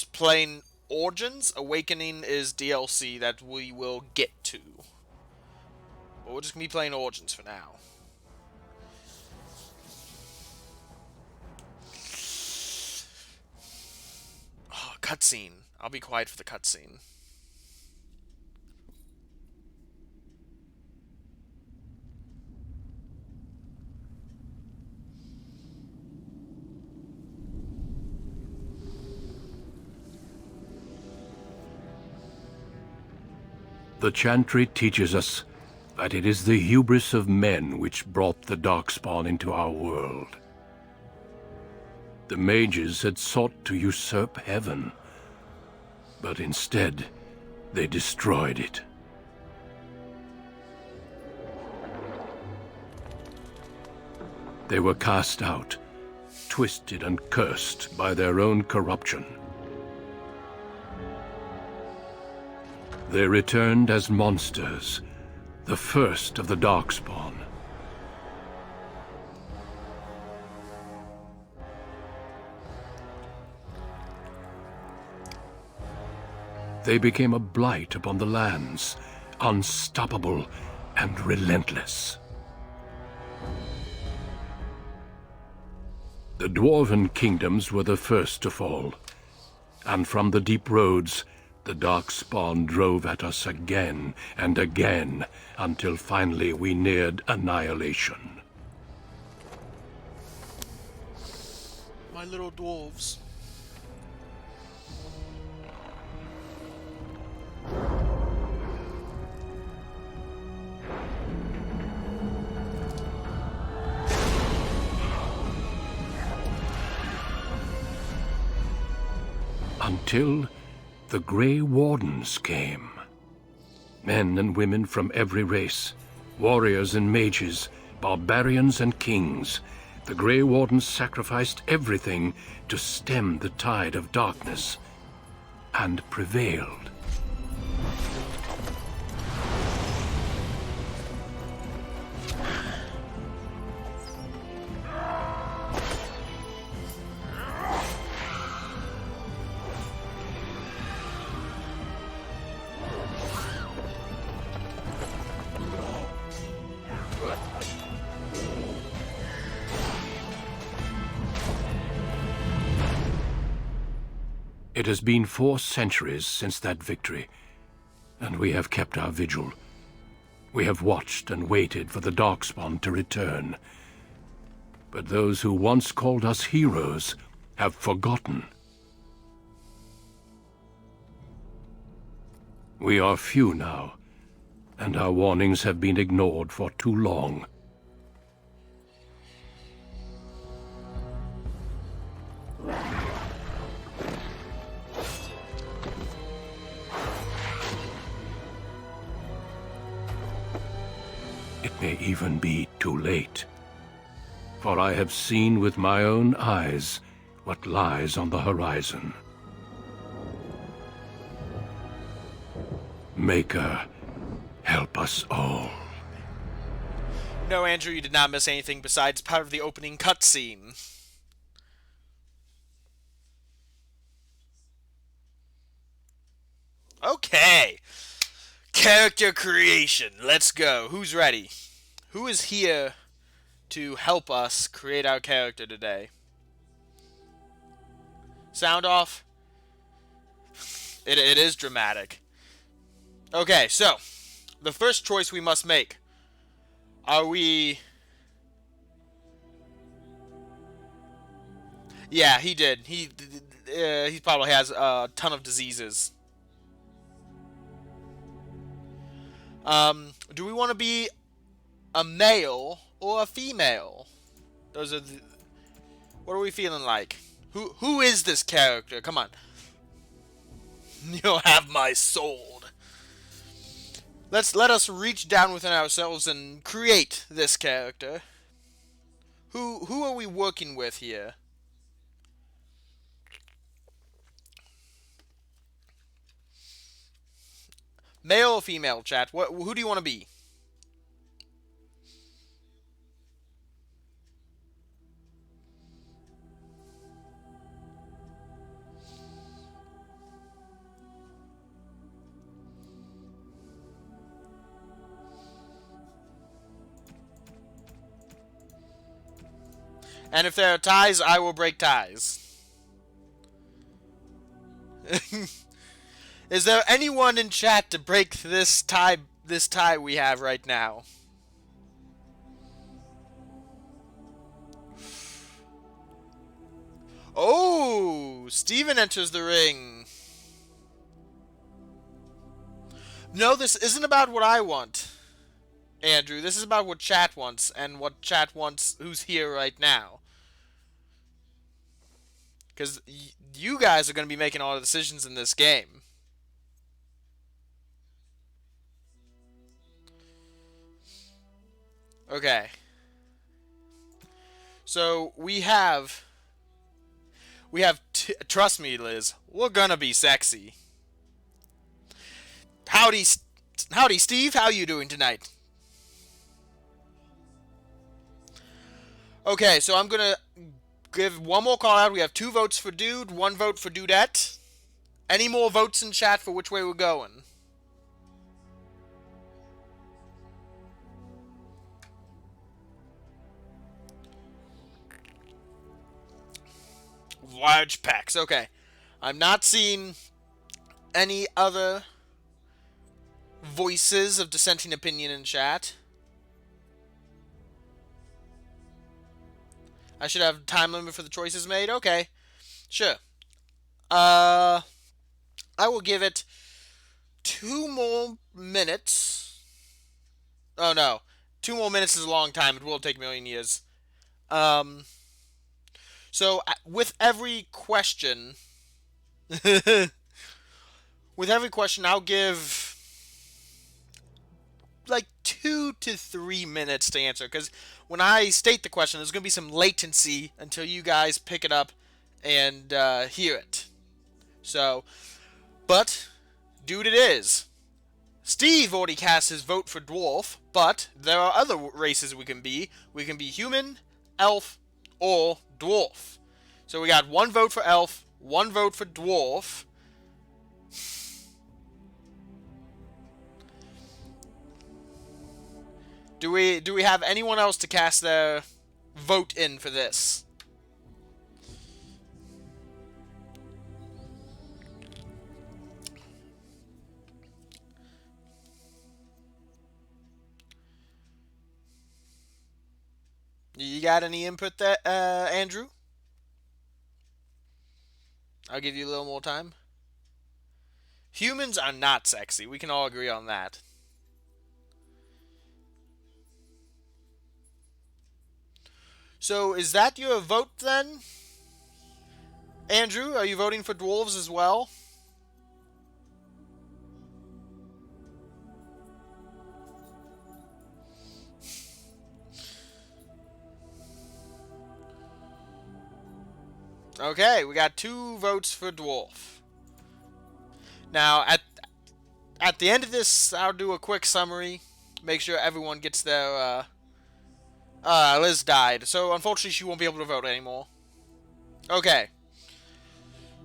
plain Origins. Awakening is DLC that we will get to. But we're just gonna be playing Origins for now. Oh, cutscene. I'll be quiet for the cutscene. The Chantry teaches us that it is the hubris of men which brought the Darkspawn into our world. The mages had sought to usurp heaven, but instead they destroyed it. They were cast out, twisted and cursed by their own corruption. They returned as monsters, the first of the Darkspawn. They became a blight upon the lands, unstoppable and relentless. The Dwarven kingdoms were the first to fall, and from the deep roads, the Darkspawn drove at us again and again, until finally we neared annihilation. My little dwarves. Until the Grey Wardens came. Men and women from every race, warriors and mages, barbarians and kings. The Grey Wardens sacrificed everything to stem the tide of darkness, and prevailed. It has been 4 centuries since that victory, and we have kept our vigil. We have watched and waited for the Darkspawn to return. But those who once called us heroes have forgotten. We are few now, and our warnings have been ignored for too long. It may even be too late, for I have seen with my own eyes what lies on the horizon. Maker, help us all. No, Andrew, you did not miss anything besides part of the opening cutscene. Okay. Character creation. Let's go. Who's ready? Who is here to help us create our character today? Sound off? It is dramatic. Okay, so the first choice we must make. Are we... Yeah, he did. He probably has a ton of diseases. Do we want to be a male or a female? Those are the... What are we feeling like? Who is this character? Come on. You'll have my soul. Let us reach down within ourselves and create this character. Who are we working with here? Male or female, chat? Who do you want to be? And if there are ties, I will break ties. Is there anyone in chat to break this tie we have right now? Oh, Steven enters the ring. No, this isn't about what I want, Andrew. This is about what chat wants, and what chat wants who's here right now. Because you guys are going to be making all the decisions in this game. Okay. So trust me, Liz, we're gonna be sexy. Howdy, Steve. How you doing tonight? Okay, so I'm gonna give one more call out. We have 2 votes for dude, 1 vote for dudette. Any more votes in chat for which way we're going? Large packs. Okay. I'm not seeing any other voices of dissenting opinion in chat. I should have time limit for the choices made. Okay. Sure. I will give it 2 more minutes. Oh no. 2 more minutes is a long time. It will take a million years. So with every question, I'll give like 2 to 3 minutes to answer. Because when I state the question, there's going to be some latency until you guys pick it up and hear it. So, but dude, it is. Steve already cast his vote for dwarf, but there are other races we can be. We can be human, elf, or dwarf. So we got 1 vote for elf, 1 vote for dwarf. Do we have anyone else to cast their vote in for this? You got any input there, Andrew? I'll give you a little more time. Humans are not sexy. We can all agree on that. So is that your vote then? Andrew, are you voting for dwarves as well? Okay, we got 2 votes for dwarf. Now, at the end of this, I'll do a quick summary. Make sure everyone gets their... Liz died, so unfortunately she won't be able to vote anymore. Okay.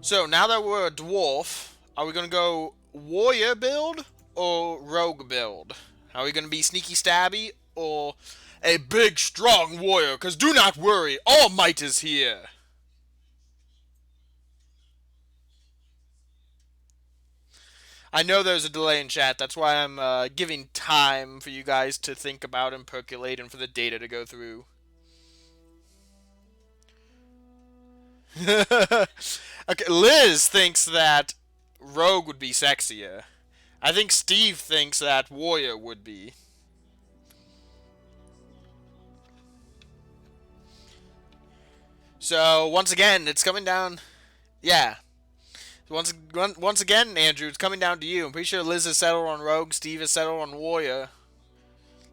So, now that we're a dwarf, are we going to go warrior build or rogue build? Are we going to be sneaky stabby or a big strong warrior? Because do not worry, all might is here. I know there's a delay in chat. That's why I'm giving time for you guys to think about and percolate and for the data to go through. Okay, Liz thinks that Rogue would be sexier. I think Steve thinks that Warrior would be. So, once again, it's coming down... Yeah. Once again, Andrew, it's coming down to you. I'm pretty sure Liz has settled on Rogue, Steve has settled on Warrior.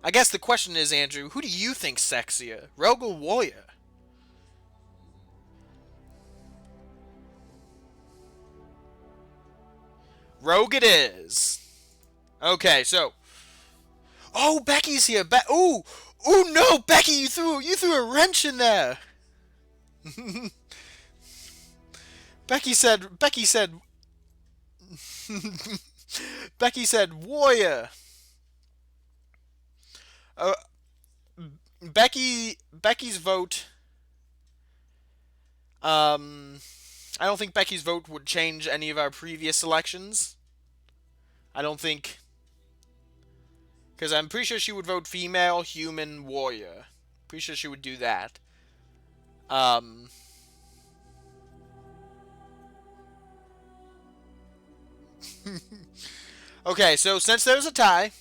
I guess the question is, Andrew, who do you think's sexier, Rogue or Warrior? Rogue it is. Okay, so... Oh, Becky's here. Ooh! Ooh, no, Becky, you threw a wrench in there. Becky said Becky said warrior. Becky's vote I don't think Becky's vote would change any of our previous selections. I don't think... Because I'm pretty sure she would vote female, human, warrior. Pretty sure she would do that. Okay, so since there's a tie...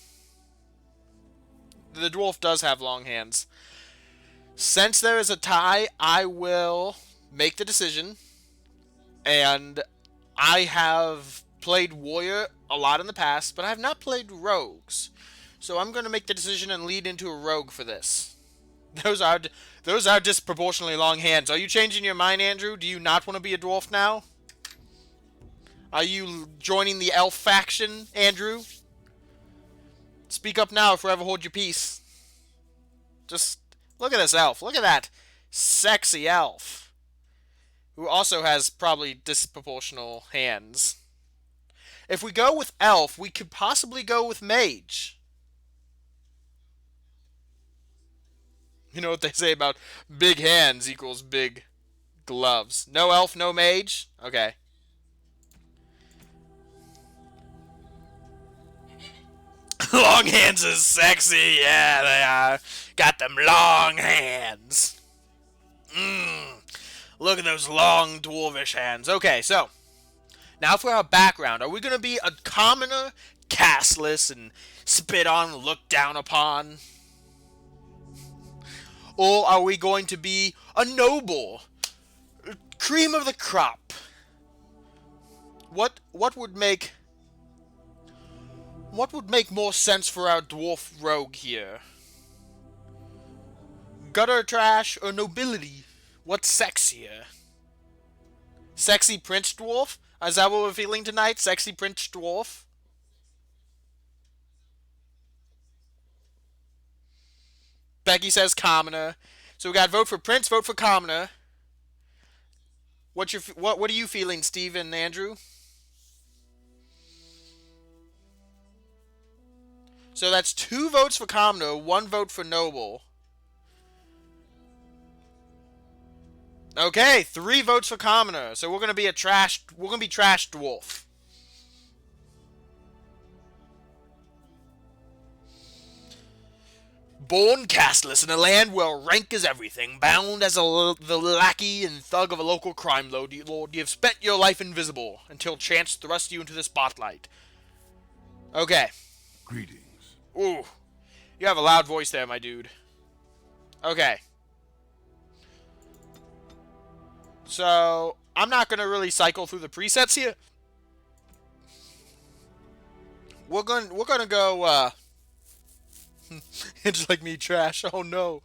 The dwarf does have long hands. Since there is a tie, I will make the decision. And I have played warrior a lot in the past, but I have not played rogues. So I'm going to make the decision and lead into a rogue for this. Those are disproportionately long hands. Are you changing your mind, Andrew? Do you not want to be a dwarf now? Are you joining the elf faction, Andrew? Speak up now or forever hold your peace. Just look at this elf. Look at that sexy elf. Who also has probably disproportional hands. If we go with elf, we could possibly go with mage. You know what they say about big hands equals big gloves. No elf, no mage? Okay. Long hands is sexy. Yeah, they are. Got them long hands. Look at those long dwarvish hands. Okay, so. Now for our background. Are we going to be a commoner, castless, and spit on, looked down upon? Or are we going to be a noble? Cream of the crop? What would make more sense for our dwarf rogue here? Gutter trash or nobility? What's sexier? Sexy Prince Dwarf? Is that what we're feeling tonight? Sexy Prince Dwarf? Becky says commoner. So we got vote for Prince, vote for commoner. What are you feeling, Steve and Andrew? So that's 2 votes for commoner, 1 vote for noble. Okay, 3 votes for commoner. So we're gonna be trash dwarf. Born castless in a land where rank is everything, bound as the lackey and thug of a local crime lord, you have spent your life invisible until chance thrust you into the spotlight. Okay. Greetings. Ooh, you have a loud voice there, my dude. Okay. So, I'm not going to really cycle through the presets here. We're going to go, it's like me trash, oh no.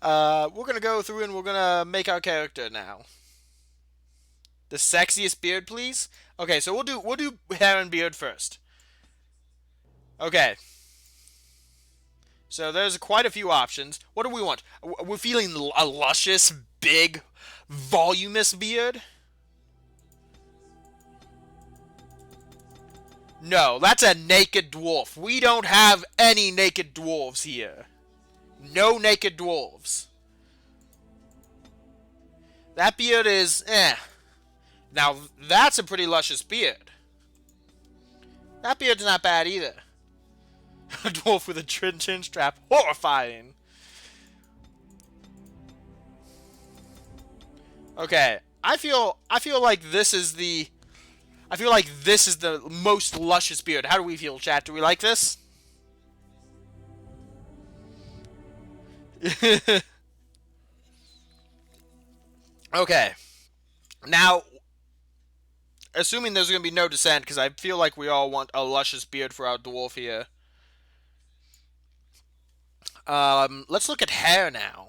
We're going to go through and we're going to make our character now. The sexiest beard, please? Okay, so we'll do hair and beard first. Okay. So there's quite a few options. What do we want? We're feeling a luscious, big, voluminous beard? No, that's a naked dwarf. We don't have any naked dwarves here. No naked dwarves. That beard is Now, that's a pretty luscious beard. That beard's not bad either. A dwarf with a chin strap. Horrifying. Okay. I feel like this is the most luscious beard. How do we feel, chat? Do we like this? Okay. Now, assuming there's going to be no dissent, because I feel like we all want a luscious beard for our dwarf here. Let's look at hair now.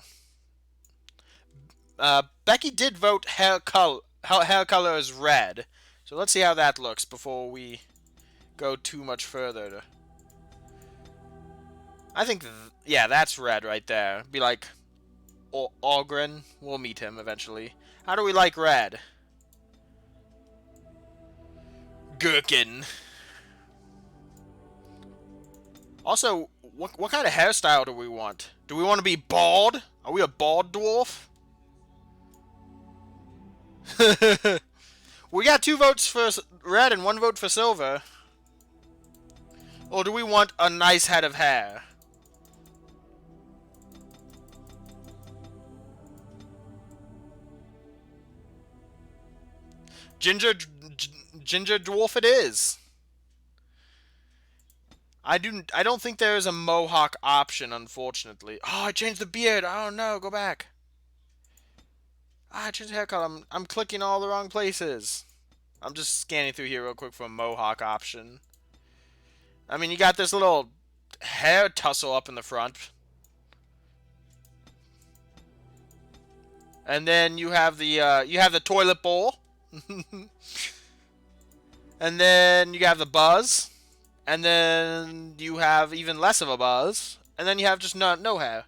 Becky did vote hair color is red. So let's see how that looks before we go too much further. I think, yeah, that's red right there. Be like Ogren. We'll meet him eventually. How do we like red? Gherkin. Also, what kind of hairstyle do we want? Do we want to be bald? Are we a bald dwarf? We got 2 votes for red and 1 vote for silver. Or do we want a nice head of hair? Ginger dwarf it is. I don't think there is a mohawk option, unfortunately. Oh, I changed the beard. Oh no, go back. Ah, I changed the haircut. I'm clicking all the wrong places. I'm just scanning through here real quick for a mohawk option. I mean, you got this little hair tussle up in the front. And then you have the toilet bowl. And then you have the buzz. And then you have even less of a buzz. And then you have just no hair.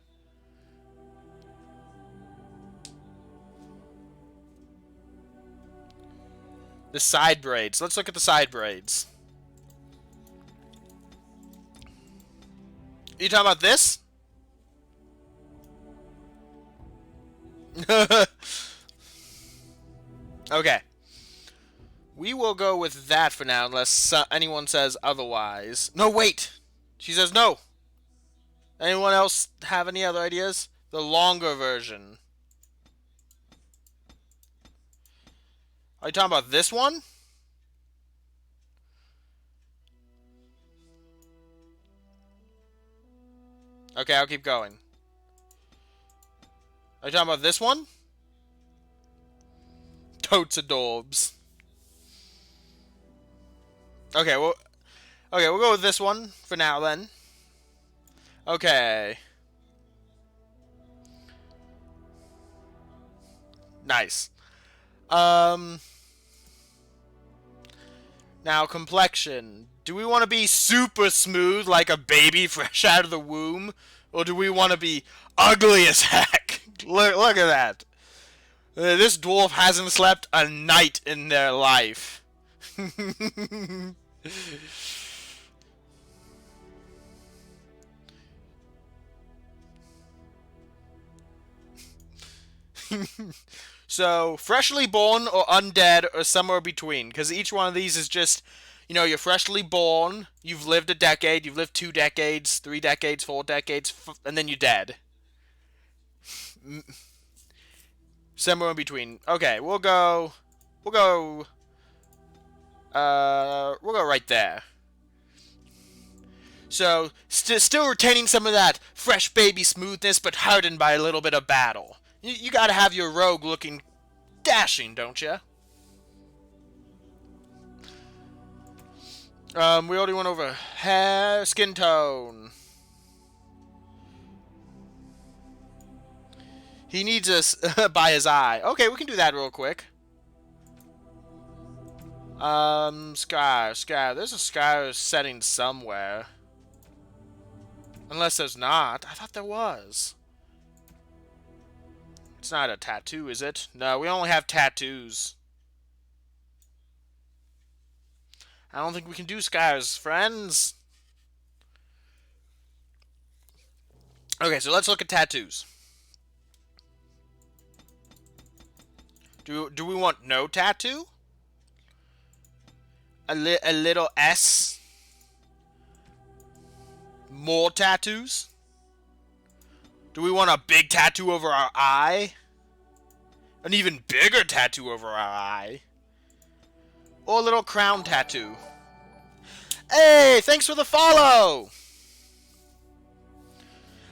The side braids. Let's look at the side braids. Are you talking about this? Okay. We will go with that for now, unless anyone says otherwise. No, wait! She says no! Anyone else have any other ideas? The longer version. Are you talking about this one? Okay, I'll keep going. Are you talking about this one? Totes adorbs. Okay, we'll go with this one for now then. Okay. Nice. Now complexion. Do we want to be super smooth like a baby fresh out of the womb? Or do we want to be ugly as heck? Look at that. This dwarf hasn't slept a night in their life. So, freshly born or undead or somewhere between. Because each one of these is just, you know, you're freshly born, you've lived a decade, you've lived 2 decades, 3 decades, 4 decades, and then you're dead. Somewhere in between. Okay, we'll go right there. So, still retaining some of that fresh baby smoothness, but hardened by a little bit of battle. You gotta have your rogue looking dashing, don't you? We already went over hair, skin tone. He needs us by his eye. Okay, we can do that real quick. Scar. There's a scar setting somewhere. Unless there's not. I thought there was. It's not a tattoo, is it? No, we only have tattoos. I don't think we can do scars, friends. Okay, so let's look at tattoos. Do we want no tattoo? A little S? More tattoos? Do we want a big tattoo over our eye? An even bigger tattoo over our eye? Or a little crown tattoo? Hey, thanks for the follow!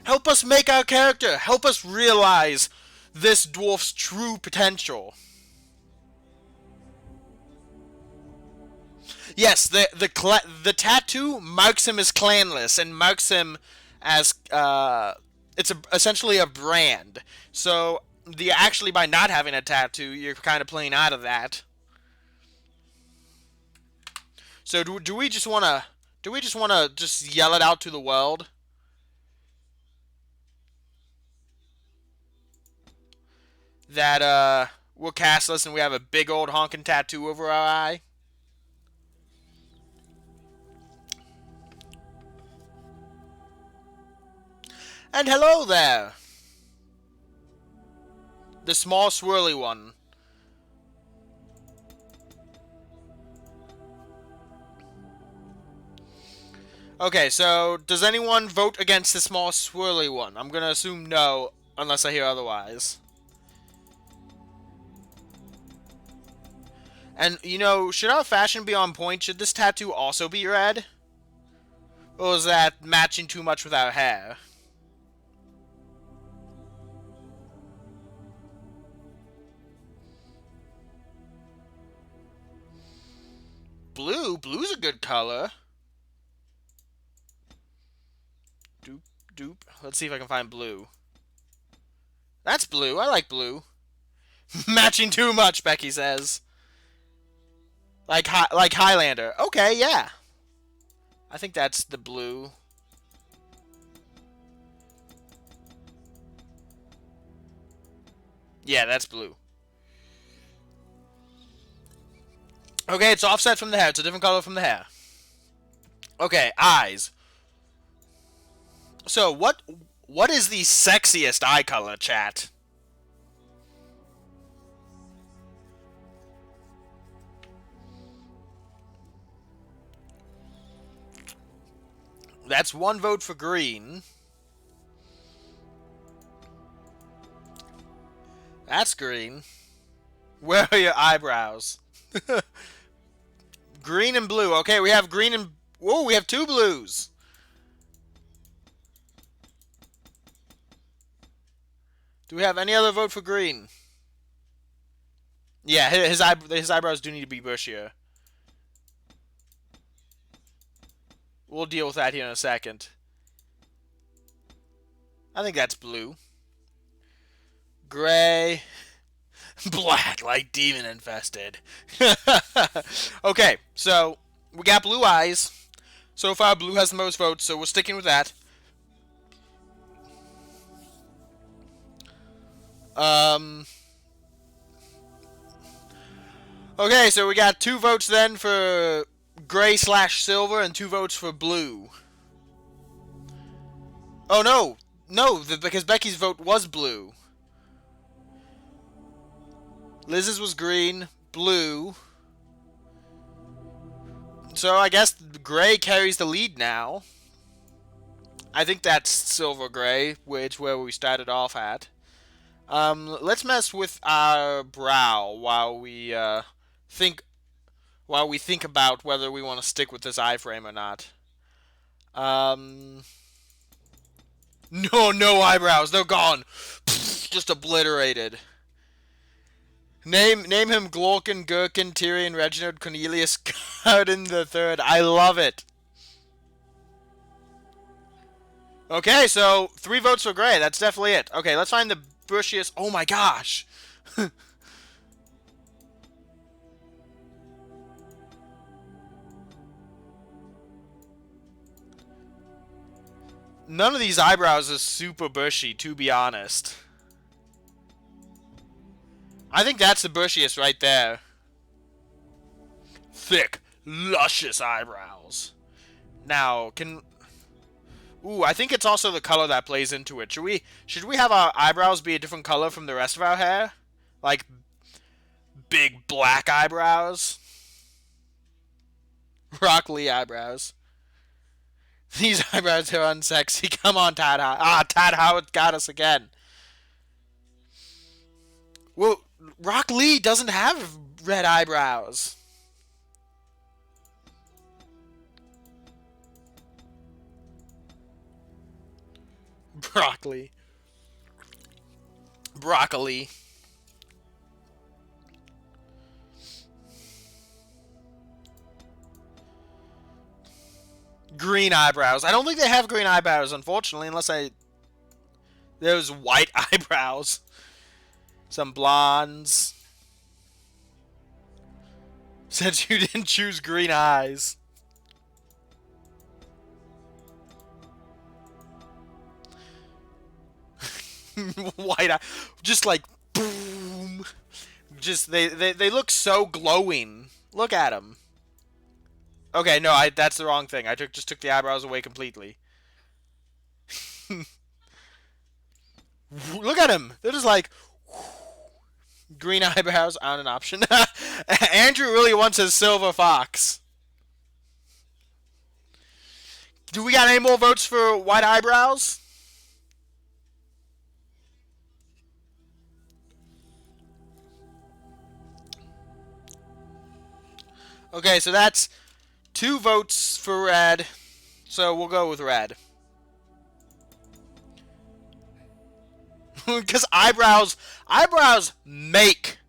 Help us make our character. Help us realize this dwarf's true potential. Yes, the tattoo marks him as clanless and marks him as it's essentially a brand. So actually by not having a tattoo, you're kind of playing out of that. So do we just want to just yell it out to the world? That we're castless and we have a big old honking tattoo over our eye? And hello there! The small swirly one. Okay, so does anyone vote against the small swirly one? I'm gonna assume no, unless I hear otherwise. And, you know, should our fashion be on point? Should this tattoo also be red? Or is that matching too much with our hair? Blue? Blue's a good color. Doop, doop. Let's see if I can find blue. That's blue. I like blue. Matching too much, Becky says. Like Highlander. Okay, yeah. I think that's the blue. Yeah, that's blue. Okay, it's offset from the hair. It's a different color from the hair. Okay, eyes. So, what is the sexiest eye color, chat? That's one vote for green. That's green. Where are your eyebrows? Green and blue. Okay, we have green and... Whoa, we have two blues. Do we have any other vote for green? Yeah, his eyebrows do need to be bushier. We'll deal with that here in a second. I think that's blue. Gray. Black, like demon infested. Okay, so we got blue eyes. So far, blue has the most votes, so we're sticking with that. Okay, so we got 2 votes then for gray/silver and 2 votes for blue. Oh no, no, because Becky's vote was blue. Liz's was green, blue. So I guess gray carries the lead now. I think that's silver gray, which where we started off at. Let's mess with our brow while we think about whether we want to stick with this iframe or not. No eyebrows. They're gone. Just obliterated. Name him Glorkin, Gherkin, Tyrion, Reginald, Cornelius, Garden the Third. I love it. Okay, so 3 votes for gray. That's definitely it. Okay, let's find the bushiest. Oh my gosh. None of these eyebrows is super bushy, to be honest. I think that's the bushiest right there. Thick, luscious eyebrows. Now, ooh, I think it's also the color that plays into it. Should we have our eyebrows be a different color from the rest of our hair? Like big black eyebrows? Rock Lee eyebrows. These eyebrows are unsexy. Come on, Todd Howard. Ah, Todd Howard got us again. Well, Rock Lee doesn't have red eyebrows. Broccoli. Broccoli. Green eyebrows. I don't think they have green eyebrows, unfortunately, unless there's white eyebrows. Some blondes. Since you didn't choose green eyes. White eye. Just like, boom. Just, they look so glowing. Look at them. Okay, no, that's the wrong thing. I just took the eyebrows away completely. Look at him. They're just like... Green eyebrows aren't an option. Andrew really wants his silver fox. Do we got any more votes for white eyebrows? Okay, so that's 2 votes for red. So we'll go with red. Because eyebrows make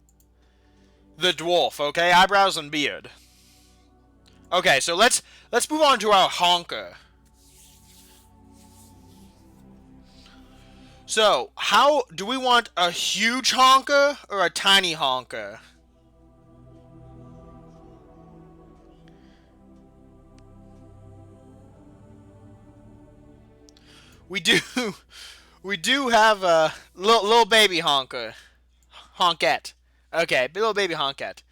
the dwarf, okay? Eyebrows and beard. Okay, so let's move on to our honker. So, how do we want a huge honker or a tiny honker? We do have a little baby honker. Honkette. Okay, little baby honkette.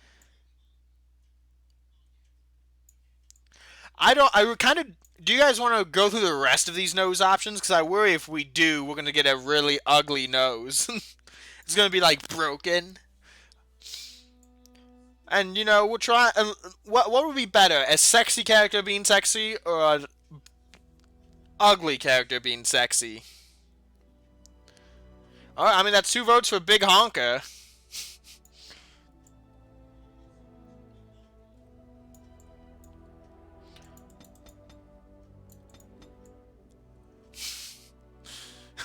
I kind of. Do you guys want to go through the rest of these nose options? Because I worry if we do, we're going to get a really ugly nose. It's going to be like broken. And, you know, we'll try. What would be better? A sexy character being sexy or an ugly character being sexy? Alright, I mean, that's 2 votes for Big Honker.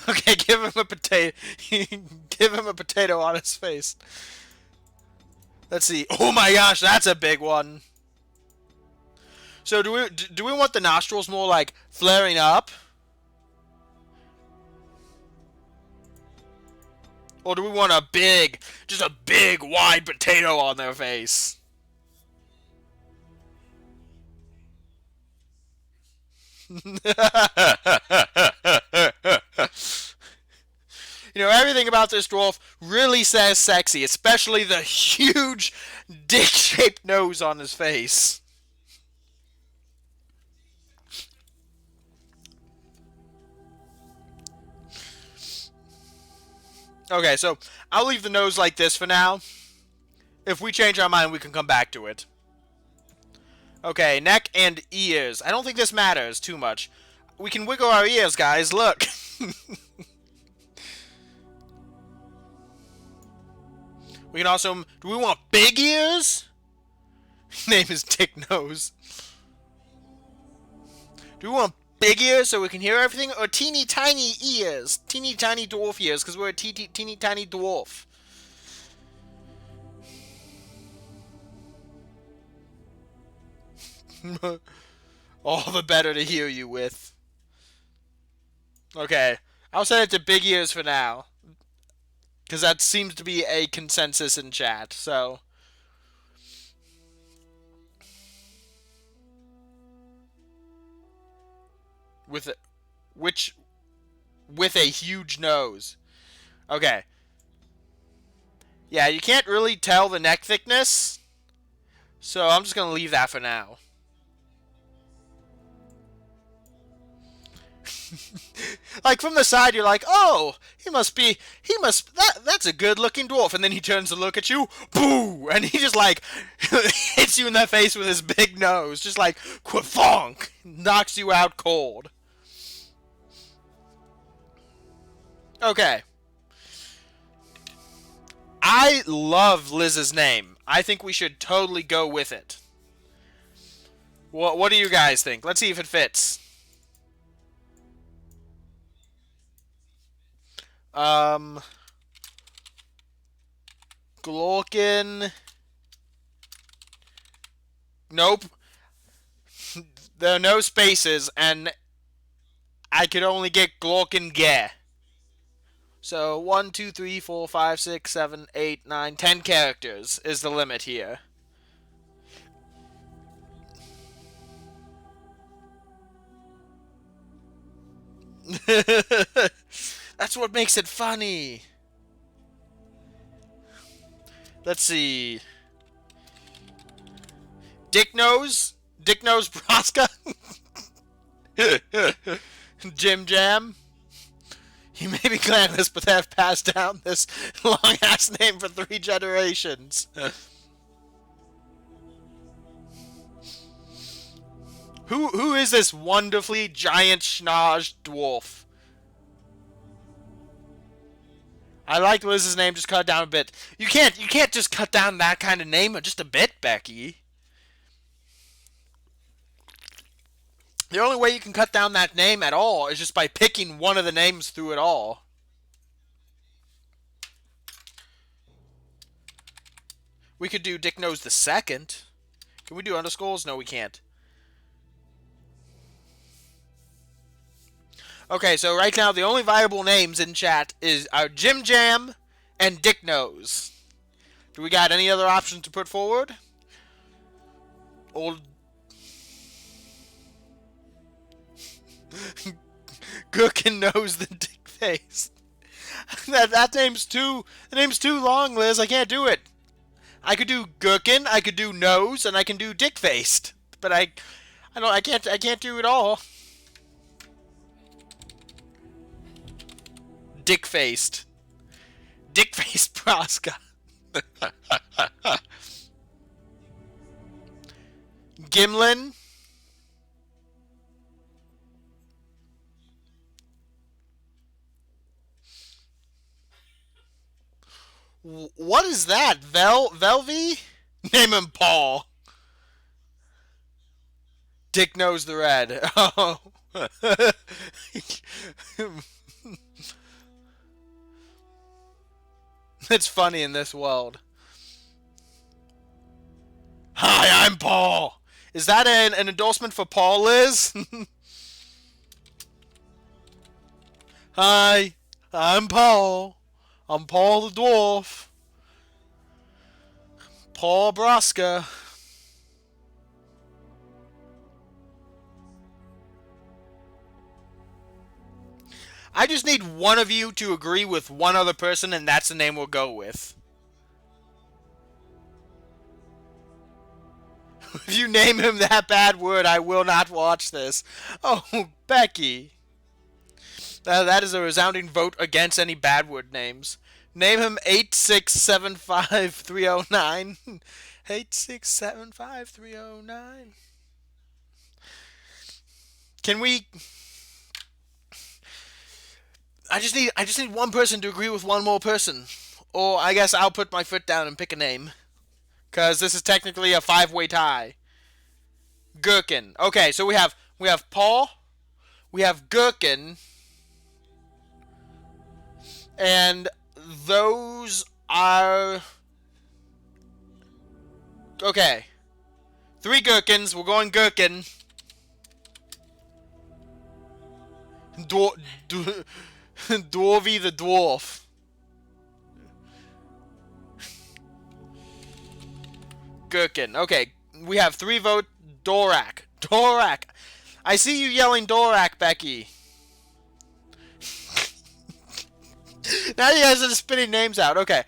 Okay, give him a potato. Give him a potato on his face. Let's see. Oh my gosh, that's a big one. So do we want the nostrils more like flaring up? Or do we want just a big wide potato on their face? You know, everything about this dwarf really says sexy, especially the huge dick-shaped nose on his face. Okay, so I'll leave the nose like this for now. If we change our mind, we can come back to it. Okay, neck and ears. I don't think this matters too much. We can wiggle our ears, guys. Look. We can also... Do we want big ears? His name is Dick Nose. Do we want big ears so we can hear everything? Or teeny tiny ears? Teeny tiny dwarf ears, because we're a teeny tiny dwarf. All the better to hear you with. Okay, I'll set it to big ears for now. Because that seems to be a consensus in chat, so... With a huge nose. Okay. Yeah, you can't really tell the neck thickness, so I'm just gonna leave that for now. Like, from the side, you're like, oh, that's a good-looking dwarf. And then he turns to look at you, boo! And he just, like, hits you in the face with his big nose. Just like, quafonk! Knocks you out cold. Okay. I love Liz's name. I think we should totally go with it. What do you guys think? Let's see if it fits. Glorkin. Nope. There are no spaces, and I could only get Glorkin Ge. So 1, 2, 3, 4, 5, 6, 7, 8, 9, 10 characters is the limit here. That's what makes it funny. Let's see. Dick Nose Braska. Jim Jam. You may be clanless, but have passed down this long-ass name for 3 generations. Who is this wonderfully giant schnozzed dwarf? I like Liz's name, just cut it down a bit. You can't just cut down that kind of name just a bit, Becky. The only way you can cut down that name at all is just by picking one of the names through it all. We could do Dick Knows the Second. Can we do underscores? No, we can't. Okay, so right now the only viable names in chat are Jim Jam and Dick Knows. Do we got any other options to put forward? Old Gookin knows the dick face. that name's too long, Liz. I can't do it. I could do Gherkin, I could do nose, and I can do dick faced. But I can't do it all. Dick faced. Dick faced Praska. Gimlin. What is that? Velvy? Name him Paul. Dick Knows the Red. Oh. It's funny in this world. Hi, I'm Paul. Is that an endorsement for Paul, Liz? Hi, I'm Paul. I'm Paul the Dwarf. Paul Braska. I just need one of you to agree with one other person, and that's the name we'll go with. If you name him that bad word, I will not watch this. Oh, Becky. That is a resounding vote against any bad word names. Name him 8675309. 8675309. Can we... I just need one person to agree with one more person. Or I guess I'll put my foot down and pick a name. Because this is technically a 5-way tie. Gherkin. Okay, so we have Paul. We have Gherkin. And those are... Okay. 3 Gherkins. We're going Gherkin. Dwarvy the Dwarf. Gherkin. Okay, we have 3 votes. Dorak. Dorak. I see you yelling Dorak, Becky. Now you guys are spitting names out. Okay.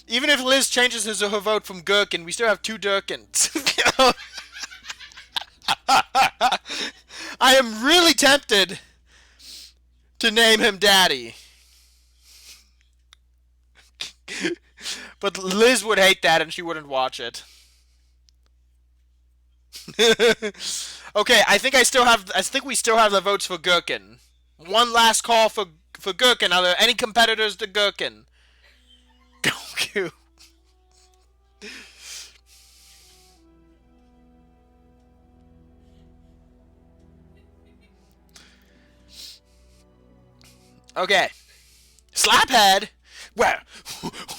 Even if Liz changes her vote from Gherkin, we still have 2 Durkins. I am really tempted to name him Daddy. But Liz would hate that and she wouldn't watch it. Okay, I think we still have the votes for Gherkin. One last call for Gherkin. Are there any competitors to Gherkin? Goku. Okay. Slaphead? Well,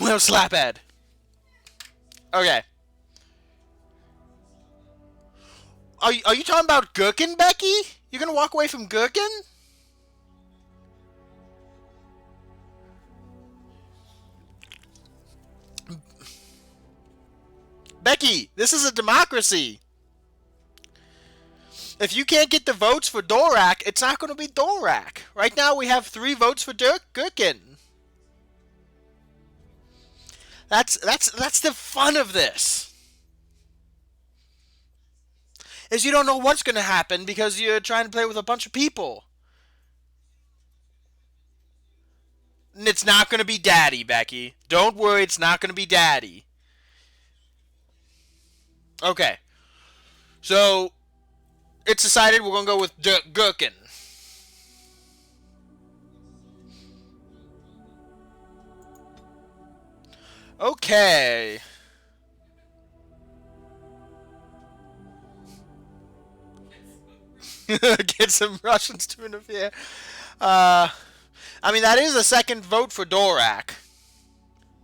Slaphead. Okay. Are you talking about Gherkin, Becky? You're gonna walk away from Gherkin? Becky, this is a democracy. If you can't get the votes for Dorak, it's not going to be Dorak. Right now we have 3 votes for Gherkin. That's the fun of this. Is you don't know what's going to happen because you're trying to play with a bunch of people. And it's not going to be Daddy, Becky. Don't worry, it's not going to be Daddy. Okay. So, it's decided we're gonna go with Gherkin. Okay. Get some Russians to interfere. I mean, that is a second vote for Dorak.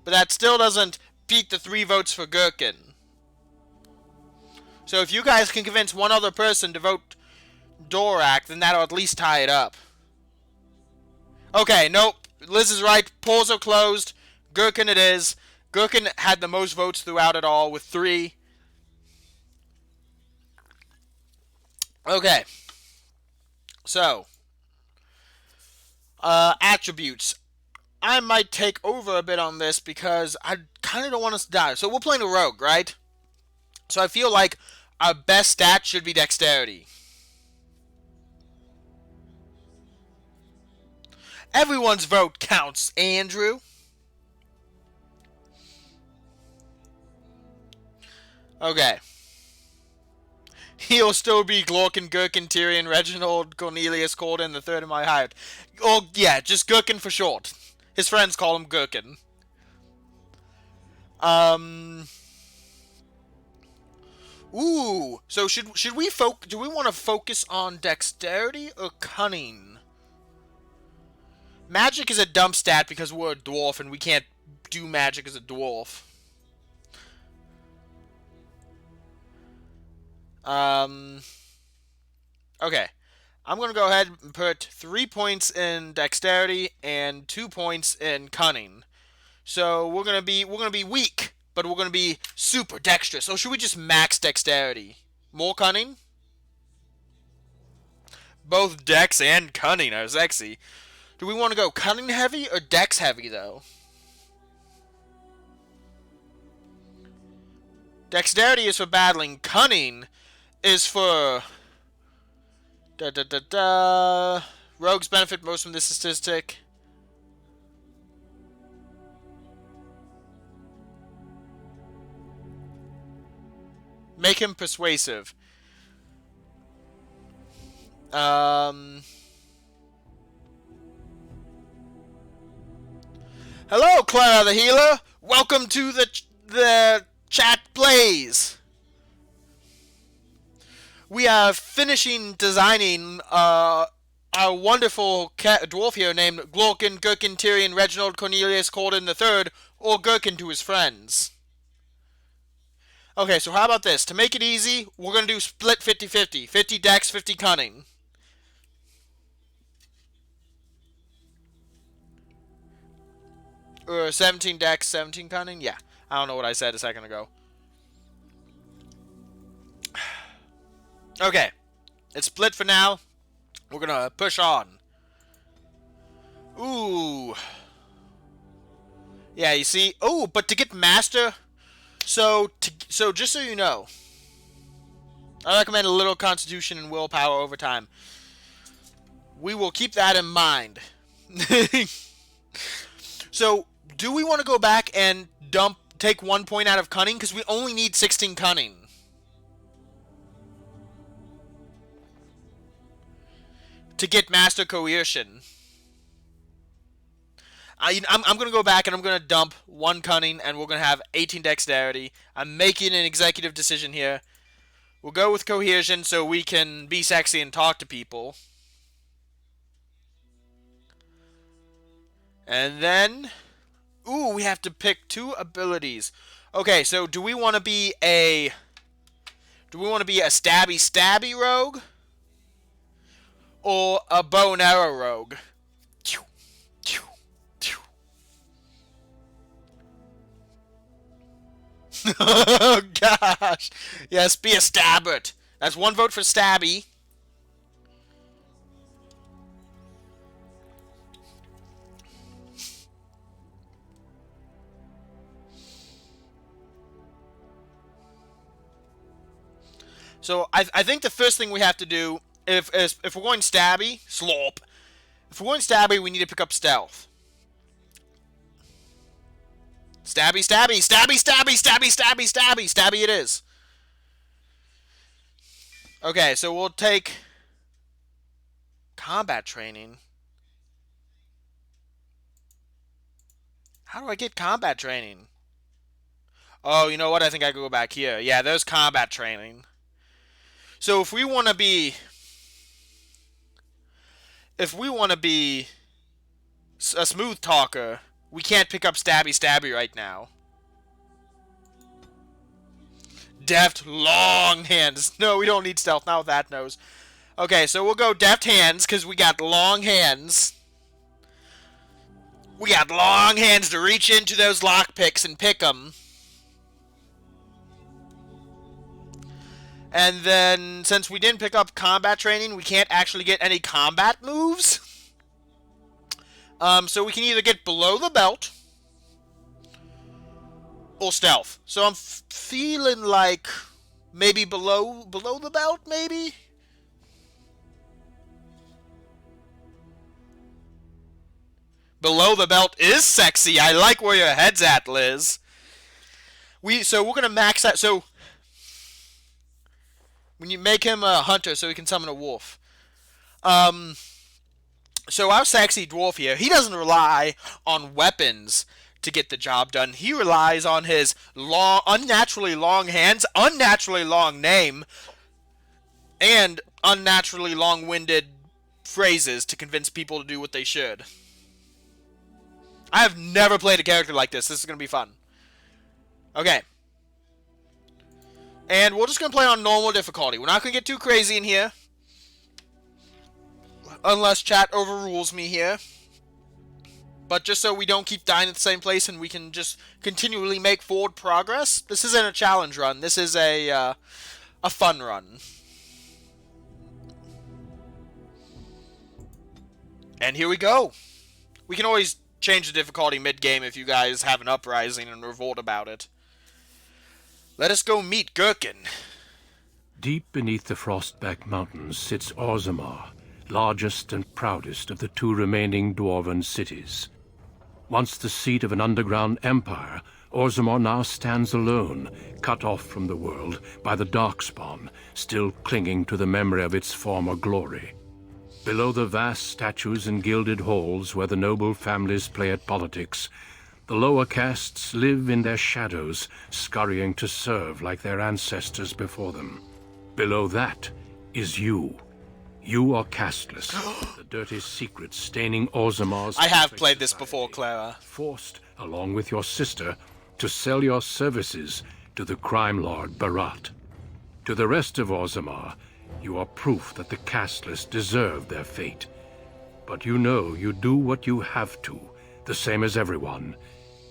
But that still doesn't beat the 3 votes for Gherkin. So if you guys can convince one other person to vote Dorak, then that'll at least tie it up. Okay, nope. Liz is right. Polls are closed. Gherkin it is. Gherkin had the most votes throughout it all with 3. Okay. So, attributes. I might take over a bit on this because I kind of don't want us to die. So we're playing a rogue, right? So I feel like our best stat should be dexterity. Everyone's vote counts, Andrew. Okay. He'll still be Glorkin, Gherkin, Tyrion, Reginald, Cornelius, Corden, the third in my hired. Oh, yeah, just Gherkin for short. His friends call him Gherkin. Ooh. So should we do we want to focus on dexterity or cunning? Magic is a dumb stat because we're a dwarf and we can't do magic as a dwarf. Okay. I'm gonna go ahead and put 3 points in dexterity and 2 points in cunning. So we're gonna be weak, but we're gonna be super dexterous. So should we just max dexterity? More cunning? Both dex and cunning are sexy. Do we want to go cunning heavy or dex heavy though? Dexterity is for battling. Cunning is for rogues benefit most from this statistic. Make him persuasive. Hello, Clara the Healer. Welcome to the chat plays. We are finishing designing our wonderful dwarf here named Glorkin, Gherkin, Tyrion, Reginald, Cornelius, Corden III, or Gherkin to his friends. Okay, so how about this? To make it easy, we're going to do split 50-50. 50 dex, 50 cunning. Or 17 dex, 17 cunning? Yeah. I don't know what I said a second ago. Okay. It's split for now. We're going to push on. Ooh. Yeah, you see? Oh, but to get master... So just so you know, I recommend a little constitution and willpower over time. We will keep that in mind. So, do we want to go back and take 1 point out of cunning? Because we only need 16 cunning. To get master coercion. I'm going to go back and I'm going to dump 1 cunning and we're going to have 18 dexterity. I'm making an executive decision here. We'll go with cohesion so we can be sexy and talk to people. And then... Ooh, we have to pick 2 abilities. Okay, so do we want to be a... stabby rogue? Or a bow and arrow rogue? Oh gosh. Yes, be a stabbert. That's 1 vote for stabby. So I think the first thing we have to do, if we're going stabby, slop. If we're going stabby, we need to pick up stealth. Stabby, stabby, stabby, stabby, stabby, stabby, stabby, stabby it is. Okay, so we'll take combat training. How do I get combat training? Oh, you know what? I think I could go back here. Yeah, there's combat training. So if we want to be a smooth talker, we can't pick up stabby stabby right now. Deft long hands. No, we don't need stealth. Not with that nose. Okay, so we'll go deft hands because we got long hands. We got long hands to reach into those lockpicks and pick them. And then, since we didn't pick up combat training, we can't actually get any combat moves. So we can either get below the belt or stealth. So I'm feeling like maybe below the belt, maybe? Below the belt is sexy. I like where your head's at, Liz. So we're gonna max that. So when you make him a hunter, so he can summon a wolf. So our sexy dwarf here, he doesn't rely on weapons to get the job done. He relies on his unnaturally long hands, unnaturally long name, and unnaturally long-winded phrases to convince people to do what they should. I have never played a character like this. This is going to be fun. Okay. And we're just going to play on normal difficulty. We're not going to get too crazy in here. Unless chat overrules me here. But just so we don't keep dying at the same place and we can just continually make forward progress. This isn't a challenge run. This is a fun run. And here we go. We can always change the difficulty mid-game if you guys have an uprising and revolt about it. Let us go meet Gherkin. Deep beneath the Frostback Mountains sits Orzammar, largest and proudest of the two remaining dwarven cities. Once the seat of an underground empire, Orzammar now stands alone, cut off from the world by the Darkspawn, still clinging to the memory of its former glory. Below the vast statues and gilded halls where the noble families play at politics, the lower castes live in their shadows, scurrying to serve like their ancestors before them. Below that is you. You are casteless, the dirty secret staining Orzammar's... I have played this before, Clara. Forced, along with your sister, to sell your services to the crime lord Barat. To the rest of Orzammar, you are proof that the casteless deserve their fate. But you know you do what you have to, the same as everyone,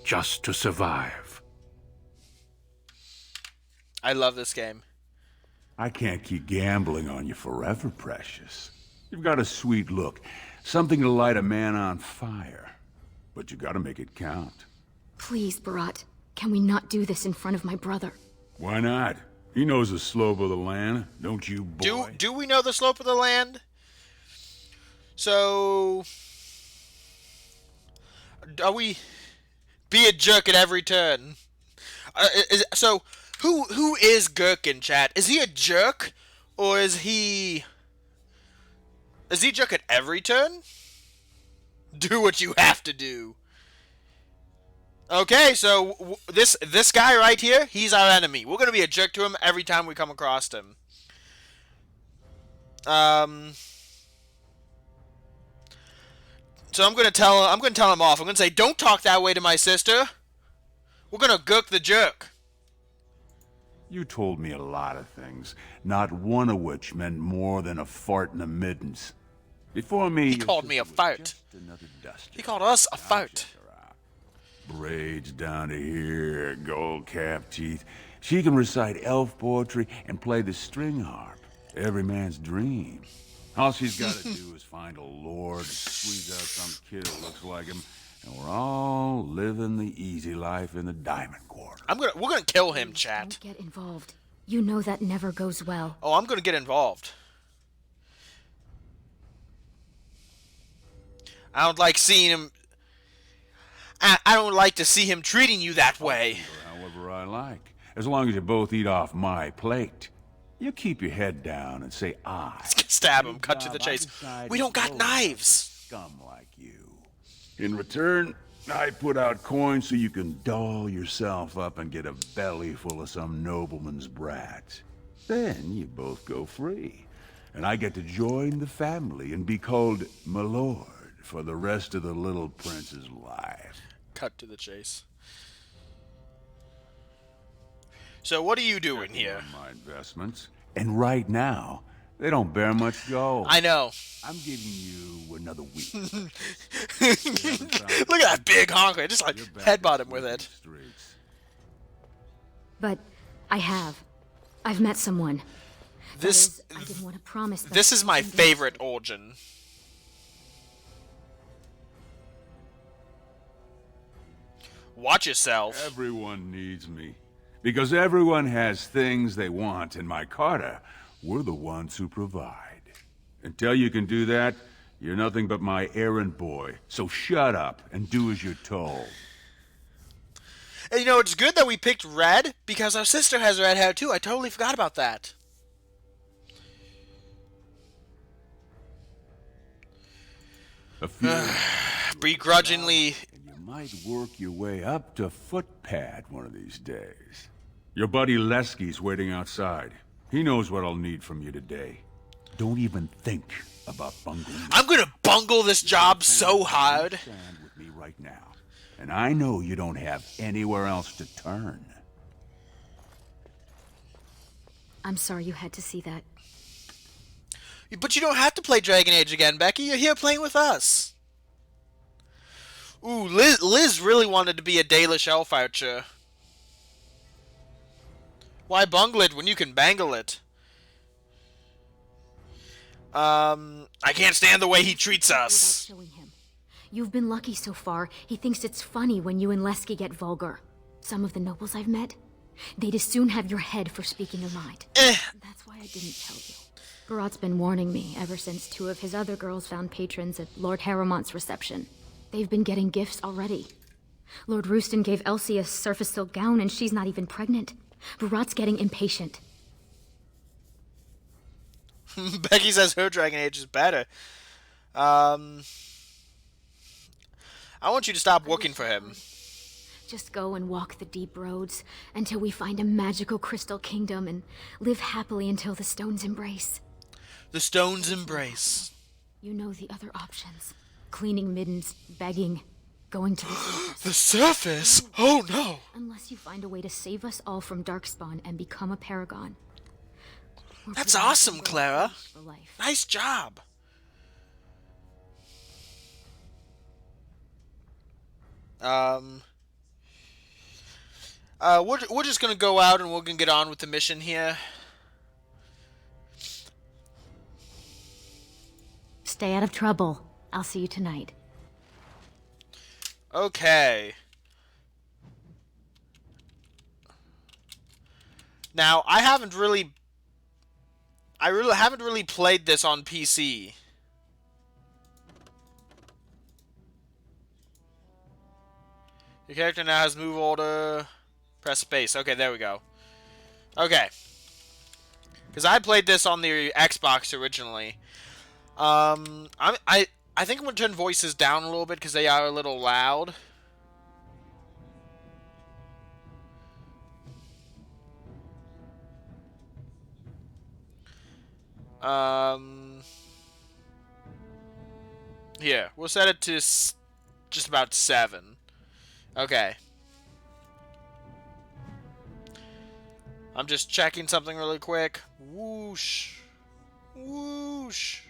just to survive. I love this game. I can't keep gambling on you forever, Precious. You've got a sweet look, something to light a man on fire. But you gotta make it count. Please, Barat, can we not do this in front of my brother? Why not? He knows the slope of the land, don't you, boy? Do we know the slope of the land? So... are we... be a jerk at every turn? So, who is Gherkin, chat? Is he a jerk? Or is he... is he a jerk at every turn? Do what you have to do. Okay, so this guy right here, he's our enemy. We're gonna be a jerk to him every time we come across him. So I'm gonna tell him off. I'm gonna say, don't talk that way to my sister. We're gonna gurk the jerk. You told me a lot of things, not one of which meant more than a fart in the middens. Before me, He called me a fart. He called us a fart. Braids down to here, gold-capped teeth. She can recite elf poetry and play the string harp. Every man's dream. All she's got to do is find a lord and squeeze out some kid who looks like him, and we're all living the easy life in the Diamond Quarter. We're gonna kill him, chat. Don't get involved. You know that never goes well. Oh, I'm gonna get involved. I don't like seeing him. I don't like to see him treating you that way. However I like, as long as you both eat off my plate. You keep your head down and say I. Stab Get him. a Cut to the job I chase. decide We is don't got low knives. for scum like you. In return, I put out coins so you can doll yourself up and get a belly full of some nobleman's brat. Then you both go free. And I get to join the family and be called my lord for the rest of the little prince's life. Cut to the chase. So what are you doing here? My investments. And right now, they don't bear much gold. I know. I'm giving you another week. Look at that big honker. Just like headbutt him with it. But I have. I've met someone. This That is, I didn't want to promise that. this is my favorite origin. Watch yourself. Everyone needs me. Because everyone has things they want, and my Carter, we're the ones who provide. Until you can do that, you're nothing but my errand boy. So shut up and do as you're told. And you know, it's good that we picked red, because our sister has red hair too. I totally forgot about that. A few Begrudgingly. and you might work your way up to footpad one of these days. Your buddy Lesky's waiting outside. He knows what I'll need from you today. Don't even think about bungling. I'm gonna bungle this job so hard. Stand with me right now. And I know you don't have anywhere else to turn. I'm sorry you had to see that. But you don't have to play Dragon Age again, Becky. You're here playing with us. Ooh, Liz really wanted to be a Dalish elf archer. Why bungle it when you can bangle it? I can't stand the way he treats us. Without showing him. You've been lucky so far. He thinks it's funny when you and Lesky get vulgar. Some of the nobles I've met, they'd as soon have your head for speaking your mind. That's why I didn't tell you. Barat's been warning me ever since 2 of his other girls found patrons at Lord Harrowmont's reception. They've been getting gifts already. Lord Rooston gave Elsie a surface silk gown and she's not even pregnant. Barat's getting impatient. Becky says her Dragon Age is better. I want you to stop working for him. Just go and walk the deep roads until we find a magical crystal kingdom and live happily until the stones embrace. The stones embrace. You know the other options. Cleaning middens, begging, going to the surface. The surface? Oh no! Unless you find a way to save us all from Darkspawn and become a paragon. We're That's putting awesome, you Clara. for life. Nice job. We're just gonna go out and we're gonna get on with the mission here. Stay out of trouble. I'll see you tonight. Okay. Now, I haven't really haven't really played this on PC. Your character now has move order. Press space. Okay, there we go. Okay. Because I played this on the Xbox originally. I think I'm gonna turn voices down a little bit because they are a little loud. Here, we'll set it to just about 7. Okay. I'm just checking something really quick. Whoosh. Whoosh.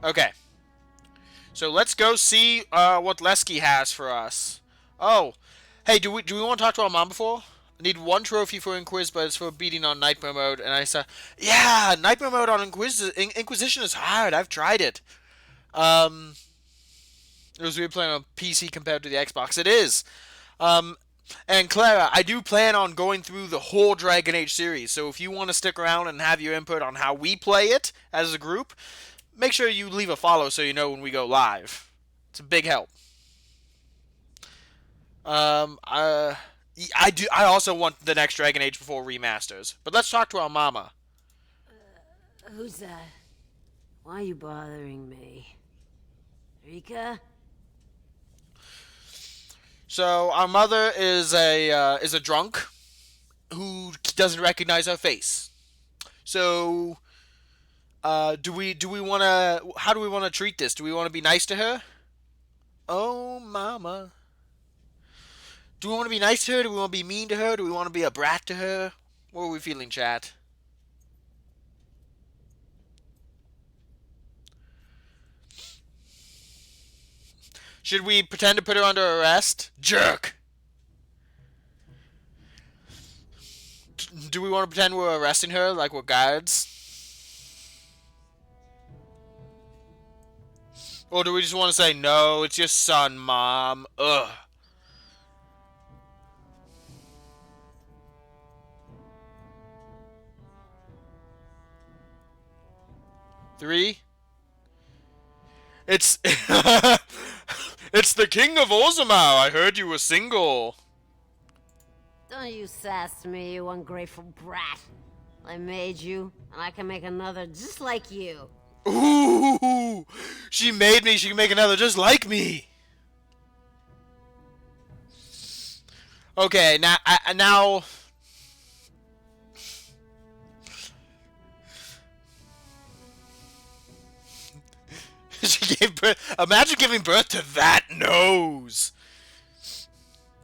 Okay. So let's go see what Lesky has for us. Oh. Hey, do we want to talk to our mom before? I need 1 trophy for Inquis, but it's for beating on Nightmare mode. And I said, yeah, Nightmare mode on Inquisition is hard. I've tried it. It was weird playing on PC compared to the Xbox. It is. And Clara, I do plan on going through the whole Dragon Age series. So if you want to stick around and have your input on how we play it as a group, make sure you leave a follow so you know when we go live. It's a big help. I do. I also want the next Dragon Age before remasters. But let's talk to our mama. Who's that? Why are you bothering me? Rika? So our mother is a drunk who doesn't recognize her face. So, do we want to? How do we want to treat this? Do we want to be nice to her? Oh, mama. Do we want to be nice to her? Do we want to be mean to her? Do we want to be a brat to her? What are we feeling, chat? Should we pretend to put her under arrest? Jerk! Do we want to pretend we're arresting her like we're guards? Or do we just want to say, no, it's your son, Mom? Ugh. Three? It's... It's the King of Ozumau. I heard you were single. Don't you sass me, you ungrateful brat. I made you, and I can make another just like you. Ooh! She made me. She can make another just like me. Okay, now... She gave birth. Imagine giving birth to that nose.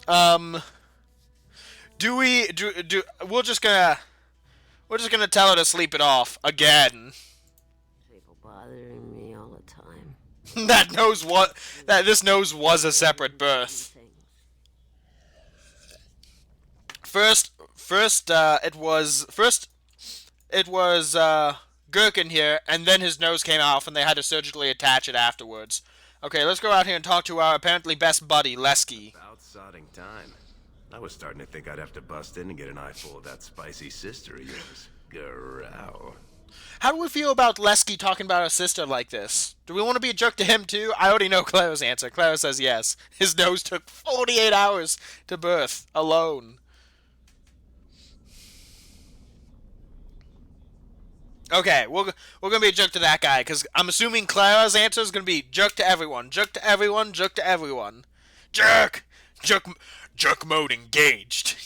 We're just gonna tell her to sleep it off again. People bothering me all the time. This nose was a separate birth. First it was Gherkin here, and then his nose came off, and they had to surgically attach it afterwards. Okay, let's go out here and talk to our apparently best buddy, Lesky. About sodding time. I was starting to think I'd have to bust in and get an eyeful of that spicy sister of yours. Growl. How do we feel about Lesky talking about our sister like this? Do we want to be a jerk to him too? I already know Claire's answer. Claire says yes. His nose took 48 hours to birth, alone. Okay, we're gonna be a jerk to that guy, because I'm assuming Clara's answer is gonna be jerk to everyone, jerk to everyone, jerk to everyone. Jerk! Jerk mode engaged.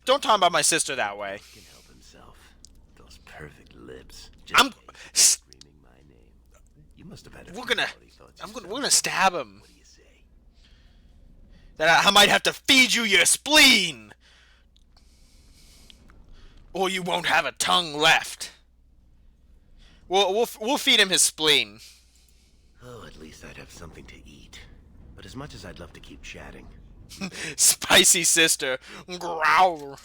Don't talk about my sister that way. Can help himself. Those perfect lips. I'm Screaming my name. You must have had we're gonna stab him. What do you say? That I might have to feed you your spleen. Or you won't have a tongue left. We'll feed him his spleen. Oh, at least I'd have something to eat. But as much as I'd love to keep chatting. Spicy sister. Growl.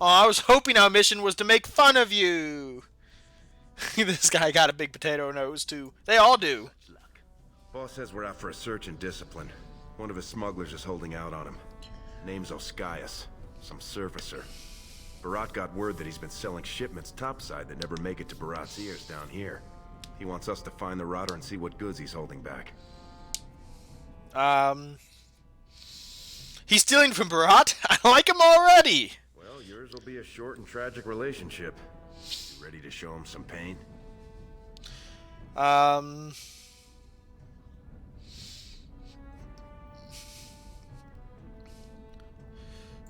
Oh, I was hoping our mission was to make fun of you. This guy got a big potato nose too. They all do. Luck. Boss says we're out for a search and discipline. One of his smugglers is holding out on him. Name's Oskias, some surfacer. Barat got word that he's been selling shipments topside that never make it to Barat's ears down here. He wants us to find the rotter and see what goods he's holding back. He's stealing from Barat? I like him already! Well, yours will be a short and tragic relationship. You ready to show him some pain?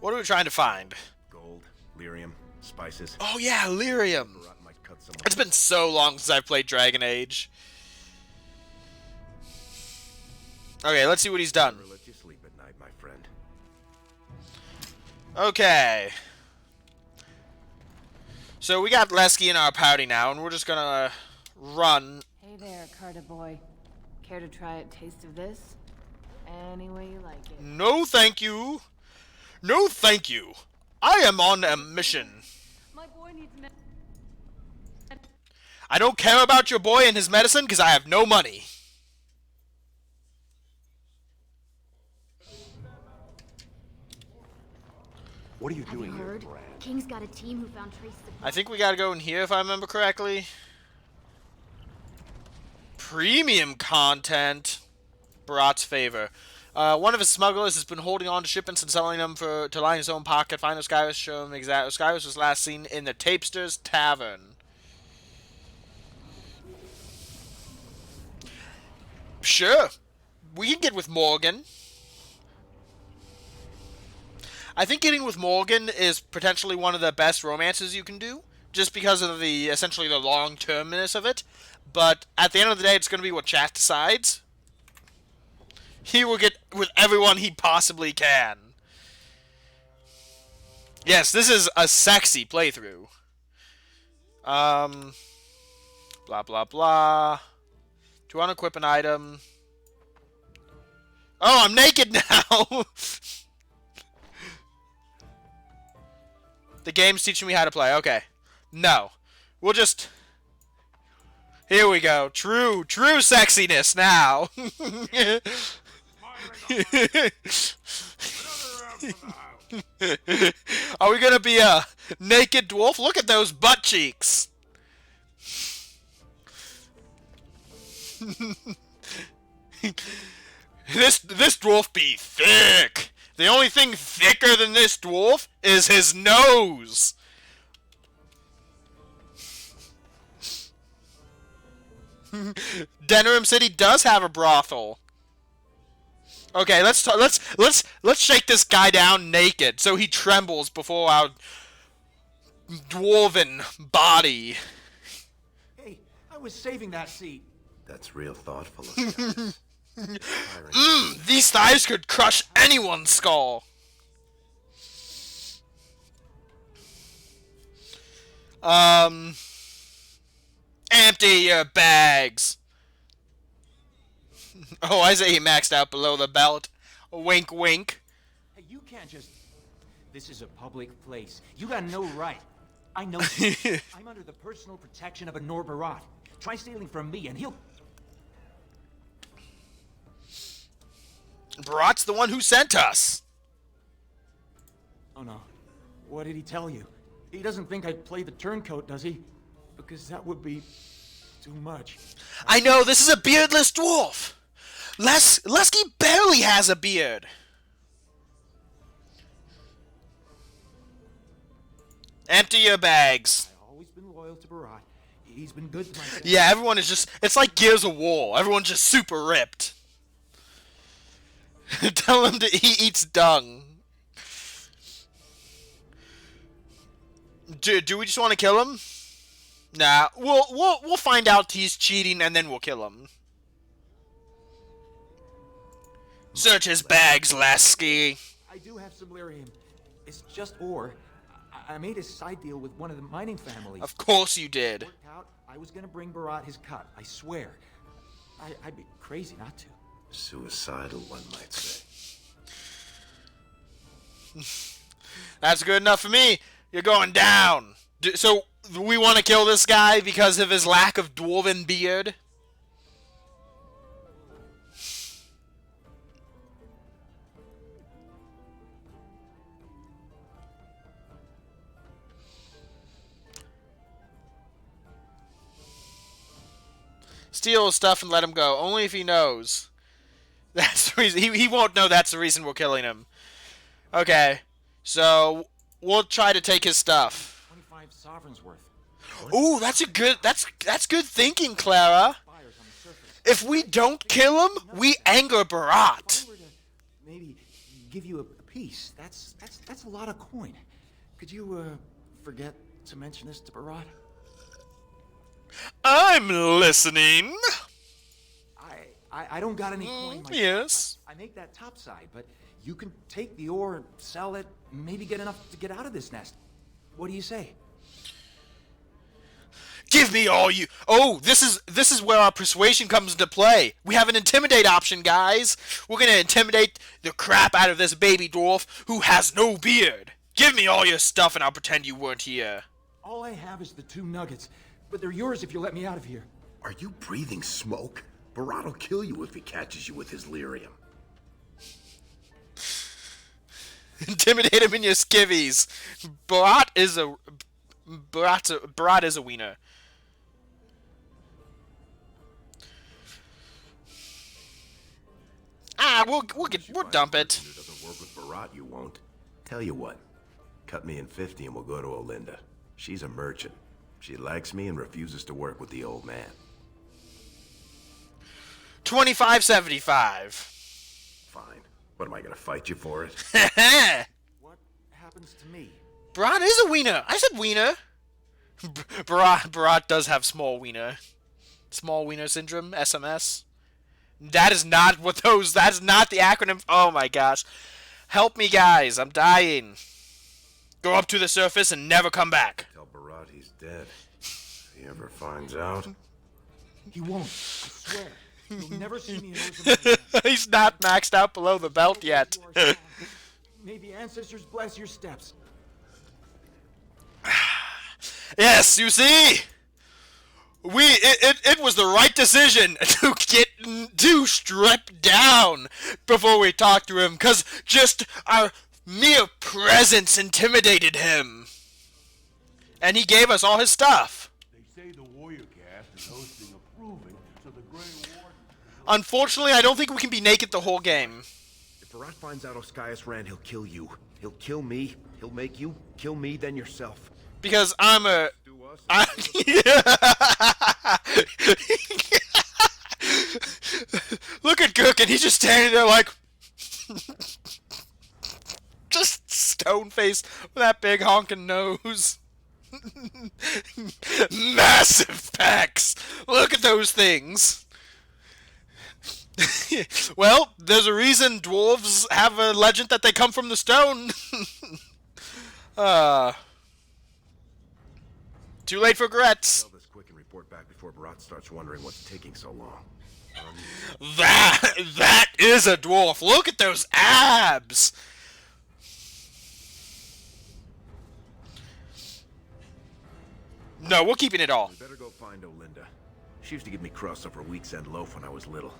What are we trying to find? Gold, lyrium, spices. Oh yeah, lyrium! Barat might cut someone. It's been so long since I've played Dragon Age. Okay, let's see what he's done. Never let you sleep at night, my friend. Okay. So we got Lesky in our party now, and we're just gonna run. Hey there, Carter boy. Care to try a taste of this? Any way you like it. No, thank you. No, thank you. I am on a mission. My boy needs I don't care about your boy and his medicine because I have no money. What are you Have you doing here, heard? Brad? King's got a team who found traces of... I think we gotta go in here if I remember correctly. Premium content. Barat's favor. One of his smugglers has been holding on to shipments and selling them to line his own pocket. Find Osiris, show him exactly. Osiris was last seen in the Tapester's Tavern. Sure. We can get with Morgan. I think getting with Morgan is potentially one of the best romances you can do, just because of the essentially the long-termness of it. But at the end of the day, it's going to be what chat decides. He will get with everyone he possibly can. Yes, this is a sexy playthrough. Blah, blah, blah. To unequip an item. Oh, I'm naked now! The game's teaching me how to play. Okay. No. We'll just... Here we go. True sexiness now. Are we gonna be a naked dwarf? Look at those butt cheeks. This dwarf be thick. The only thing thicker than this dwarf is his nose. Denerim City does have a brothel. Okay, let's shake this guy down naked so he trembles before our dwarven body. Hey, I was saving that seat. That's real thoughtful of you. These thighs could crush anyone's skull. Empty your bags. Oh, I say he maxed out below the belt. Wink, wink. Hey, you can't just... This is a public place. You got no right. I know I'm under the personal protection of a Barat. Try stealing from me and he'll... Barat's the one who sent us. Oh no. What did he tell you? He doesn't think I'd play the turncoat, does he? Because that would be too much. I know, this is a beardless dwarf. Lesky barely has a beard. Empty your bags. I've always been loyal to Barat. He's been good to my family. Yeah, everyone is just... It's like Gears of War. Everyone's just super ripped. Tell him he eats dung. Do we just want to kill him? Nah, we'll find out he's cheating and then we'll kill him. Search his bags, Lasky. I do have some lyrium. It's just ore. I made a side deal with one of the mining families. Of course you did. Worked out. I was gonna bring Barat his cut. I swear. I'd be crazy not to. Suicidal, one might say. That's good enough for me. You're going down. So we want to kill this guy because of his lack of dwarven beard? Steal his stuff and let him go. Only if he knows. That's the reason. He won't know that's the reason we're killing him. Okay. So we'll try to take his stuff. 25 sovereigns worth. Ooh, that's good thinking, Clara. If we don't kill him, we anger Barat. If I were to maybe give you a piece, that's a lot of coin. Could you forget to mention this to Barat? I'm listening. I don't got any coin myself. Yes. I make that topside, but you can take the ore, sell it, maybe get enough to get out of this nest. What do you say? Give me all you... Oh, this is where our persuasion comes into play. We have an intimidate option, guys. We're going to intimidate the crap out of this baby dwarf who has no beard. Give me all your stuff and I'll pretend you weren't here. All I have is the 2 nuggets, but they're yours if you let me out of here. Are you breathing smoke? Barat will kill you if he catches you with his lyrium. Intimidate him in your skivvies. Barat is a wiener. We'll dump it. Who doesn't work with Barat, you won't. Tell you what, cut me in 50 and we'll go to Olinda. She's a merchant. She likes me and refuses to work with the old man. 25.75. Fine. What, am I gonna fight you for it? What happens to me? Barat is a wiener. I said wiener. Barat does have small wiener. Small wiener syndrome, SMS. That is not what those, that's not the acronym. Oh my gosh. Help me, guys. I'm dying. Go up to the surface and never come back. Tell Barat he's dead. If he ever finds out. He won't. I swear. You'll never see me in those again. He's not maxed out below the belt yet. You are strong. May the ancestors bless your steps. Yes, you see? It was the right decision to strip down before we talked to him, because just our mere presence intimidated him. And he gave us all his stuff. They say the warrior cast is hosting a proving, so the Grey Warden... Unfortunately, I don't think we can be naked the whole game. If Barat finds out Oskias ran, he'll kill you. He'll kill me. He'll make you kill me, then yourself. Because I'm a... Look at Cook, and he's just standing there like... just stone-faced with that big honking nose. Massive pecs! Look at those things! Well, there's a reason dwarves have a legend that they come from the stone. Too late for regrets. Tell this quick and report back before Barat starts wondering what's taking so long. That is a dwarf. Look at those abs. No, we're keeping it all. We better go find Olinda. She used to give me crossover week's end loaf when I was little.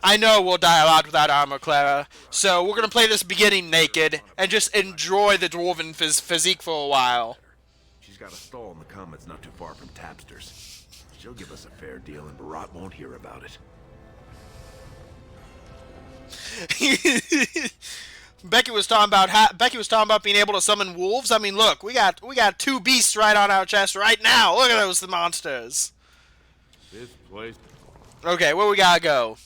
I know we'll die a lot without armor, Clara. So we're gonna play this beginning naked and just enjoy the dwarven physique for a while. She's got a stall in the commons not too far from Tapster's. She'll give us a fair deal and Barat won't hear about it. Becky was talking about being able to summon wolves. I mean, look, we got two beasts right on our chest right now. Look at those monsters. This place... Okay, where we gotta go?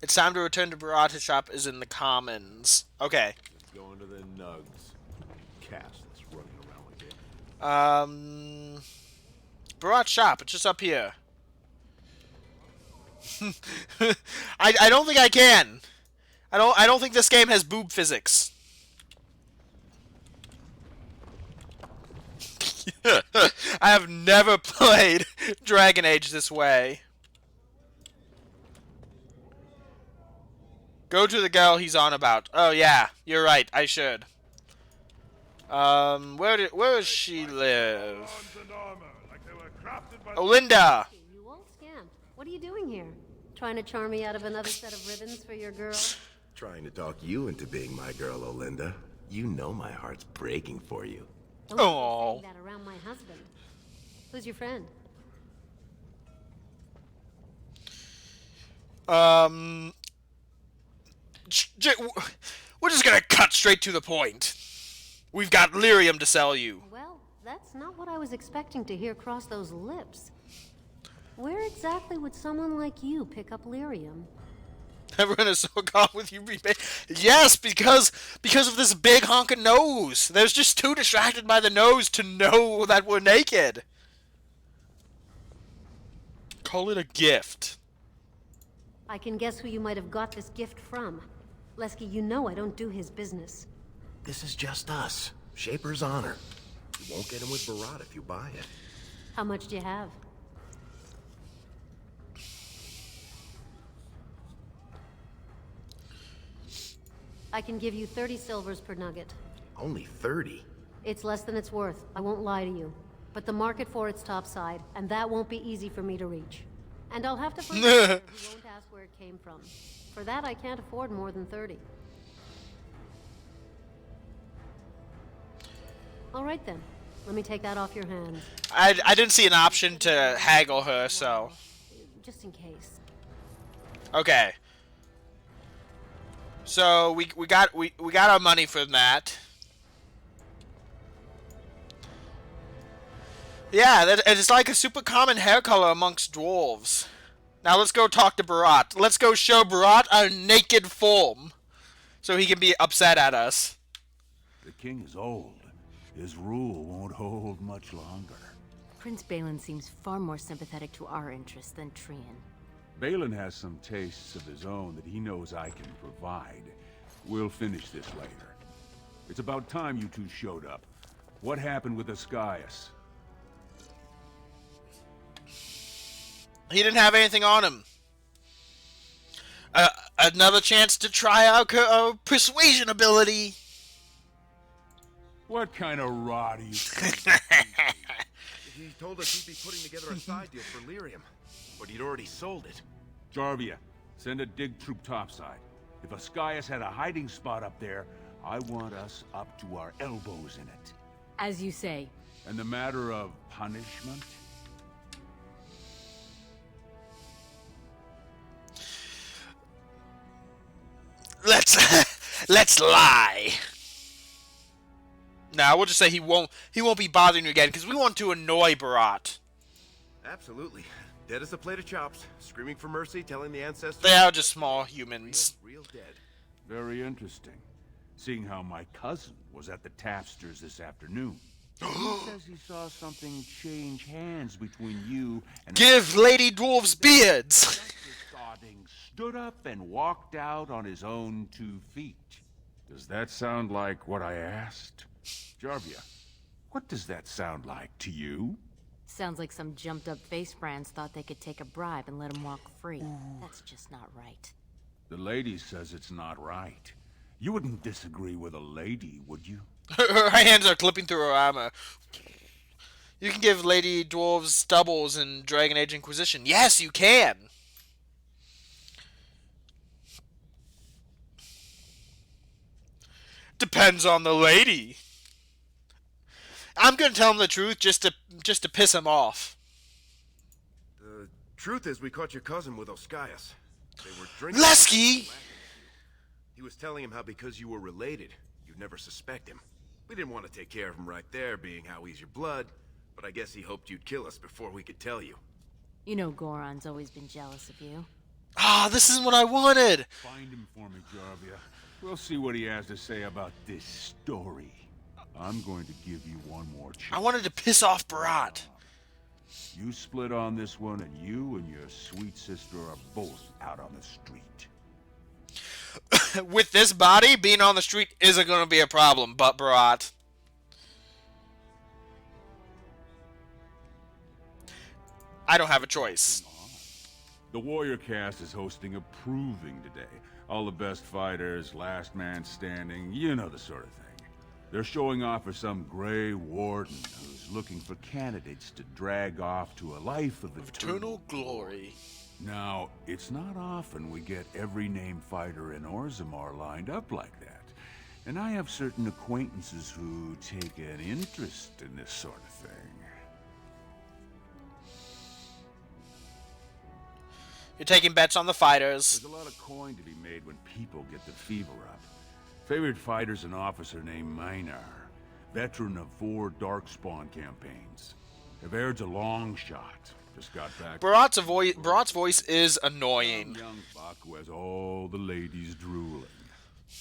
It's time to return to Barat's shop is in the commons. Okay. Let's go into the nugs. Cast that's running around like it. Barat's shop, it's just up here. I don't think I can. I don't think this game has boob physics. I have never played Dragon Age this way. Go to the girl he's on about. Oh yeah, you're right. I should. Where does she live? Olinda. You old scamp. What are you doing here? Trying to charm me out of another set of ribbons for your girl? Trying to talk you into being my girl, Olinda. You know my heart's breaking for you. Don't Oh. say that around my husband. Who's your friend? We're just gonna cut straight to the point. We've got lyrium to sell you. Well, that's not what I was expecting to hear cross those lips. Where exactly would someone like you pick up lyrium? Everyone is so gone with you. Yes, because of this big honking nose. There's just too distracted by the nose to know that we're naked. Call it a gift. I can guess who you might have got this gift from. Lesky, you know I don't do his business. This is just us. Shaper's honor. You won't get him with Barat if you buy it. How much do you have? I can give you 30 silvers per nugget. Only 30? It's less than it's worth, I won't lie to you. But the market for it's topside, and that won't be easy for me to reach. And I'll have to find a buyer who won't ask where it came from. For that, I can't afford more than 30. All right then. Let me take that off your hands. I didn't see an option to haggle her, so... Just in case. Okay. So we got our money from that. Yeah, it's like a super common hair color amongst dwarves. Now let's go talk to Barat. Let's go show Barat our naked form, so he can be upset at us. The king is old. His rule won't hold much longer. Prince Balin seems far more sympathetic to our interests than Trian. Balin has some tastes of his own that he knows I can provide. We'll finish this later. It's about time you two showed up. What happened with Ascaius? He didn't have anything on him. Another chance to try our persuasion ability. What kind of rot are you He told us he'd be putting together a side deal for Lyrium, but he'd already sold it. Jarvia, send a dig troop topside. If Ascaius had a hiding spot up there, I want us up to our elbows in it. As you say. And the matter of punishment? Let's lie. Nah, we'll just say he won't be bothering you again because we want to annoy Barat. Absolutely. Dead as a plate of chops, screaming for mercy, telling the ancestors They are just small humans. real dead. Very interesting. Seeing how my cousin was at the tapsters this afternoon. He says he saw something change hands between you and... Give Lady Dwarves beards! Godding stood up and walked out on his own 2 feet. Does that sound like what I asked? Jarvia, what does that sound like to you? Sounds like some jumped up face brands thought they could take a bribe and let him walk free. That's just not right. The lady says it's not right. You wouldn't disagree with a lady, would you? Her hands are clipping through her armor. You can give Lady Dwarves stubbles in Dragon Age Inquisition. Yes, you can! Depends on the lady. I'm gonna tell him the truth just to piss him off. The truth is, we caught your cousin with Ascaius. They were drinking. Lesky! He was telling him how because you were related, you'd never suspect him. We didn't want to take care of him right there, being how he's your blood, but I guess he hoped you'd kill us before we could tell you. You know Goron's always been jealous of you. Ah, this isn't what I wanted! Find him for me, Jarvia. We'll see what he has to say about this story. I'm going to give you one more chance. I wanted to piss off Barat. You split on this one, and you and your sweet sister are both out on the street. With this body, being on the street isn't going to be a problem, but Barat. I don't have a choice. The Warrior Cast is hosting a proving today. All the best fighters, last man standing, you know the sort of thing. They're showing off for some Grey Warden who's looking for candidates to drag off to a life of Eternal glory. Now, it's not often we get every named fighter in Orzammar lined up like that. And I have certain acquaintances who take an interest in this sort of thing. You're taking bets on the fighters. There's a lot of coin to be made when people get the fever up. Favorite fighter's an officer named Minar, veteran of 4 Darkspawn campaigns. Avaird's a long shot. Just got back. Barat's voice is annoying. Young buck who has all the ladies drooling.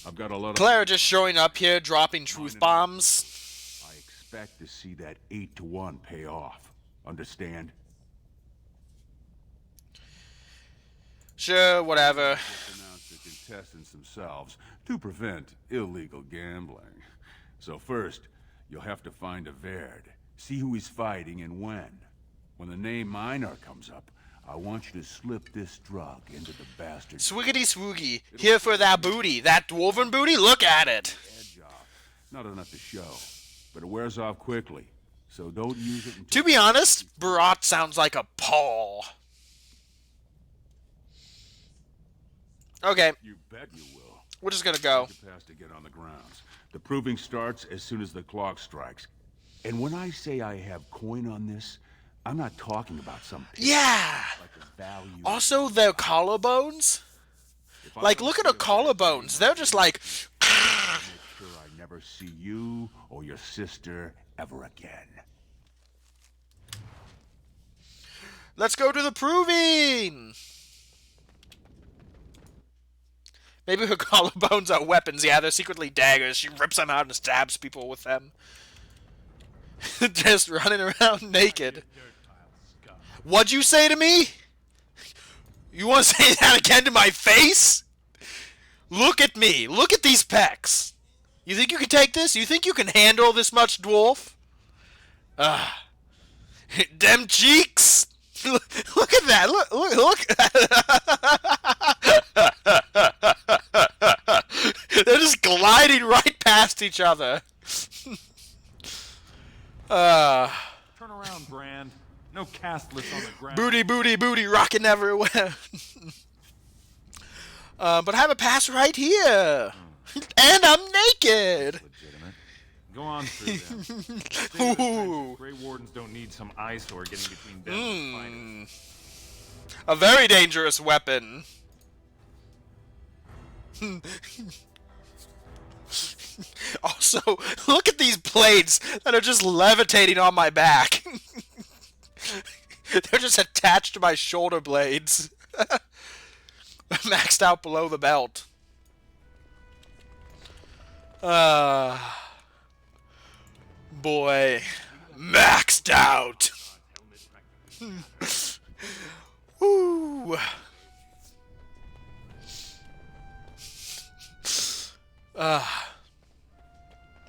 I've got a lot of... Claire just showing up here, dropping truth bombs. I expect to see that 8-to-1 pay off. Understand? Sure, whatever. Just announce the contestants themselves to prevent illegal gambling. So first, you'll have to find Avaird. See who he's fighting and when. When the name Minar comes up, I want you to slip this drug into the bastard. Swiggity swoogie, here for that booty. That dwarven booty? Look at it. Edge off. Not enough to show, but it wears off quickly. So don't use it until... To be honest, Barat sounds like a Paul. Okay, You bet you will. we're just gonna go. Take a pass to get on the grounds. The proving starts as soon as the clock strikes. And when I say I have coin on this, I'm not talking about some... Yeah! Like a value... Also, their collarbones? Like, look at her collarbones. They're just like... Make sure I never see you or your sister ever again. Let's go to the proving! Maybe her collarbones are weapons. Yeah, they're secretly daggers. She rips them out and stabs people with them. Just running around naked. What'd you say to me? You want to say that again to my face? Look at me. Look at these pecs. You think you can take this? You think you can handle this much, dwarf? Dem cheeks. Look at that. Look. They're just gliding right past each other. Turn around, Brand. No castless on the ground. Booty, booty, booty, rocking everywhere. But I have a pass right here. And I'm naked. Legitimate. Go on through them. Ooh. Grey Wardens don't need some eyesore getting between them and fighters. A very dangerous weapon. Also, look at these blades that are just levitating on my back. They're just attached to my shoulder blades. Maxed out below the belt. Boy. Maxed out. Woo.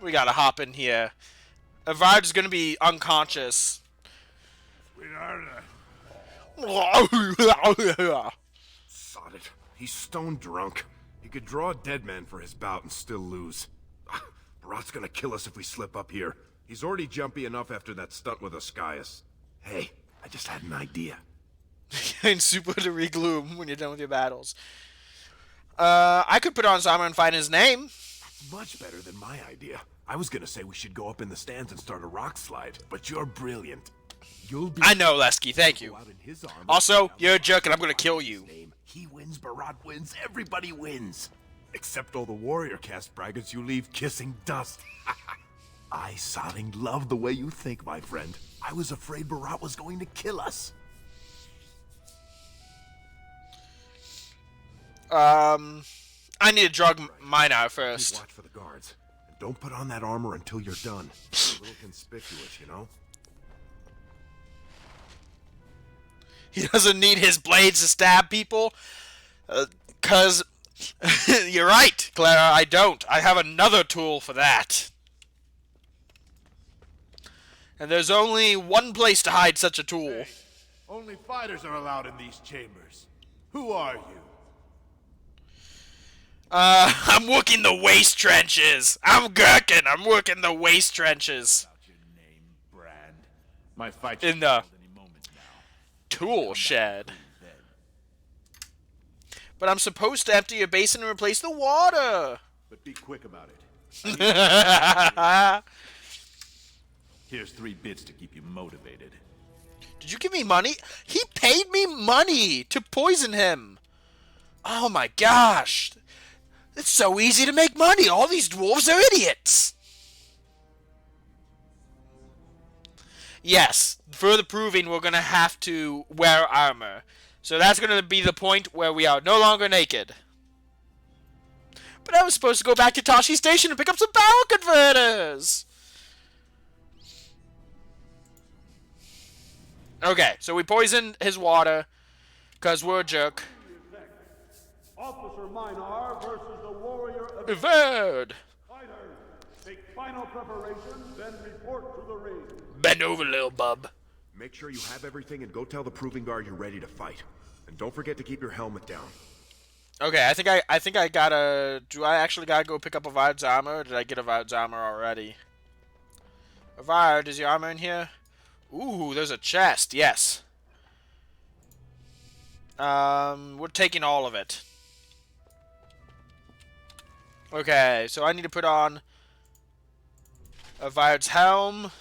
We gotta hop in here. Avard's gonna be unconscious. Sod it. He's stone drunk. He could draw a dead man for his bout and still lose. Barat's gonna kill us if we slip up here. He's already jumpy enough after that stunt with Oscius. Hey, I just had an idea. In super to regloom when you're done with your battles. I could put on his armor and find his name. Much better than my idea. I was gonna say we should go up in the stands and start a rock slide, but you're brilliant. You'll be. I know, Lesky. Thank you. Also, you're a jerk and I'm gonna kill you. He wins, Barat wins, everybody wins. Except all the warrior caste braggarts you leave kissing dust. I sodding love the way you think, my friend. I was afraid Barat was going to kill us. I need to drug mine out first. Watch for the guards. And don't put on that armor until you're done. It's a little conspicuous, you know? He doesn't need his blades to stab people. 'Cause you're right, Clara, I don't. I have another tool for that. And there's only one place to hide such a tool. Hey, only fighters are allowed in these chambers. Who are you? I'm working the waste trenches. I'm gherkin. I'm working the waste trenches. What's your name, Brand? My fight In the any moment now. tool shed. But I'm supposed to empty your basin and replace the water. But be quick about it. Here's 3 bits to keep you motivated. Did you give me money? He paid me money to poison him. Oh my gosh. It's so easy to make money. All these dwarves are idiots. Yes, for the proving, we're going to have to wear armor. So that's going to be the point where we are no longer naked. But I was supposed to go back to Tashi Station and pick up some power converters. Okay, so we poisoned his water because we're a jerk. Officer Minar versus the warrior of Evade! Fighters, make final preparations, then report to the ring. Bend over, little bub. Make sure you have everything and go tell the proving guard you're ready to fight. And don't forget to keep your helmet down. Okay, I think I gotta. Do I actually gotta go pick up Avard's armor, or did I get Avard's armor already? Avard, is your armor in here? Ooh, there's a chest. Yes. We're taking all of it. Okay, so I need to put on Avard's helm,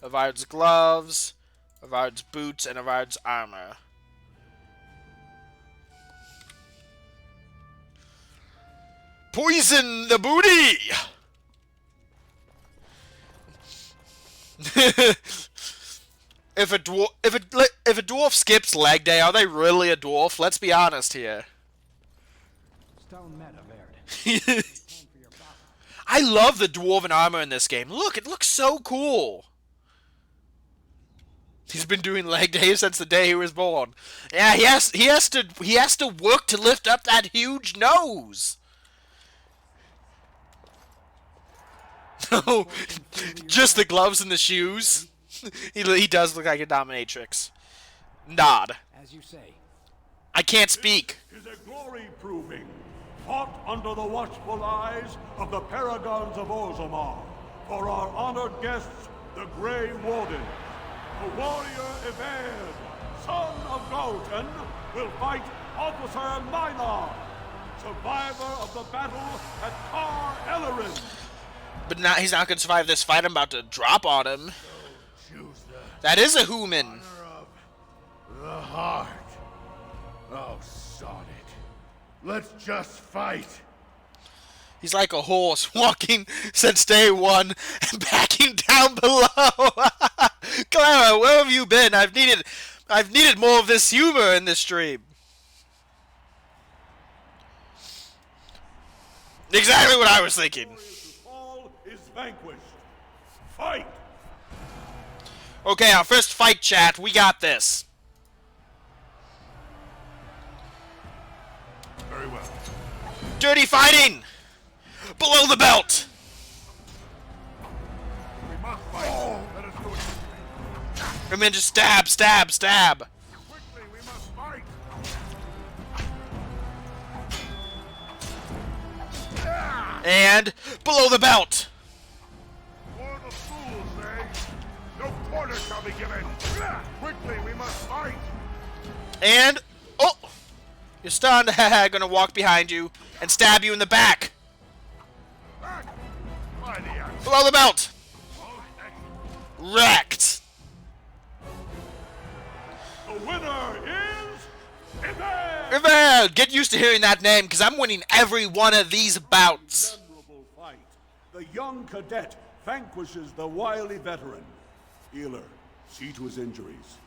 Avard's gloves, Avard's boots, and Avard's armor. Poison the booty! If a dwarf skips leg day, are they really a dwarf? Let's be honest here. Stone meta, Baird. I love the dwarven armor in this game. Look, it looks so cool. He's been doing leg day since the day he was born. Yeah, he has to work to lift up that huge nose. No, just the gloves and the shoes. He does look like a dominatrix. Nod. As you say. I can't speak. Is a glory proving, fought under the watchful eyes of the paragons of Orzammar, for our honored guests, the Grey Warden. The warrior Everd, son of Galton, will fight Officer Mylar, survivor of the battle at Tar Ellerin. But he's not going to survive this fight. I'm about to drop on him. That is a human. The heart. Oh, sod it. Let's just fight. He's like a horse walking since day one and backing down below. Clara, where have you been? I've needed more of this humor in this stream. Exactly what I was thinking. All is vanquished. Fight! Okay, our first fight, chat. We got this. Very well. Dirty fighting! Below the belt! We must fight. Let us do it. And then just stab, stab, stab. Quickly, we must fight. And below the belt. For the fools, eh? No quarter shall be given. Quickly, we must fight. And oh, you're stunned. Gonna walk behind you and stab you in the back. Back. By the axe. Below the belt. Most excellent. Wrecked. The winner is Everd! Everd! Get used to hearing that name, because I'm winning every one of these bouts. Memorable fight. The young cadet vanquishes the wily veteran. Healer, see to his injuries.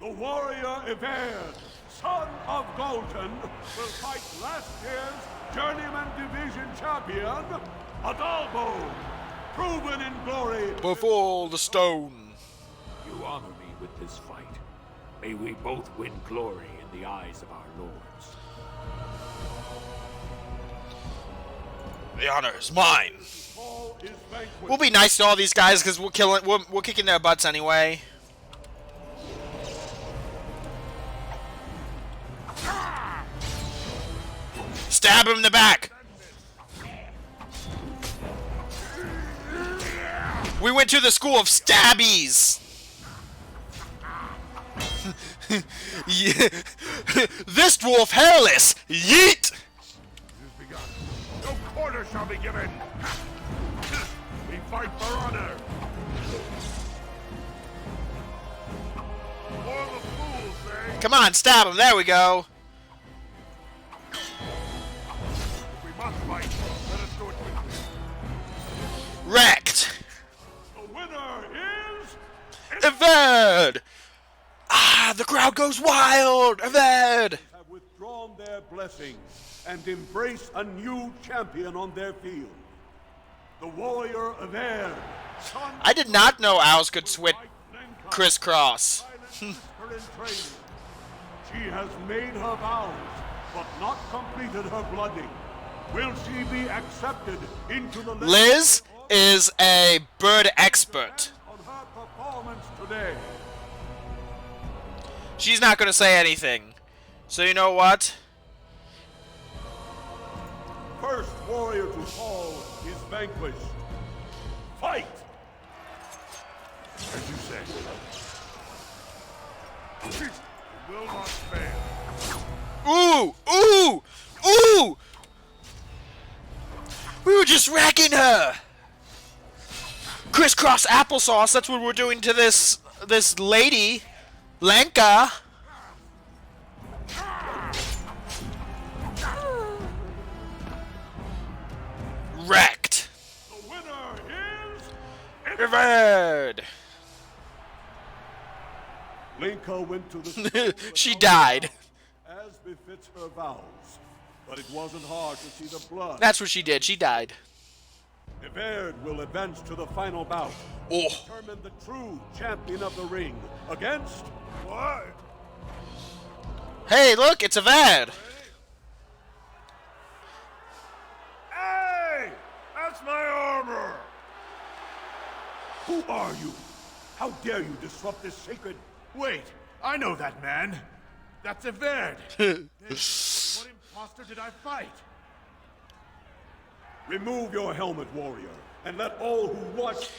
The warrior Everd, son of Galton, will fight last year's Journeyman Division champion, Adalbo, proven in glory. Before the stone. You honor me with this fight. May we both win glory in the eyes of our lords. The honor is mine. All is vanquished. We'll be nice to all these guys because we're kicking their butts anyway. Stab him in the back. We went to the school of stabbies. Yeah. This dwarf hairless. Yeet. No quarter shall be given. We fight for honor. For the fools, eh? Come on, stab him. There we go. We must fight. Let us do it quickly. Wrecked. The winner is Everd. Ah, the crowd goes wild. Everd. have withdrawn their blessings and embrace a new champion on their field. The warrior Everd. I did not know owls could switch crisscross. She has made her vows, but not completed her blooding. Will she be accepted into the Liz is a bird expert. on her performance today? She's not going to say anything. So you know what? First warrior to fall is vanquished. Fight! As you say. It will not fail. Ooh! Ooh! Ooh! We were just wrecking her! Crisscross applesauce, that's what we're doing to this lady. Lenka. Wrecked. The winner is... Revered. Linka went to the stone She died. as befits her vows, but it wasn't hard to see the blood. That's what she did. She died. Everd will advance to the final bout. Oh. Determine the true champion of the ring against... What? Hey, look, it's Everd. Hey! That's my armor! Who are you? How dare you disrupt this sacred... Wait, I know that man. That's Everd. What imposter did I fight? Remove your helmet, warrior, and let all who watch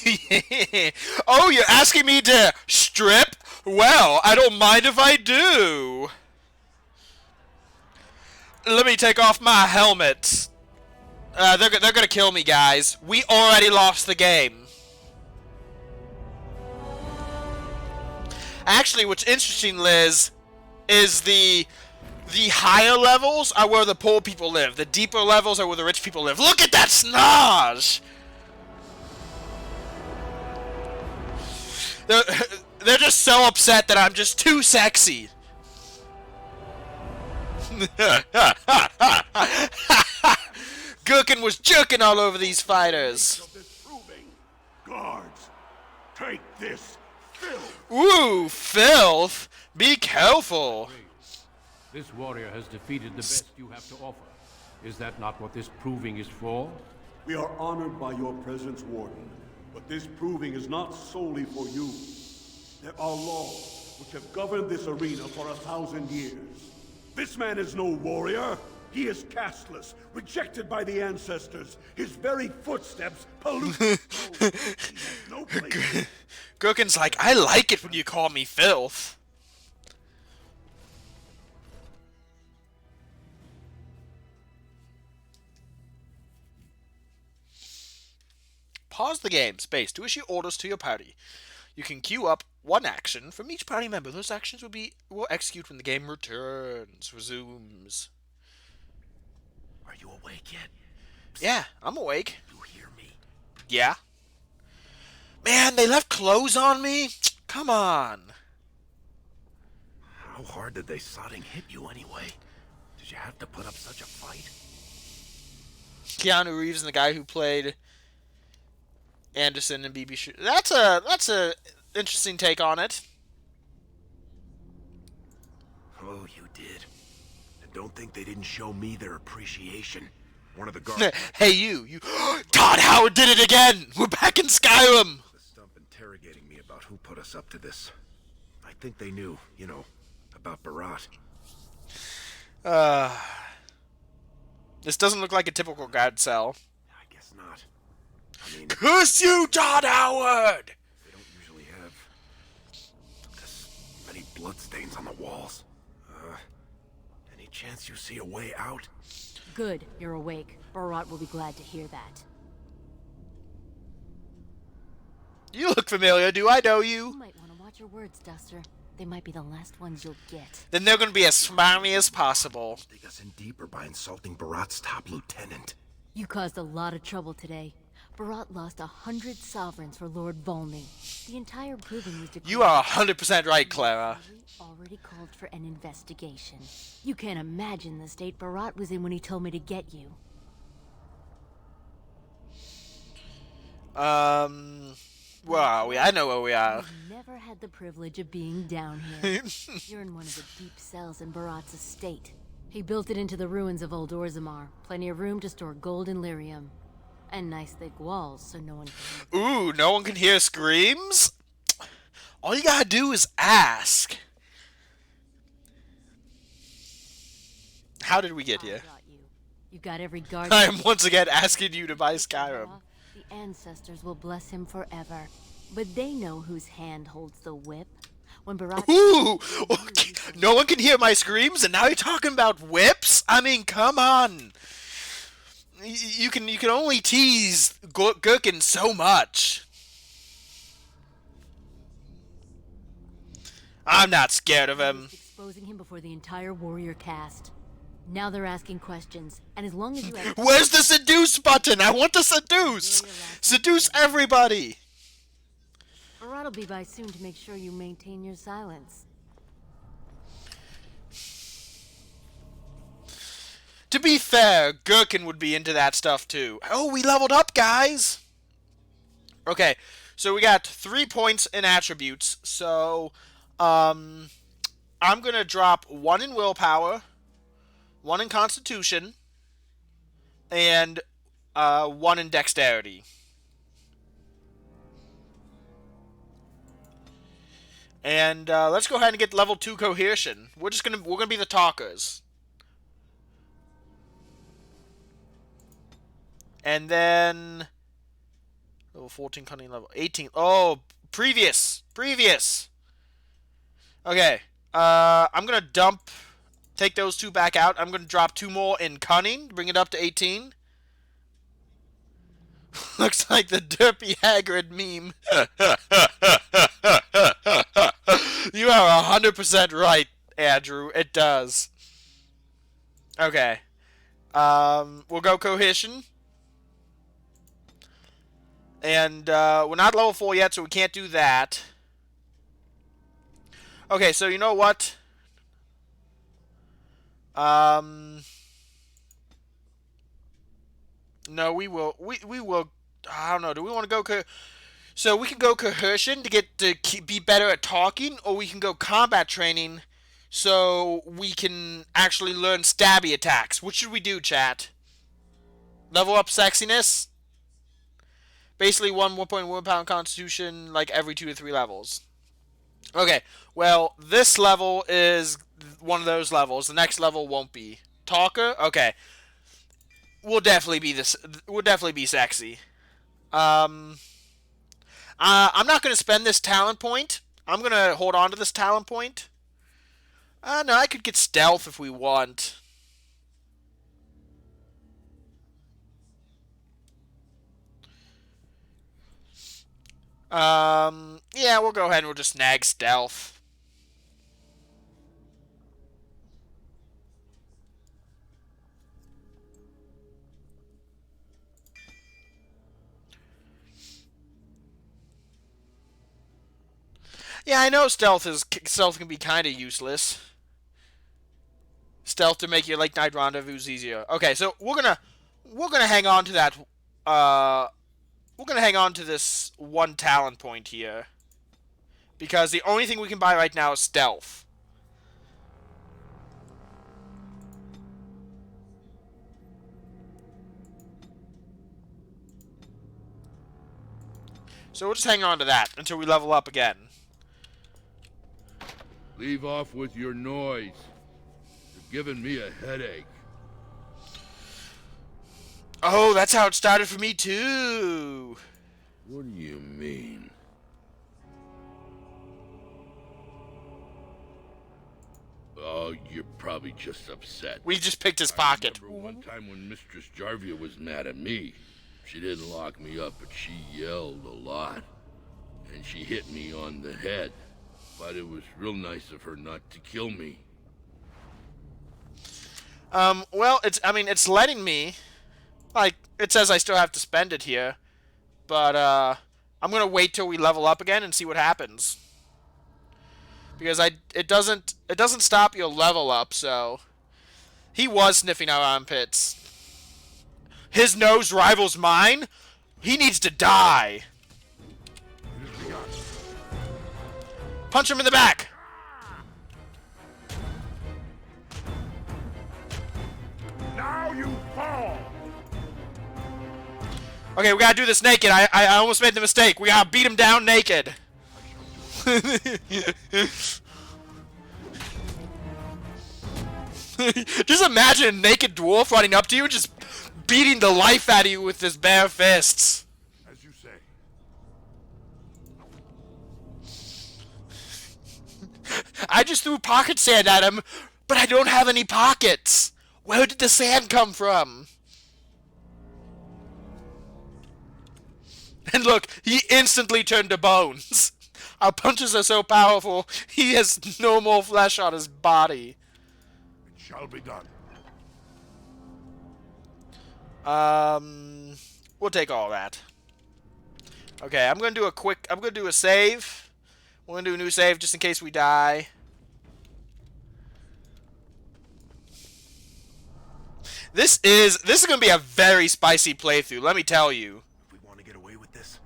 you... Oh, you're asking me to strip? Well, I don't mind if I do. Let me take off my helmet. They're gonna kill me, guys. We already lost the game. Actually, what's interesting, Liz, is the higher levels are where the poor people live. The deeper levels are where the rich people live. Look at that snaz! They're just so upset that I'm just too sexy. Gherkin was jerking all over these fighters. Guards, take this filth. Ooh, filth! Be careful. This warrior has defeated the best you have to offer. Is that not what this proving is for? We are honored by your presence, Warden, but this proving is not solely for you. There are laws which have governed this arena for 1,000 years. This man is no warrior. He is casteless, rejected by the ancestors. His very footsteps pollute. He has no place. Gherkin's like, I like it when you call me filth. Pause the game. Space. To issue orders to your party. You can queue up one action from each party member. Those actions will execute when the game resumes. Are you awake yet? Yeah, I'm awake. You hear me? Yeah. Man, they left clothes on me? Come on. How hard did they sodding hit you anyway? Did you have to put up such a fight? Keanu Reeves and the guy who played Anderson and BB Shooter. That's a interesting take on it. Oh, you did. And don't think they didn't show me their appreciation. One of the guards... Hey, you. Todd Howard did it again! We're back in Skyrim! ...the stump interrogating me about who put us up to this. I think they knew, you know, about Barat. This doesn't look like a typical guard cell. I guess not. I mean... Curse you, Todd Howard! They don't usually have... this many bloodstains on the walls. Any chance you see a way out? Good, you're awake. Barat will be glad to hear that. You look familiar. Do I know you? You might want to watch your words, Duster. They might be the last ones you'll get. Then they're going to be as smarmy as possible. Dig us in deeper by insulting Barat's top lieutenant. You caused a lot of trouble today. Barat lost 100 sovereigns for Lord Volney. The entire proving was declared. You are 100% right, Clara. Already called for an investigation. You can't imagine the state Barat was in when he told me to get you. Where are we? I know where we are. You've never had the privilege of being down here. You're in one of the deep cells in Barat's estate. He built it into the ruins of Old Orzammar. Plenty of room to store gold and lyrium. And nice thick walls so no one can... Ooh, no one can hear screams? All you gotta do is ask. How did we get here? You got every guard... I am once again asking you to buy Skyrim. The ancestors will bless him forever. But they know whose hand holds the whip. When Barat... Ooh! Okay. No one can hear my screams, and now you're talking about whips? I mean, come on. You can only tease Gherkin so much. I'm not scared of him. Exposing him before the entire warrior caste. Now they're asking questions, and as long as you have... Where's the seduce button? I want to seduce! Seduce everybody! Barat'll be by soon to make sure you maintain your silence. To be fair, Gherkin would be into that stuff too. Oh, we leveled up, guys! Okay, so we got 3 points in attributes. So, I'm gonna drop 1 in willpower, 1 in constitution, and 1 in dexterity. And let's go ahead and get level 2 cohesion. We're gonna be the talkers. And then level 14, cunning, level 18. Oh, previous. Okay, I'm gonna take those 2 back out. I'm gonna drop 2 more in cunning, bring it up to 18. Looks like the Derpy Hagrid meme. You are 100% right, Andrew. It does. Okay. We'll go cohesion. And we're not level 4 yet, so we can't do that. Okay, so you know what? No, we will. We will. I don't know. Do we want to go? So we can go coercion to be better at talking, or we can go combat training, so we can actually learn stabby attacks. What should we do, chat? Level up sexiness. Basically, 1 pound constitution, like every 2 to 3 levels. Okay. Well, this level is one of those levels. The next level won't be talker. Okay. We'll definitely be this. We'll definitely be sexy. I'm not gonna spend this talent point. I'm gonna hold on to this talent point. No, I could get stealth if we want. Yeah, we'll go ahead and we'll just snag stealth. Yeah, I know stealth can be kind of useless. Stealth to make your late night rendezvous easier. Okay, so we're gonna hang on to that. We're gonna hang on to this 1 talent point here, because the only thing we can buy right now is stealth. So we'll just hang on to that until we level up again. Leave off with your noise. You're giving me a headache. Oh, that's how it started for me too. What do you mean? Oh, you're probably just upset. We just picked his pocket. I remember one time when Mistress Jarvia was mad at me. She didn't lock me up, but she yelled a lot. And she hit me on the head. But it was real nice of her not to kill me. Well, it's letting me. Like, it says I still have to spend it here. But, I'm gonna wait till we level up again and see what happens. Because it doesn't stop your level up, so... He was sniffing our armpits. His nose rivals mine? He needs to die! Punch him in the back! Now you fall! Okay, we gotta do this naked. I almost made the mistake. We gotta beat him down naked. Just imagine a naked dwarf running up to you and just beating the life out of you with his bare fists. As you say. I just threw pocket sand at him, but I don't have any pockets. Where did the sand come from? And look, he instantly turned to bones. Our punches are so powerful, he has no more flesh on his body. It shall be done. We'll take all that. Okay, I'm gonna do a save. We're gonna do a new save just in case we die. This is gonna be a very spicy playthrough, let me tell you. If we want to get away with this,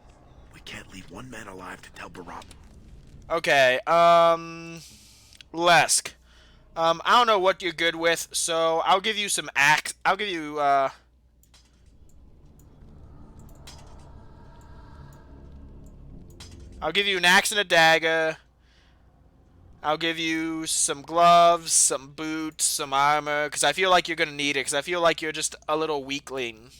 we can't leave one man alive to tell Barat. Okay, Lesk. I don't know what you're good with, so I'll give you some axe. I'll give you, I'll give you an axe and a dagger. I'll give you some gloves, some boots, some armor, because I feel like you're going to need it, because I feel like you're just a little weakling.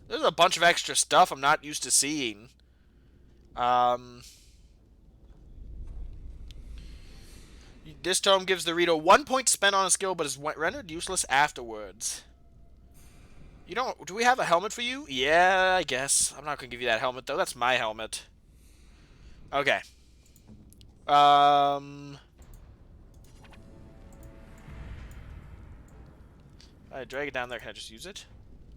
There's a bunch of extra stuff I'm not used to seeing. This tome gives the reader 1 point spent on a skill, but is rendered useless afterwards. You don't... Do we have a helmet for you? Yeah, I guess. I'm not going to give you that helmet, though. That's my helmet. Okay. If I drag it down there, can I just use it?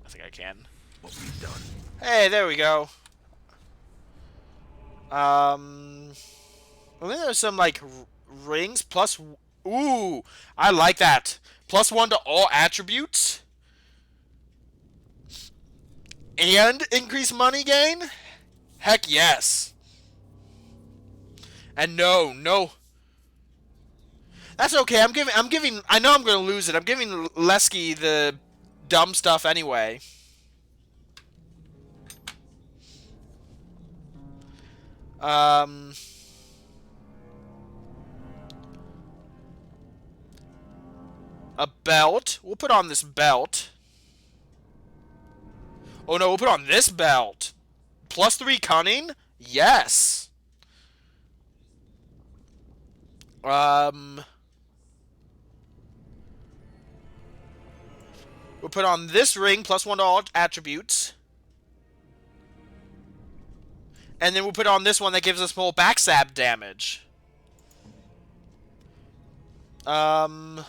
I think I can. What we've done. Hey, there we go. I think there's some, like, rings plus... Ooh, I like that. +1 to all attributes. And increase money gain? Heck yes. And no. That's okay. I'm giving I know I'm going to lose it. I'm giving Lesky the dumb stuff anyway. A belt. We'll put on this belt. Oh no, we'll put on this belt. +3 cunning? Yes. We'll put on this ring, +1 to all attributes. And then we'll put on this one that gives us more backstab damage. I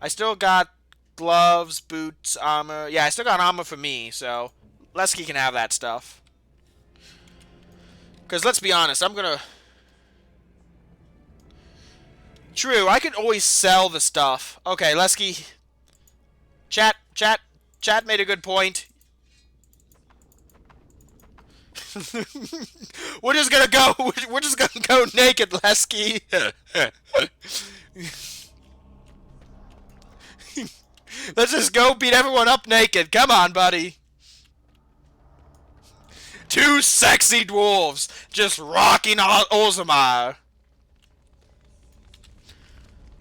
still got gloves, boots, armor. Yeah, I still got armor for me, so Lesky can have that stuff. Because let's be honest, I'm gonna... True, I could always sell the stuff. Okay, Lesky. Chat made a good point. We're just gonna go naked, Lesky. Let's just go beat everyone up naked. Come on, buddy. 2 sexy dwarves just rocking Orzammar.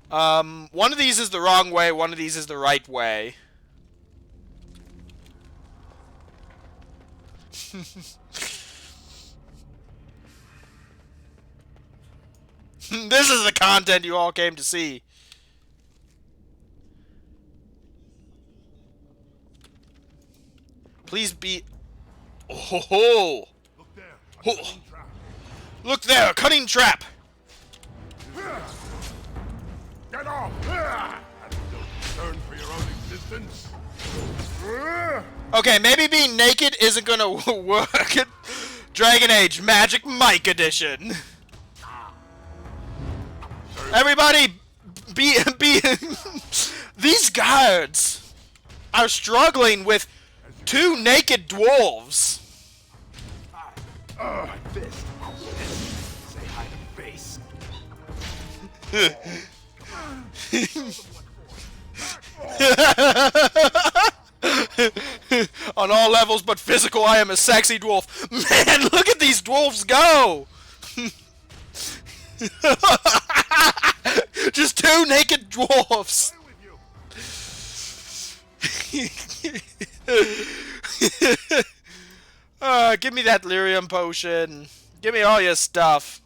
One of these is the wrong way, one of these is the right way. This is the content you all came to see. Please be... Oh! Look there, a cunning trap! Get off! That's no concern for your own existence. Okay, maybe being naked isn't gonna work. Dragon Age Magic Mike Edition. Everybody, be these guards are struggling with 2 naked dwarves. Fist. Say hi to face. On all levels but physical, I am a sexy dwarf. Man, look at these dwarves go! Just 2 naked dwarfs. Give me that lyrium potion. Give me all your stuff.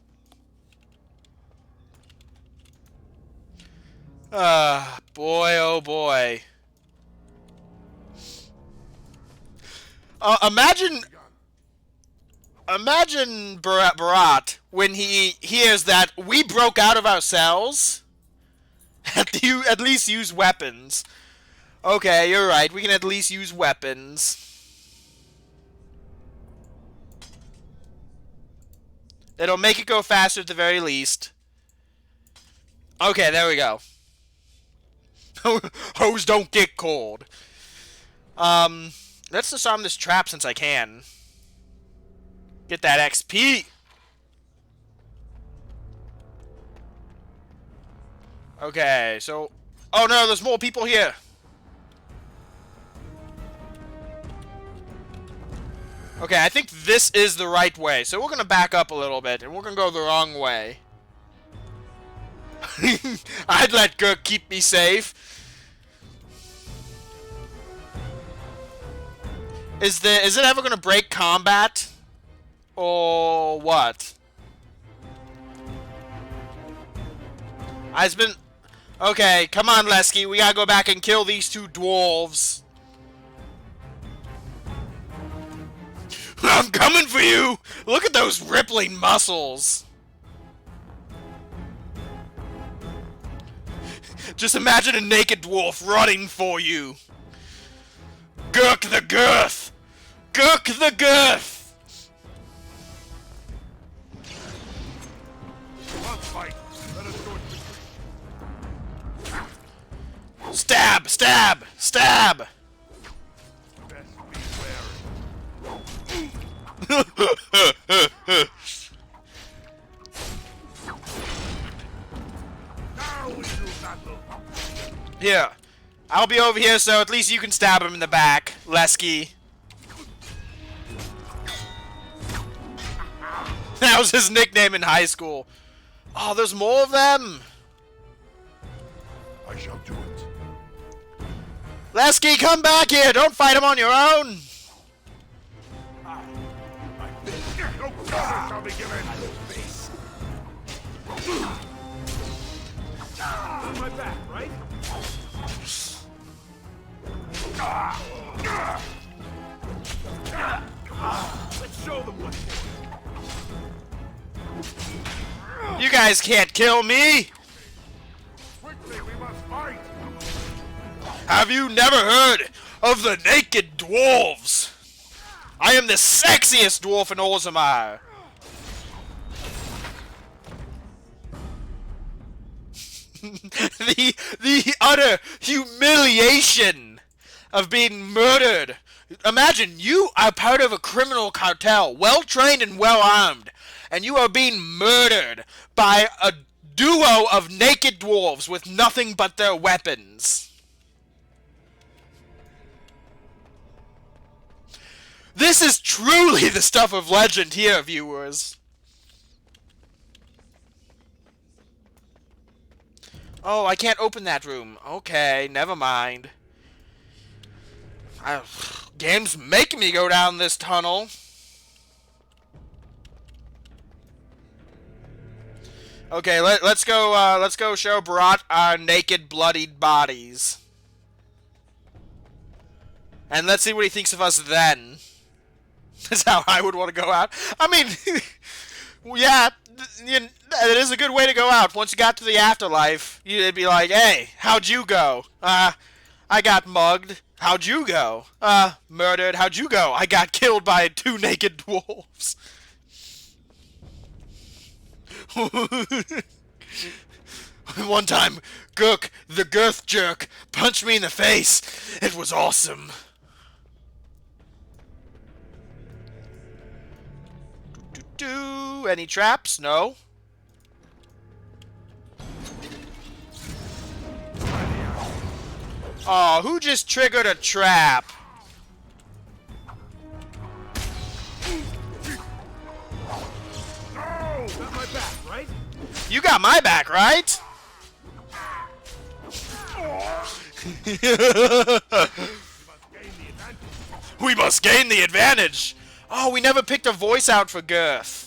Boy, oh boy. Imagine Barat when he hears that we broke out of our cells. At least use weapons. Okay, you're right. We can at least use weapons. It'll make it go faster at the very least. Okay, there we go. Hose don't get cold. Let's disarm this trap since I can. Get that XP. Okay, so... Oh no, there's more people here. Okay, I think this is the right way. So we're gonna back up a little bit, and we're gonna go the wrong way. I'd let Gurk keep me safe. Is it ever gonna break combat? Or what? I've been... Okay, come on, Lesky. We gotta go back and kill these two dwarves. I'm coming for you! Look at those rippling muscles! Just imagine a naked dwarf running for you. Gurk the girth! Gurk the girth! Let's fight. Let us go into Stab! Stab! Stab! best beware. Now we do battle. Here. I'll be over here so at least you can stab him in the back, Lesky. That was his nickname in high school. Oh, there's more of them. I shall do it. Lesky, come back here. Don't fight him on your own. No quarter shall be given. On my back, right? Let's show them what. You guys can't kill me. Quickly, we must fight. Have you never heard of the naked dwarves? I am the sexiest dwarf in Orzammar. the utter humiliation of being murdered. Imagine you are part of a criminal cartel, well trained and well armed, and you are being murdered by a duo of naked dwarves with nothing but their weapons. This is truly the stuff of legend here, viewers. Oh, I can't open that room. Okay, never mind. Game's making me go down this tunnel. Okay, let's go show Barat our naked, bloodied bodies. And let's see what he thinks of us then. That's how I would want to go out. I mean, yeah, it is a good way to go out. Once you got to the afterlife, you'd be like, hey, how'd you go? I got mugged. How'd you go? Murdered. How'd you go? I got killed by 2 naked dwarves. One time, Gurk, the girth jerk, punched me in the face. It was awesome. Any traps? No. Oh, who just triggered a trap? Oh, got my back, right? You got my back, right? We must gain the advantage. Oh, we never picked a voice out for Girth.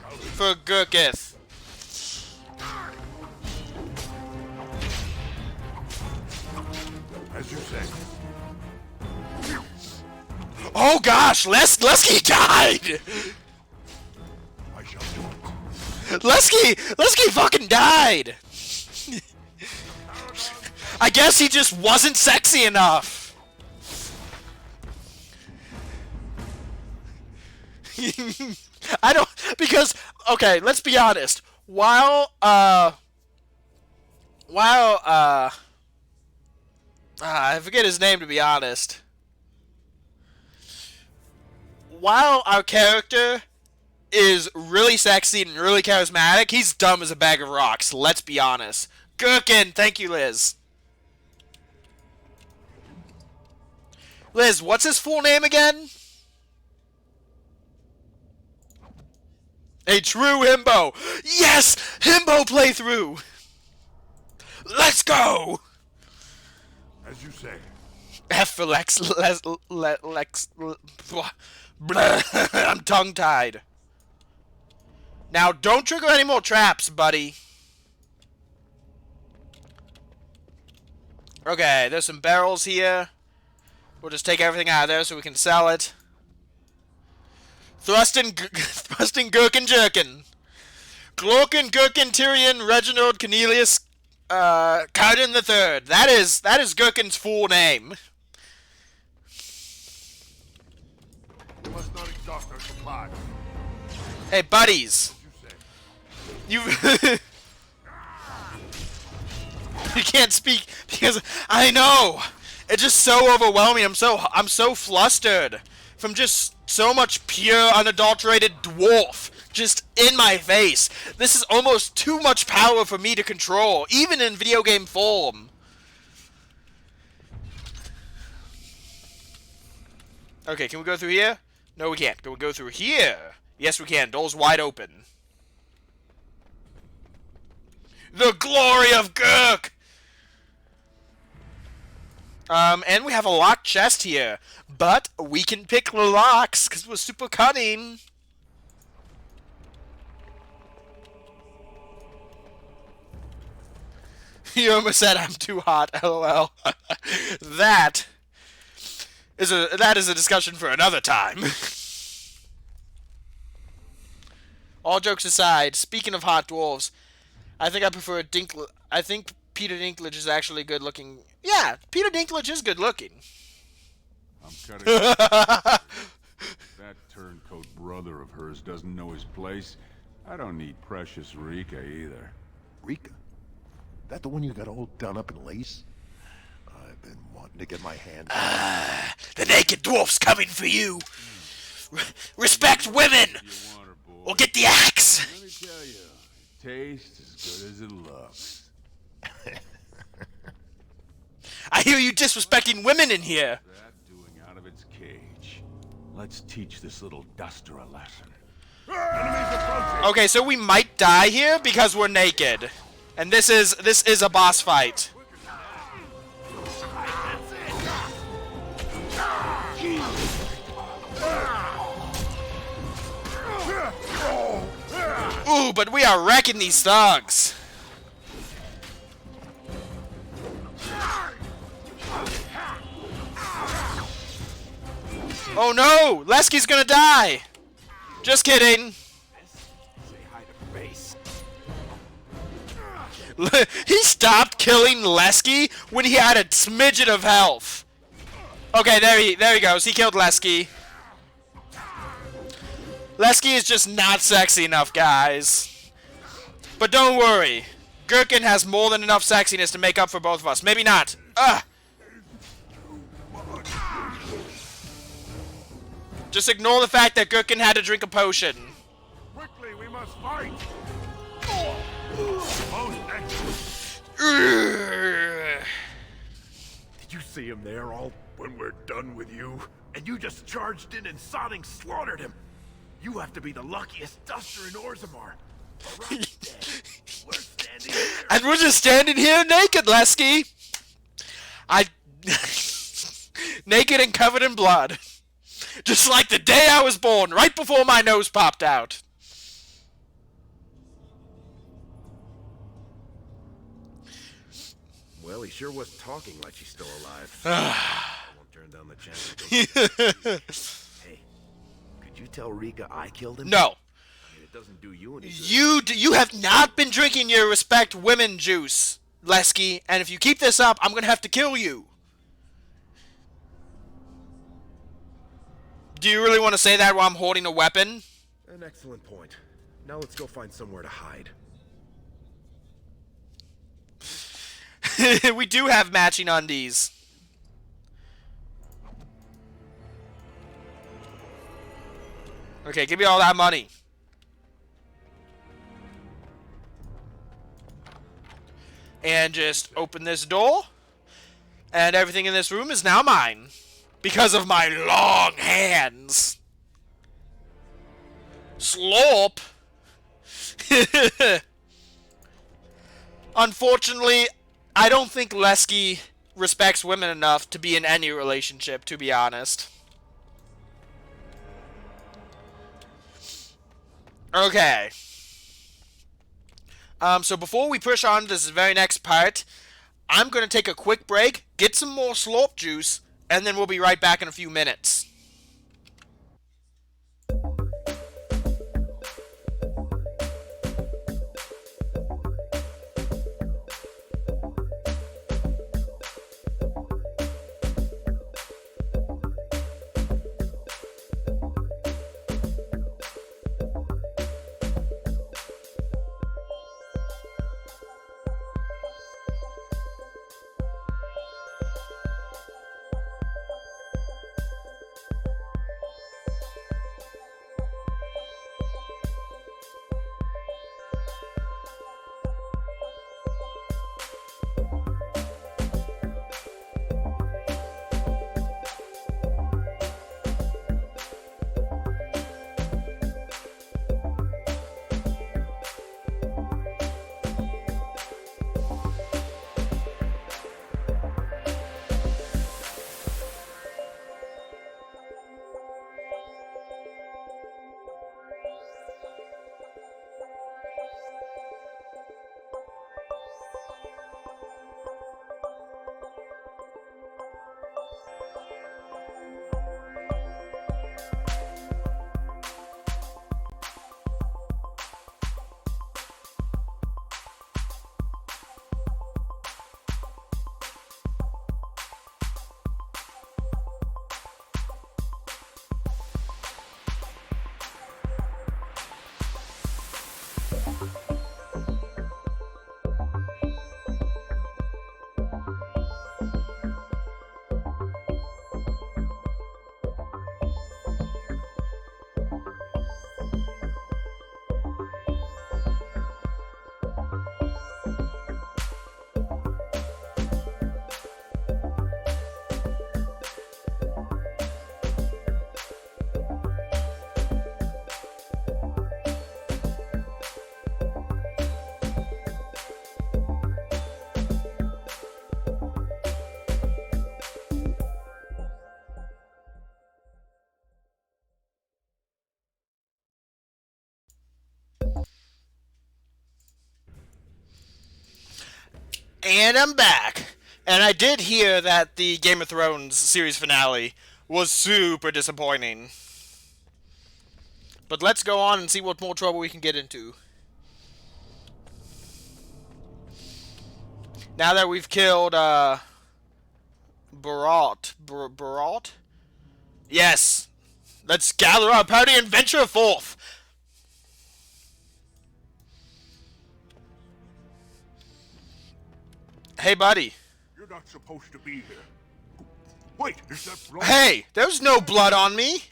For Gurkith. As you say. Oh gosh, Lesky died! I shall do it. Lesky fucking died! I guess he just wasn't sexy enough. I don't, because, okay, let's be honest. While I forget his name, to be honest. While our character is really sexy and really charismatic, he's dumb as a bag of rocks, let's be honest. Gherkin, thank you, Liz. Liz, what's his full name again? A true himbo. Yes! Himbo playthrough! Let's go! As you say. F for Lex. I'm tongue-tied. Now, don't trigger any more traps, buddy. Okay, there's some barrels here. We'll just take everything out of there so we can sell it. Thrusting Gherkin Jerkin. Glorkin, Gherkin, Tyrion, Reginald, Cornelius, Carden the Third. That is Gherkin's full name. We must not exhaust our supplies. Hey, buddies. You you can't speak because I know it's just so overwhelming. I'm so flustered from just so much pure, unadulterated dwarf just in my face. This is almost too much power for me to control, even in video game form. Okay, can we go through here? No, we can't. Can we go through here? Yes, we can. Door's wide open. The glory of Gurk! And we have a locked chest here. But we can pick the locks, because we're super cunning. You almost said I'm too hot, lol. That is a discussion for another time. All jokes aside, speaking of hot dwarves, I think I prefer I think Peter Dinklage is actually good looking. Yeah, Peter Dinklage is good looking. I'm cutting. That turncoat brother of hers doesn't know his place. I don't need precious Rika either. Rika? That the one you got all done up in lace? I've been wanting to get my hands on. The naked dwarf's coming for you. Respect women, or get the axe. Let me tell you, it tastes as good as it looks. I hear you disrespecting women in here. That doing out of its cage. Let's teach this little duster a lesson. Okay, so we might die here because we're naked, and this is a boss fight. Ooh, but we are wrecking these thugs. Oh no! Lesky's gonna die! Just kidding. He stopped killing Lesky when he had a smidget of health. Okay, there he goes. He killed Lesky. Lesky is just not sexy enough, guys. But don't worry. Gherkin has more than enough sexiness to make up for both of us. Maybe not. Ugh! Just ignore the fact that Gherkin had to drink a potion. Quickly, we must fight. Did you see him there all when we're done with you? And you just charged in and sodding slaughtered him. You have to be the luckiest duster in Orzammar. We're standing here. And we're just standing here naked, Lesky. Naked and covered in blood. Just like the day I was born, right before my nose popped out. Well, he sure was talking like she's still alive. I won't turn down the channel. Hey, could you tell Rika I killed him? No. I mean, it doesn't do you any good. You have not been drinking your respect women juice. Lesky, and if you keep this up, I'm gonna have to kill you. Do you really want to say that while I'm holding a weapon? An excellent point. Now let's go find somewhere to hide. We do have matching undies. Okay, give me all that money. And just open this door. And everything in this room is now mine. Because of my long hands. Slorp. Unfortunately, I don't think Lesky respects women enough to be in any relationship, to be honest. Okay. So before we push on to this very next part, I'm going to take a quick break, get some more slurp juice, and then we'll be right back in a few minutes. And I'm back. And I did hear that the Game of Thrones series finale was super disappointing. But let's go on and see what more trouble we can get into. Now that we've killed, Barat? Yes! Let's gather our party and venture forth! Hey, buddy. You're not supposed to be here. Wait, is that blood? Hey, there's no blood on me.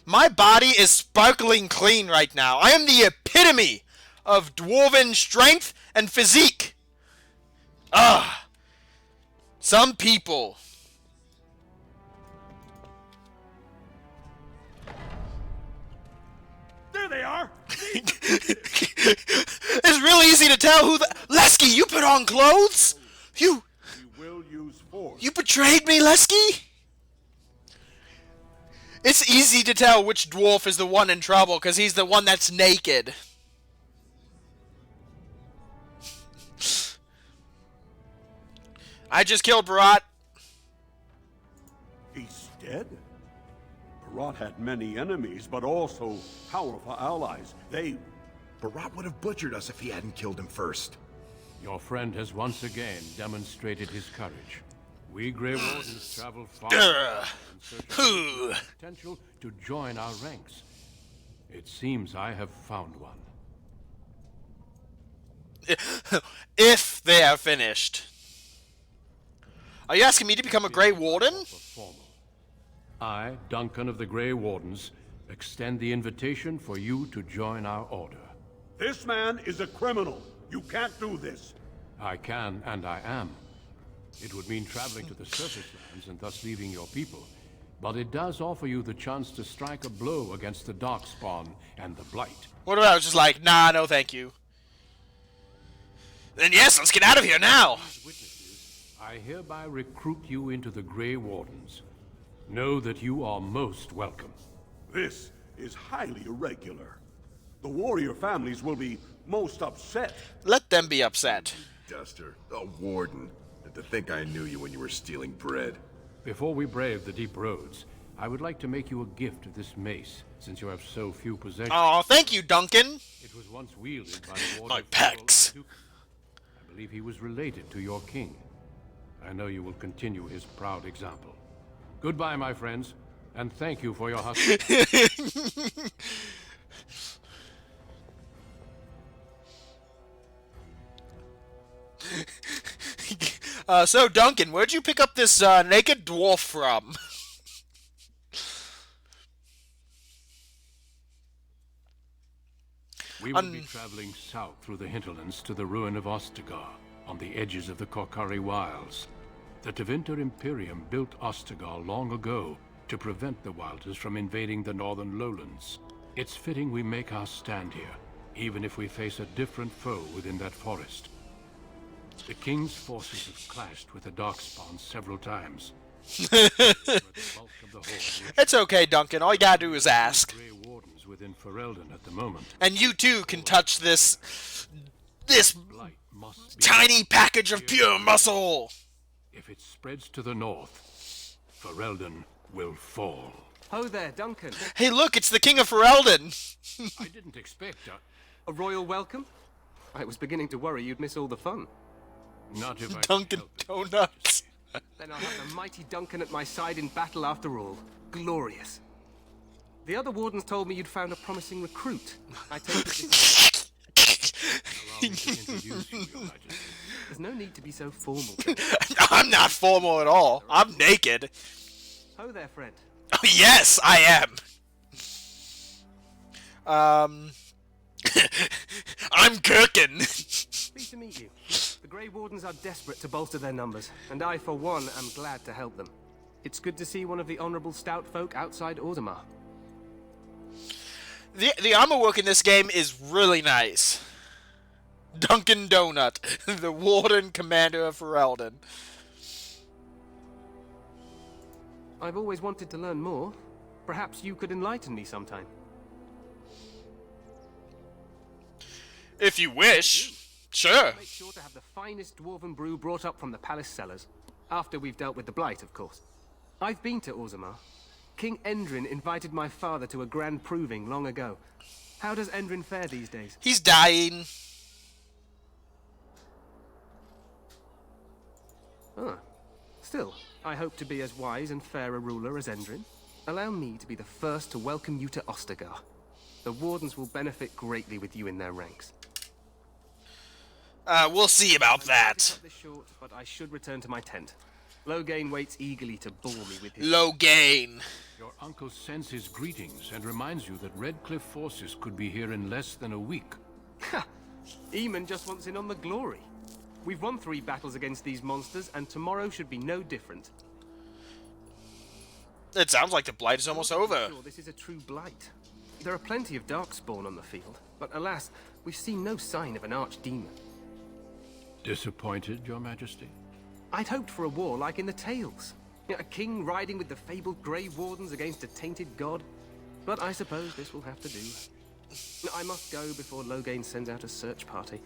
My body is sparkling clean right now. I am the epitome of dwarven strength and physique. Ugh. Some people. There they are. It's really easy to tell who the... Lesky, you put on clothes? You will use force. You betrayed me, Lesky? It's easy to tell which dwarf is the one in trouble, because he's the one that's naked. I just killed Barat. He's dead? Barat had many enemies, but also powerful allies. Barat would have butchered us if he hadn't killed him first. Your friend has once again demonstrated his courage. We Grey Wardens travel far in search of potential to join our ranks. It seems I have found one. If they are finished. Are you asking me to become a Grey Warden? I, Duncan of the Grey Wardens, extend the invitation for you to join our order. This man is a criminal. You can't do this. I can, and I am. It would mean traveling to the surface lands and thus leaving your people. But it does offer you the chance to strike a blow against the Darkspawn and the Blight. What about just like, nah, no thank you? Then yes, let's get out of here now! I hereby recruit you into the Grey Wardens. Know that you are most welcome. This is highly irregular. The warrior families will be most upset. Let them be upset. Duster, a warden. And to think I knew you when you were stealing bread. Before we brave the deep roads, I would like to make you a gift of this mace, since you have so few possessions. Oh, thank you, Duncan. It was once wielded by the warden. My pecs. I believe he was related to your king. I know you will continue his proud example. Goodbye, my friends, and thank you for your hospitality. So, Duncan, where'd you pick up this naked dwarf from? We will be traveling south through the hinterlands to the ruin of Ostagar, on the edges of the Korkari Wilds. The Tevinter Imperium built Ostagar long ago to prevent the Wilders from invading the northern lowlands. It's fitting we make our stand here, even if we face a different foe within that forest. The King's forces have clashed with the Darkspawn several times. It's okay, Duncan. All you gotta do is ask. Within Ferelden at the moment. And you too can touch this tiny package of pure muscle. If it spreads to the north, Ferelden will fall. Ho there, Duncan. Hey, look, it's the King of Ferelden. I didn't expect a royal welcome. I was beginning to worry you'd miss all the fun. Not if I Dunkin' Donuts. Then I'll have the mighty Duncan at my side in battle after all. Glorious. The other wardens told me you'd found a promising recruit. I take it There's no need to be so formal. I'm not formal at all. I'm naked. Ho there, friend. Oh, yes, I am. I'm Kirkin. Pleased to meet you. The Grey Wardens are desperate to bolster their numbers, and I, for one, am glad to help them. It's good to see one of the honorable stout folk outside Orzammar. The armor work in this game is really nice. Dunkin' Donut, the Warden Commander of Ferelden. I've always wanted to learn more. Perhaps you could enlighten me sometime. If you wish, sure. Make sure to have the finest dwarven brew brought up from the palace cellars. After we've dealt with the Blight, of course. I've been to Orzammar. King Endrin invited my father to a grand proving long ago. How does Endrin fare these days? He's dying. Ah. Still, I hope to be as wise and fair a ruler as Endrin. Allow me to be the first to welcome you to Ostagar. The Wardens will benefit greatly with you in their ranks. We'll see about that. Short, but I should return to my tent. Loghain waits eagerly to bore me with his... Loghain. Your uncle sends his greetings and reminds you that Redcliffe forces could be here in less than a week. Ha! Eamon just wants in on the glory. We've won 3 battles against these monsters, and tomorrow should be no different. It sounds like the Blight is almost over. Sure, this is a true Blight. There are plenty of Darkspawn on the field, but alas, we've seen no sign of an archdemon. Disappointed, Your Majesty? I'd hoped for a war like in the tales. A king riding with the fabled Grey Wardens against a tainted god. But I suppose this will have to do. I must go before Loghain sends out a search party.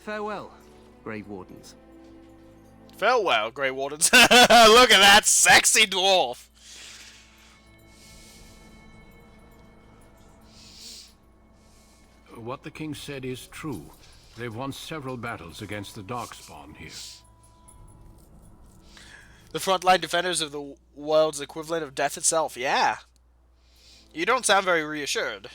Farewell, Grey Wardens. Farewell, Grey Wardens. Look at that sexy dwarf. What the king said is true. They've won several battles against the Darkspawn here. The frontline defenders of the world's equivalent of death itself. Yeah. You don't sound very reassured.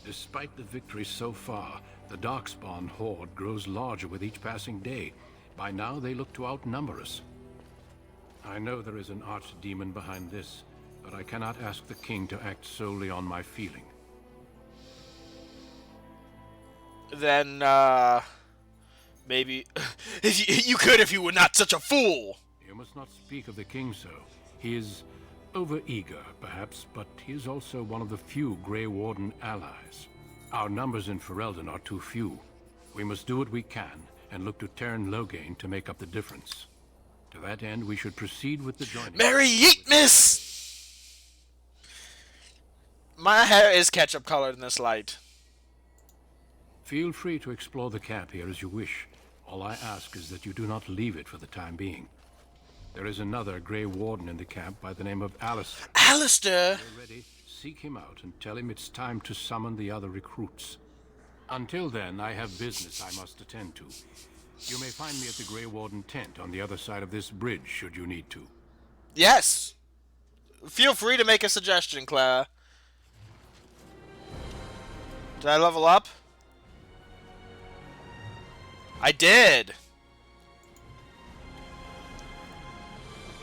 Despite the victories so far, the Darkspawn horde grows larger with each passing day. By now, they look to outnumber us. I know there is an archdemon behind this, but I cannot ask the king to act solely on my feeling. Then, maybe... you could if you were not such a fool! You must not speak of the king so. He is over-eager, perhaps, but he is also one of the few Grey Warden allies. Our numbers in Ferelden are too few. We must do what we can, and look to Teyrn Loghain to make up the difference. To that end, we should proceed with the joining. Merry Yeetmas! My hair is ketchup colored in this light. Feel free to explore the camp here as you wish. All I ask is that you do not leave it for the time being. There is another Grey Warden in the camp by the name of Alistair. Alistair! When you're ready, seek him out and tell him it's time to summon the other recruits. Until then, I have business I must attend to. You may find me at the Grey Warden tent on the other side of this bridge, should you need to. Yes! Feel free to make a suggestion, Clara. Did I level up? I did!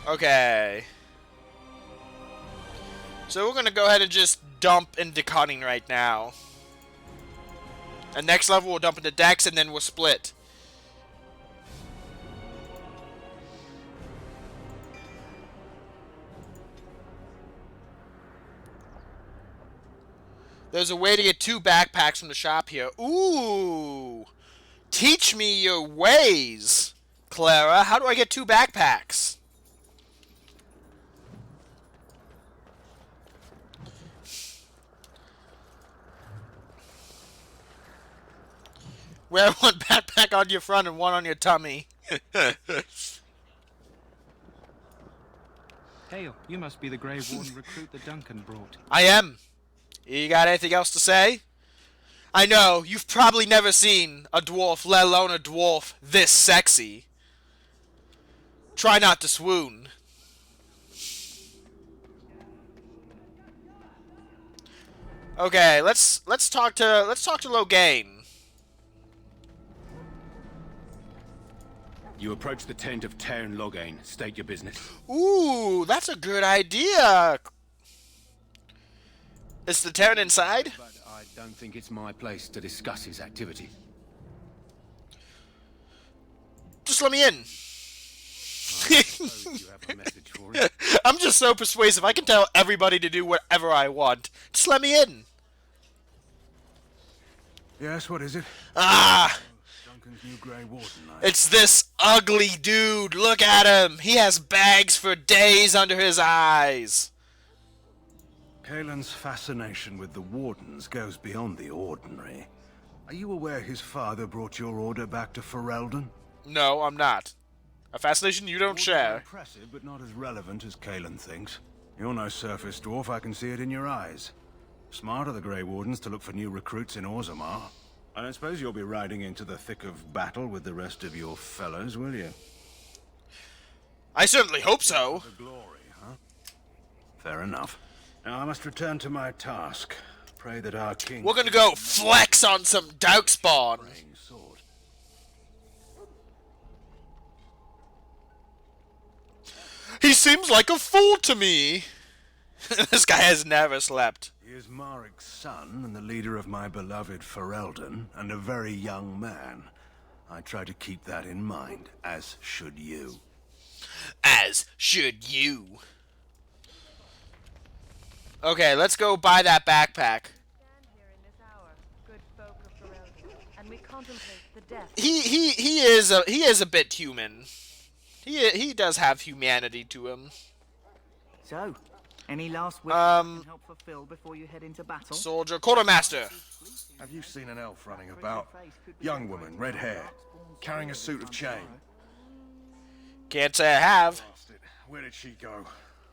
Okay. So we're gonna go ahead and just dump into cunning right now. And next level we'll dump into Dex and then we'll split. There's a way to get 2 backpacks from the shop here. Ooh! Teach me your ways, Clara. How do I get 2 backpacks? Wear one backpack on your front and one on your tummy. Hail, you must be the Grey Warden recruit that Duncan brought. I am. You got anything else to say? I know, you've probably never seen a dwarf, let alone a dwarf this sexy. Try not to swoon. Okay, let's talk to Loghain. You approach the tent of Teyrn Loghain. State your business. Ooh, that's a good idea. Is the Teyrn inside? But I don't think it's my place to discuss his activity. Just let me in. I suppose you have a message for him. I'm just so persuasive. I can tell everybody to do whatever I want. Just let me in. Yes, what is it? Ah! Duncan's new Grey Warden. It's this ugly dude. Look at him. He has bags for days under his eyes. Kaelin's fascination with the Wardens goes beyond the ordinary. Are you aware his father brought your order back to Ferelden? No, I'm not. A fascination you don't share. Impressive, but not as relevant as Kaelin thinks. You're no surface dwarf, I can see it in your eyes. Smart of the Grey Wardens to look for new recruits in Orzammar. I don't suppose you'll be riding into the thick of battle with the rest of your fellows, will you? I certainly hope so. The glory, huh? Fair enough. Now I must return to my task. Pray that our king... We're gonna go flex on some Darkspawn. He seems like a fool to me. This guy has never slept. He is Marik's son and the leader of my beloved Ferelden, and a very young man. I try to keep that in mind, as should you. As should you. Okay, let's go buy that backpack. He is a bit human. He does have humanity to him. So, any last wishes I can help fulfill before you head into battle? Soldier, quartermaster. Have you seen an elf running about? Young woman, red hair, carrying a suit of chain. Can't say I have. Where did she go?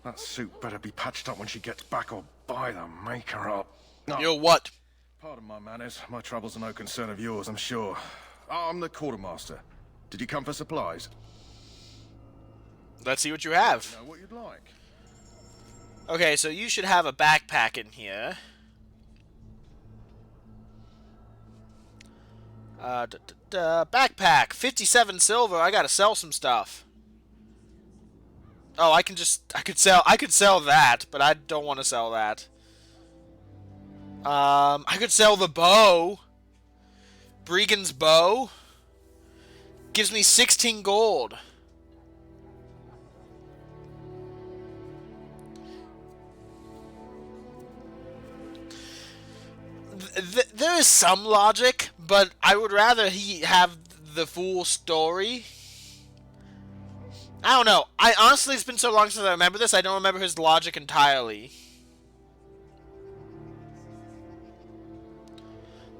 That suit better be patched up when she gets back or by the maker up. No. You're what? Pardon my manners. My troubles are no concern of yours, I'm sure. I'm the quartermaster. Did you come for supplies? Let's see what you have. You know what you'd like. Okay, so you should have a backpack in here. Backpack, 57 silver. I gotta sell some stuff. Oh, I could sell that, but I don't want to sell that. I could sell the bow. Bregan's bow. Gives me 16 gold. There is some logic, but I would rather he have the full story. I don't know. Honestly, it's been so long since I remember this, I don't remember his logic entirely.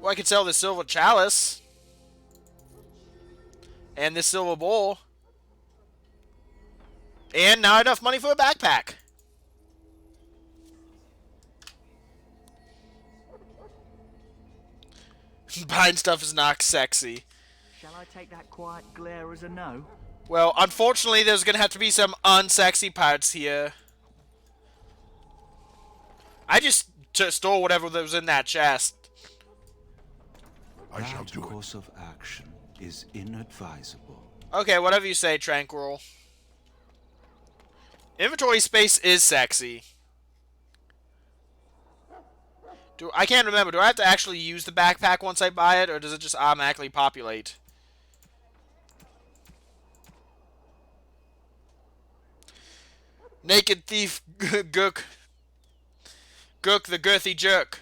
Well, I could sell this silver chalice. And this silver bowl. And now enough money for a backpack. Buying stuff is not sexy. Shall I take that quiet glare as a no? Well, unfortunately, there's gonna have to be some unsexy parts here. I just stole whatever that was in that chest. I shall do it. Course of action is inadvisable. Okay, whatever you say, Tranquil. Inventory space is sexy. I can't remember. Do I have to actually use the backpack once I buy it, or does it just automatically populate? Naked thief Gook. Gook the girthy jerk.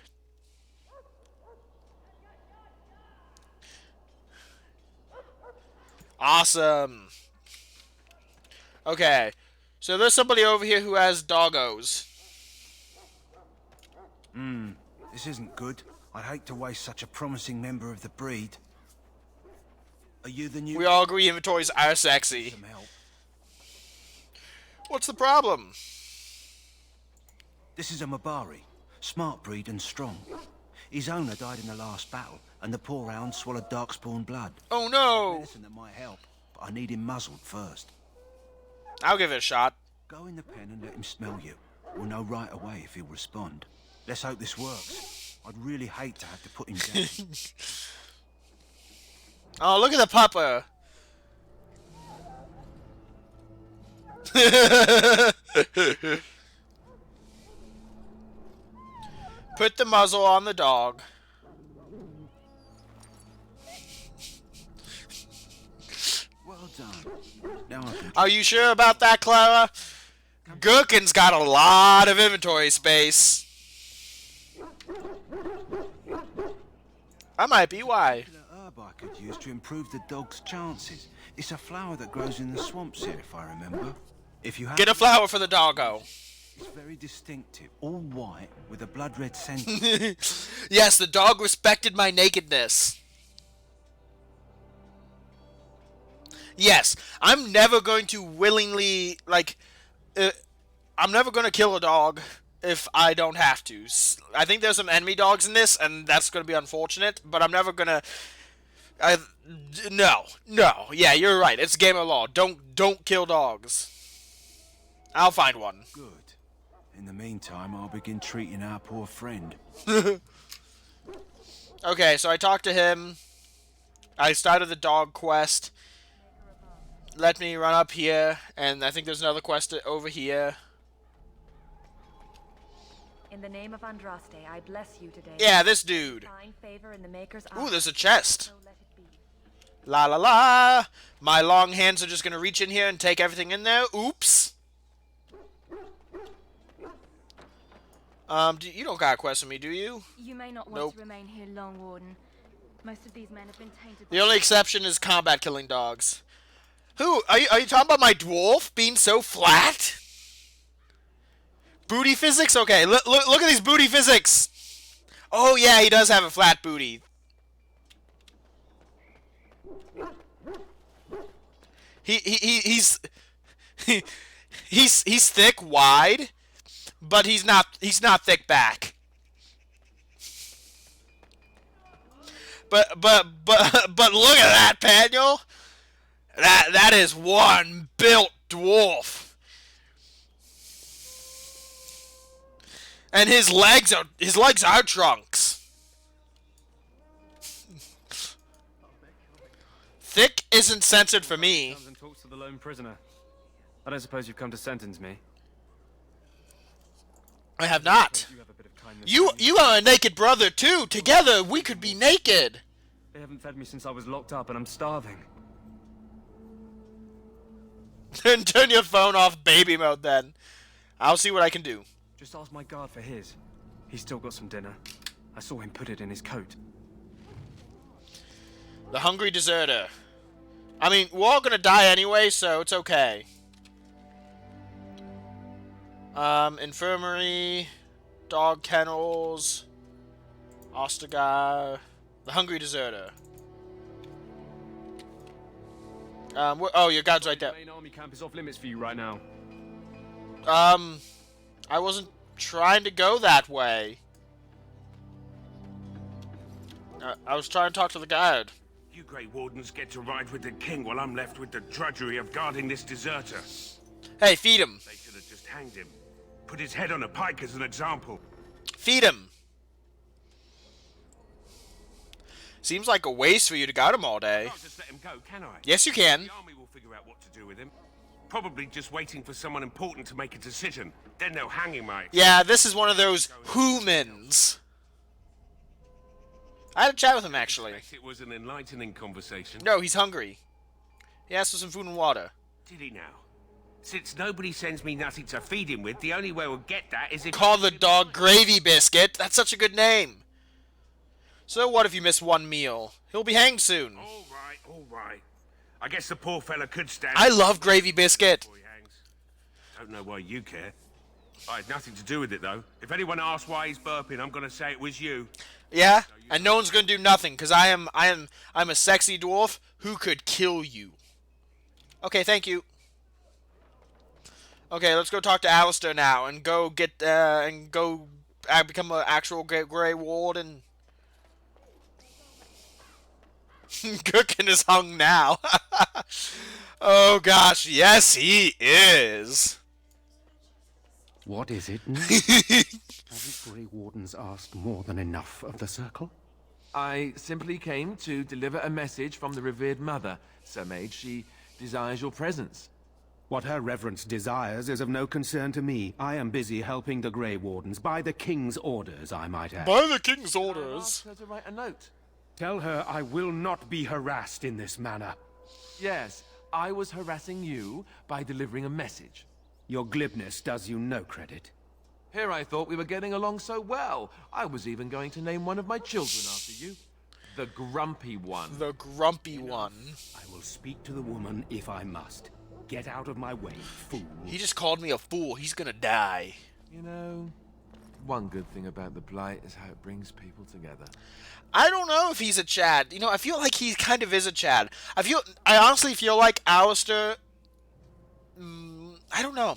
Awesome. Okay. So there's somebody over here who has doggos. This isn't good. I'd hate to waste such a promising member of the breed. Are you the new... We all agree inventories are sexy. Some help. What's the problem? This is a Mabari. Smart breed and strong. His owner died in the last battle, and the poor hound swallowed darkspawn blood. Oh no! Medicine that might help, but I need him muzzled first. I'll give it a shot. Go in the pen and let him smell you. We'll know right away if he'll respond. Let's hope this works. I'd really hate to have to put him down. Oh, look at the pupper. Put the muzzle on the dog. Well done. Now I can... Are you sure about that, Clara? Gherkin's got a lot of inventory space. That might be why. Herb I could use to improve the dog's chances. It's a flower that grows in the swamps here, if I remember. If you have... Get a flower for the doggo. It's very distinctive, all white with a blood red centre. Yes, the dog respected my nakedness. Yes, I'm never going to willingly, like, I'm never going to kill a dog if I don't have to. I think there's some enemy dogs in this, and that's going to be unfortunate, but I'm never going to... No. Yeah, you're right. It's game of law. Don't kill dogs. I'll find one. Good. In the meantime, I'll begin treating our poor friend. Okay, so I talked to him. I started the dog quest. Let me run up here, and I think there's another quest over here. In the name of Andraste, I bless you today. Yeah, this dude. Find favor in the Maker's Ooh, eye. there's a chest. So let it be. La la la. My long hands are just gonna reach in here and take everything in there. Oops. You don't got a quest for me, do you? You may not want Nope. to remain here long, Warden. Most of these men have been tainted. The only exception is combat killing dogs. Who? Are you talking about my dwarf being so flat? Booty physics? Okay, look at these booty physics. Oh yeah, he does have a flat booty. He's thick wide, but he's not thick back. But look at that, Paniel. That is one built dwarf. And his legs are trunks. Thick isn't censored for me. Comes and talks to the lone prisoner. I don't suppose you've come to sentence me. I have not. You are a naked brother too. Together we could be naked. They haven't fed me since I was locked up and I'm starving. Turn your phone off baby mode then. I'll see what I can do. Just ask my guard for his. He's still got some dinner. I saw him put it in his coat. The hungry deserter. I mean, we're all gonna die anyway, so it's okay. Infirmary, dog kennels, Ostagar, the hungry deserter. Oh, your guard's right there. The main army camp is off limits for you right now. I wasn't trying to go that way. I was trying to talk to the guard. You Grey Wardens get to ride with the king while I'm left with the drudgery of guarding this deserter. Hey, feed him. They should have just hanged him. Put his head on a pike as an example. Feed him. Seems like a waste for you to guard him all day. I can't just let him go, can I? Yes, you can. The army will figure out what to do with him. Probably just waiting for someone important to make a decision. Then they'll hang him, mate. Yeah, this is one of those humans. I had a chat with him, actually. It was an enlightening conversation. No, he's hungry. He asked for some food and water. Did he now? Since nobody sends me nothing to feed him with, the only way we'll get that is if... Call the dog Gravy Biscuit. That's such a good name. So what if you miss one meal? He'll be hanged soon. All right. I guess the poor fella could stand... I love Gravy Biscuit. Don't know why you care. I had nothing to do with it, though. If anyone asks why he's burping, I'm gonna say it was you. Yeah, and no one's gonna do nothing, because I'm a sexy dwarf who could kill you. Okay, thank you. Okay, let's go talk to Alistair now and go get become an actual Grey Warden. Cooking is hung now. Oh gosh, yes he is. What is it now? Haven't Grey Wardens asked more than enough of the Circle? I simply came to deliver a message from the revered mother, Sir Mage. She desires your presence. What her reverence desires is of no concern to me. I am busy helping the Grey Wardens, by the King's orders, I might add. By the King's I orders? asked her to write a note. Tell her I will not be harassed in this manner. Yes, I was harassing you by delivering a message. Your glibness does you no credit. Here I thought we were getting along so well. I was even going to name one of my children after you. The Grumpy One. The Grumpy One. I will speak to the woman if I must. Get out of my way, fool. He just called me a fool. He's gonna die. You know, one good thing about the Blight is how it brings people together. I don't know if he's a Chad. You know, I feel like he kind of is a Chad. I honestly feel like Alistair... I don't know.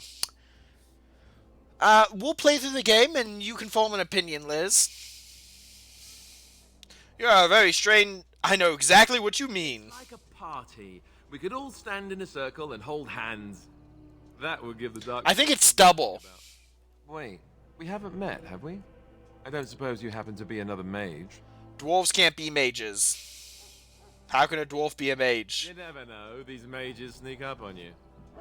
We'll play through the game and you can form an opinion, Liz. You're a very strange... I know exactly what you mean. Like a party. We could all stand in a circle and hold hands. That would give the dark... I think it's double. Wait, we haven't met, have we? I don't suppose you happen to be another mage? Dwarves can't be mages. How can a dwarf be a mage? You never know. These mages sneak up on you.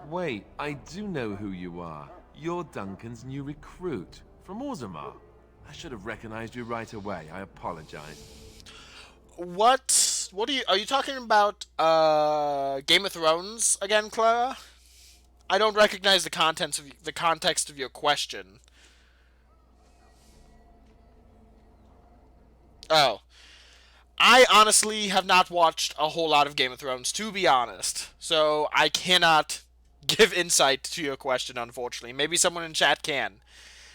Wait, I do know who you are. You're Duncan's new recruit from Orzammar. I should have recognized you right away. I apologize. What are you talking about Game of Thrones again, Clara? I don't recognize the context of your question. Oh. I honestly have not watched a whole lot of Game of Thrones, to be honest. So I cannot give insight to your question, unfortunately. Maybe someone in chat can.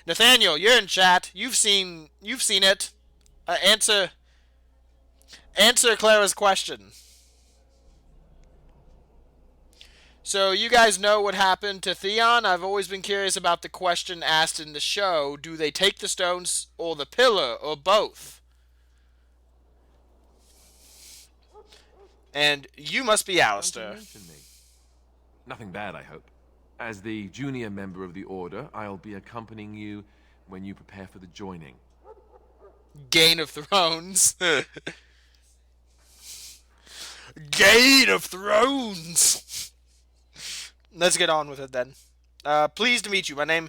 Nathaniel, you're in chat. You've seen it. Answer Clara's question. So you guys know what happened to Theon? I've always been curious about the question asked in the show. Do they take the stones or the pillar or both? And you must be Alistair. Don't you mention me. Nothing bad, I hope. As the junior member of the Order, I'll be accompanying you when you prepare for the joining. Game of Thrones. Game of Thrones. Let's get on with it then. Pleased to meet you. My name...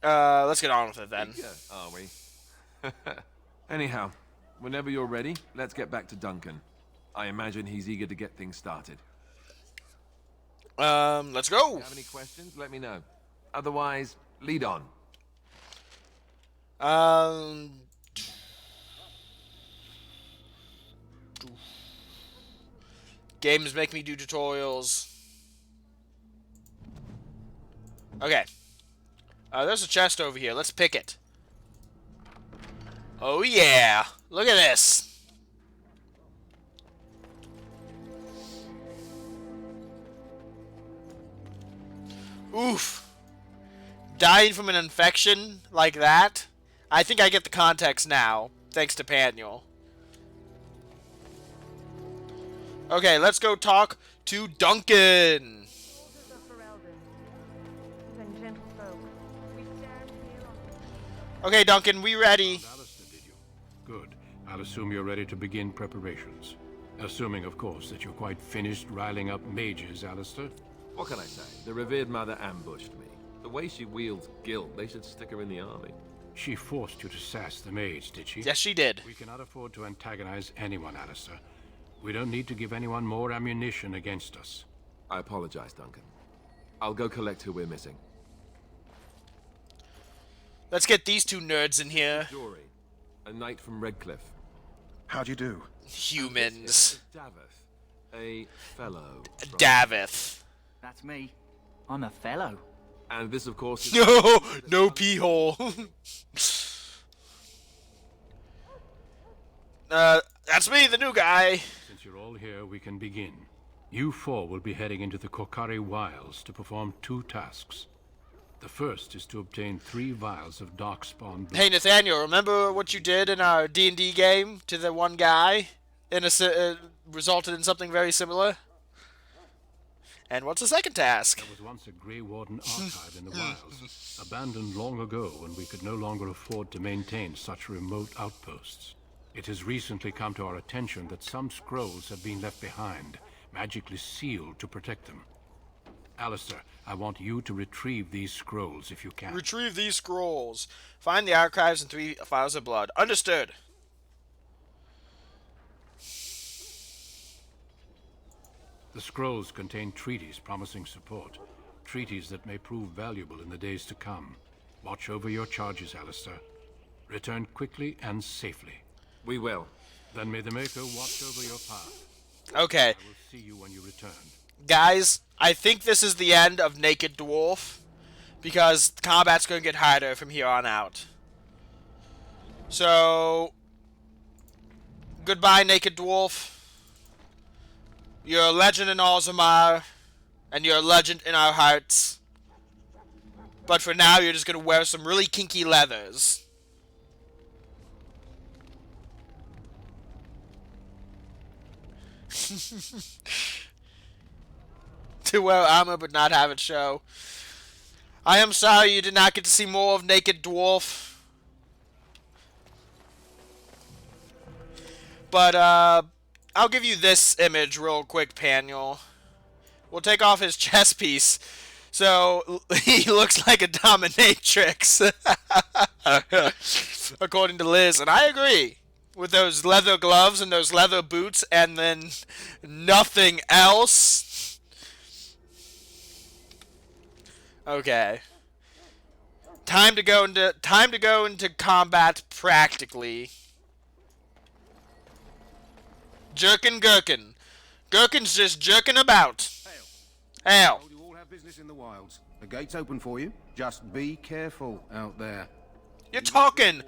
let's get on with it then. Yeah, are we? Anyhow, whenever you're ready, let's get back to Duncan. I imagine he's eager to get things started. Let's go. If you have any questions, let me know. Otherwise, lead on. Games make me do tutorials. Okay. There's a chest over here. Let's pick it. Oh yeah! Look at this! Oof. Dying from an infection like that? I think I get the context now, thanks to Paniel. Okay, let's go talk to Duncan. Okay, Duncan, we ready. Alistair, did you? Good. I'll assume you're ready to begin preparations. Assuming, of course, that you're quite finished riling up mages, Alistair. What can I say? The revered mother ambushed me. The way she wields guilt, they should stick her in the army. She forced you to sass the mage, did she? Yes, she did. We cannot afford to antagonize anyone, Alistair. We don't need to give anyone more ammunition against us. I apologize, Duncan. I'll go collect who we're missing. Let's get these two nerds in here. Jory, a knight from Redcliffe. How do you do? Humans. Davith, a fellow. Davith. That's me. I'm a fellow. And this, of course, is... No! No pee hole. That's me, the new guy. Since you're all here, we can begin. You four will be heading into the Kokari Wilds to perform 2 tasks. The first is to obtain 3 vials of Darkspawn blood. Hey, Nathaniel, remember what you did in our D&D game to the one guy? Resulted in something very similar? And what's the second task? There was once a Grey Warden archive in the wilds, abandoned long ago when we could no longer afford to maintain such remote outposts. It has recently come to our attention that some scrolls have been left behind, magically sealed to protect them. Alistair, I want you to retrieve these scrolls if you can. Retrieve these scrolls. Find the archives and 3 vials of blood. Understood. The scrolls contain treaties promising support. Treaties that may prove valuable in the days to come. Watch over your charges, Alistair. Return quickly and safely. We will. Then may the Maker watch over your path. Okay. I will see you when you return. Guys, I think this is the end of Naked Dwarf, because combat's going to get harder from here on out. So, goodbye, Naked Dwarf. You're a legend in Orzammar, and you're a legend in our hearts. But for now, you're just going to wear some really kinky leathers. To wear armor but not have it show. I am sorry you did not get to see more of Naked Dwarf. But, I'll give you this image real quick, Paniel. We'll take off his chest piece. So, he looks like a dominatrix. According to Liz, and I agree. With those leather gloves and those leather boots and then nothing else. Okay. Time to go into combat practically. Jerkin Gherkin. Gherkin's just jerking about. Hail. You all have business in the wilds. The gate's open for you. Just be careful out there. You're talking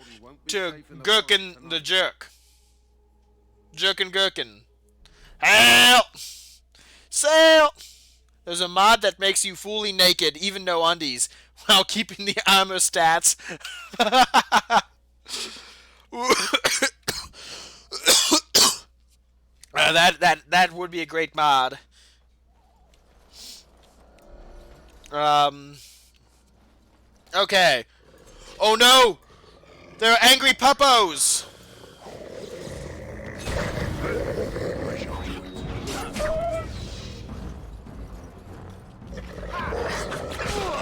to Gherkin the Jerk. Jerkin Gherkin. Hail! Sail! There's a mod that makes you fully naked, even no undies, while keeping the armor stats. That would be a great mod. Okay. Oh no! There are angry puppos!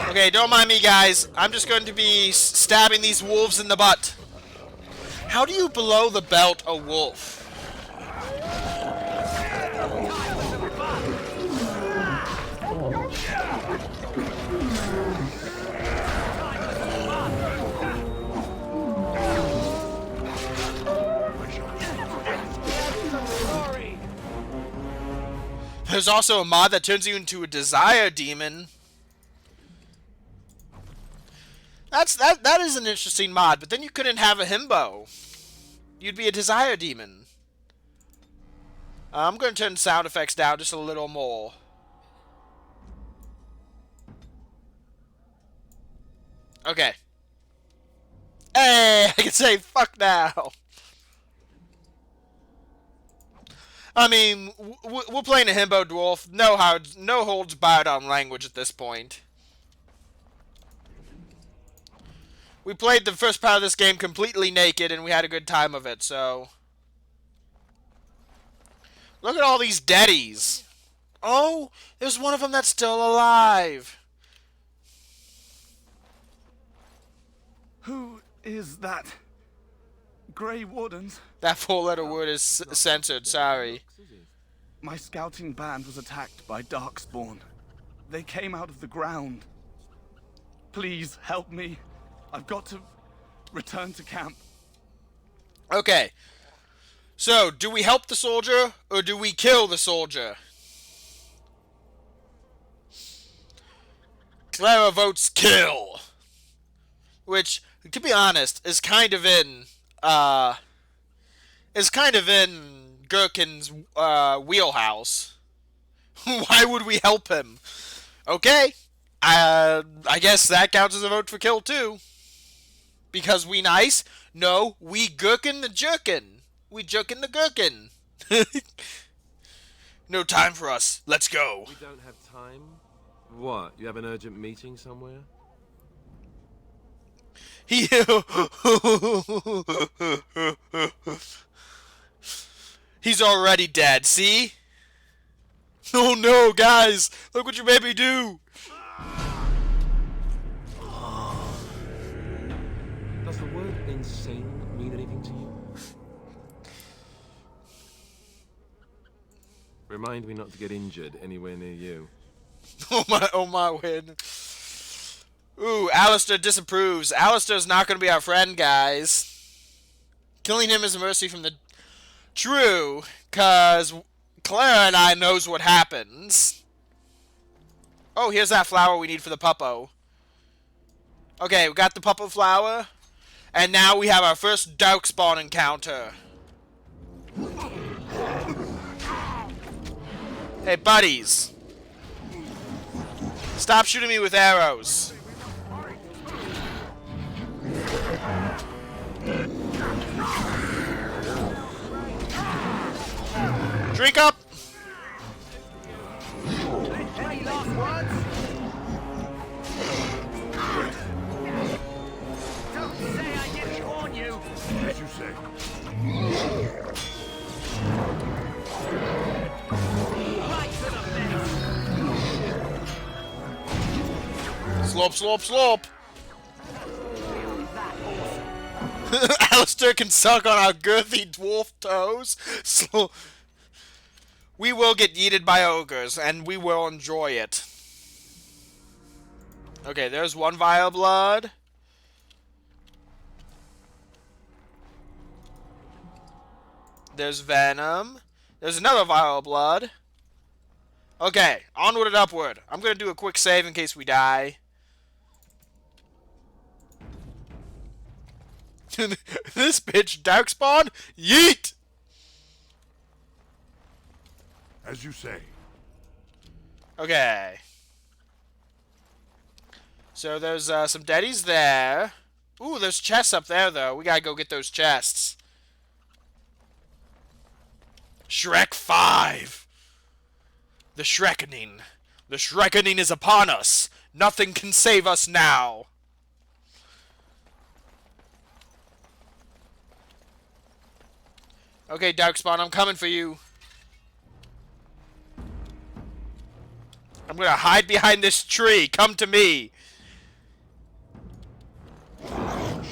Okay, don't mind me, guys. I'm just going to be stabbing these wolves in the butt. How do you below the belt a wolf? There's also a mod that turns you into a desire demon. That is an interesting mod, but then you couldn't have a himbo. You'd be a desire demon. I'm going to turn sound effects down just a little more. Okay. Hey, I can say fuck now. I mean, we're playing a himbo dwarf. No holds barred on language at this point. We played the first part of this game completely naked, and we had a good time of it, so... Look at all these deadies. Oh, there's one of them that's still alive. Who is that? Grey Wardens? That four-letter word is censored, sorry. My scouting band was attacked by Darkspawn. They came out of the ground. Please, help me. I've got to return to camp. Okay. So, do we help the soldier, or do we kill the soldier? Clara votes kill. Which, to be honest, is kind of in Gherkin's wheelhouse. Why would we help him? Okay. I guess that counts as a vote for kill too. Because we nice? No, we gherkin the jerkin. We jerkin the gherkin. No time for us. Let's go. We don't have time? What? You have an urgent meeting somewhere? He's already dead, see? Oh no, guys! Look what you made me do! Does the word insane mean anything to you? Remind me not to get injured anywhere near you. Oh my win. Ooh, Alistair disapproves. Alistair's not going to be our friend, guys. Killing him is a mercy from the... True, because Clara and I knows what happens. Oh, here's that flower we need for the puppo. Okay, we got the puppo flower. And now we have our first Darkspawn encounter. Hey, buddies. Stop shooting me with arrows. Drink up! Any last words? Don't say I didn't warn you! As you say. Right to the face! Slope, slope, slope! Alistair can suck on our girthy dwarf toes. We will get yeeted by ogres, and we will enjoy it. Okay, there's one vial of blood. There's venom. There's another vial of blood. Okay, onward and upward. I'm gonna do a quick save in case we die. This bitch, Darkspawn, yeet! As you say. Okay. So there's some deadies there. Ooh, there's chests up there, though. We gotta go get those chests. Shrek 5! The Shrekkening. The Shrekkening is upon us. Nothing can save us now. Okay, Darkspawn, I'm coming for you. I'm gonna hide behind this tree. Come to me.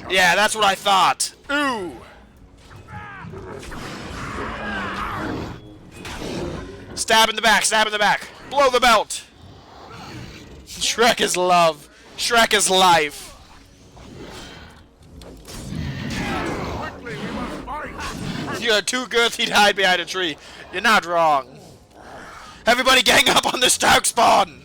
Yeah, that's what I thought. Ooh. Stab in the back, stab in the back. Blow the belt. Shrek is love. Shrek is life. You're too girthy to hide behind a tree. You're not wrong. Everybody gang up on this Darkspawn!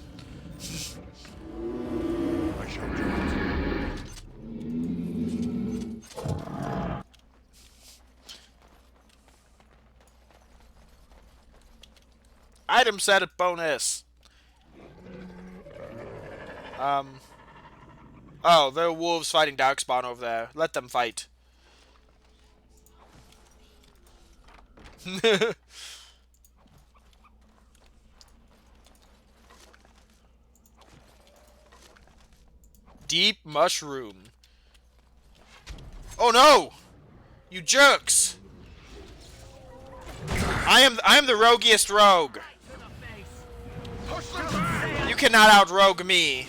Item set at bonus. Oh, there are wolves fighting Darkspawn over there. Let them fight. Deep mushroom. Oh no! You jerks! I am the roguiest rogue. You cannot out-rogue me.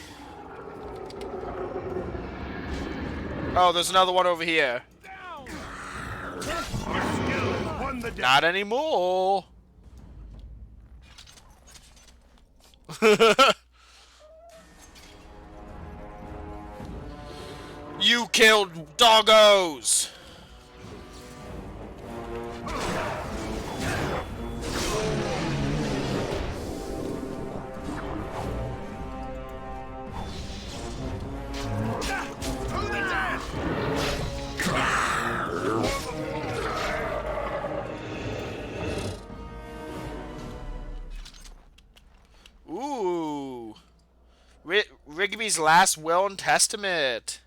Oh, there's another one over here. Not anymore. You killed doggos. Ooh. Rigby's last will and testament.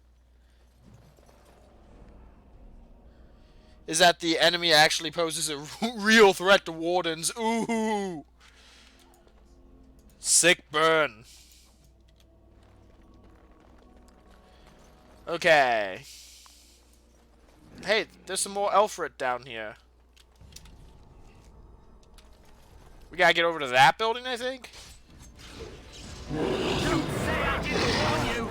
Is that the enemy actually poses a real threat to wardens. Ooh. Sick burn. Okay. Hey, there's some more Elfrit down here. We gotta get over to that building, I think. Don't say I didn't warn you.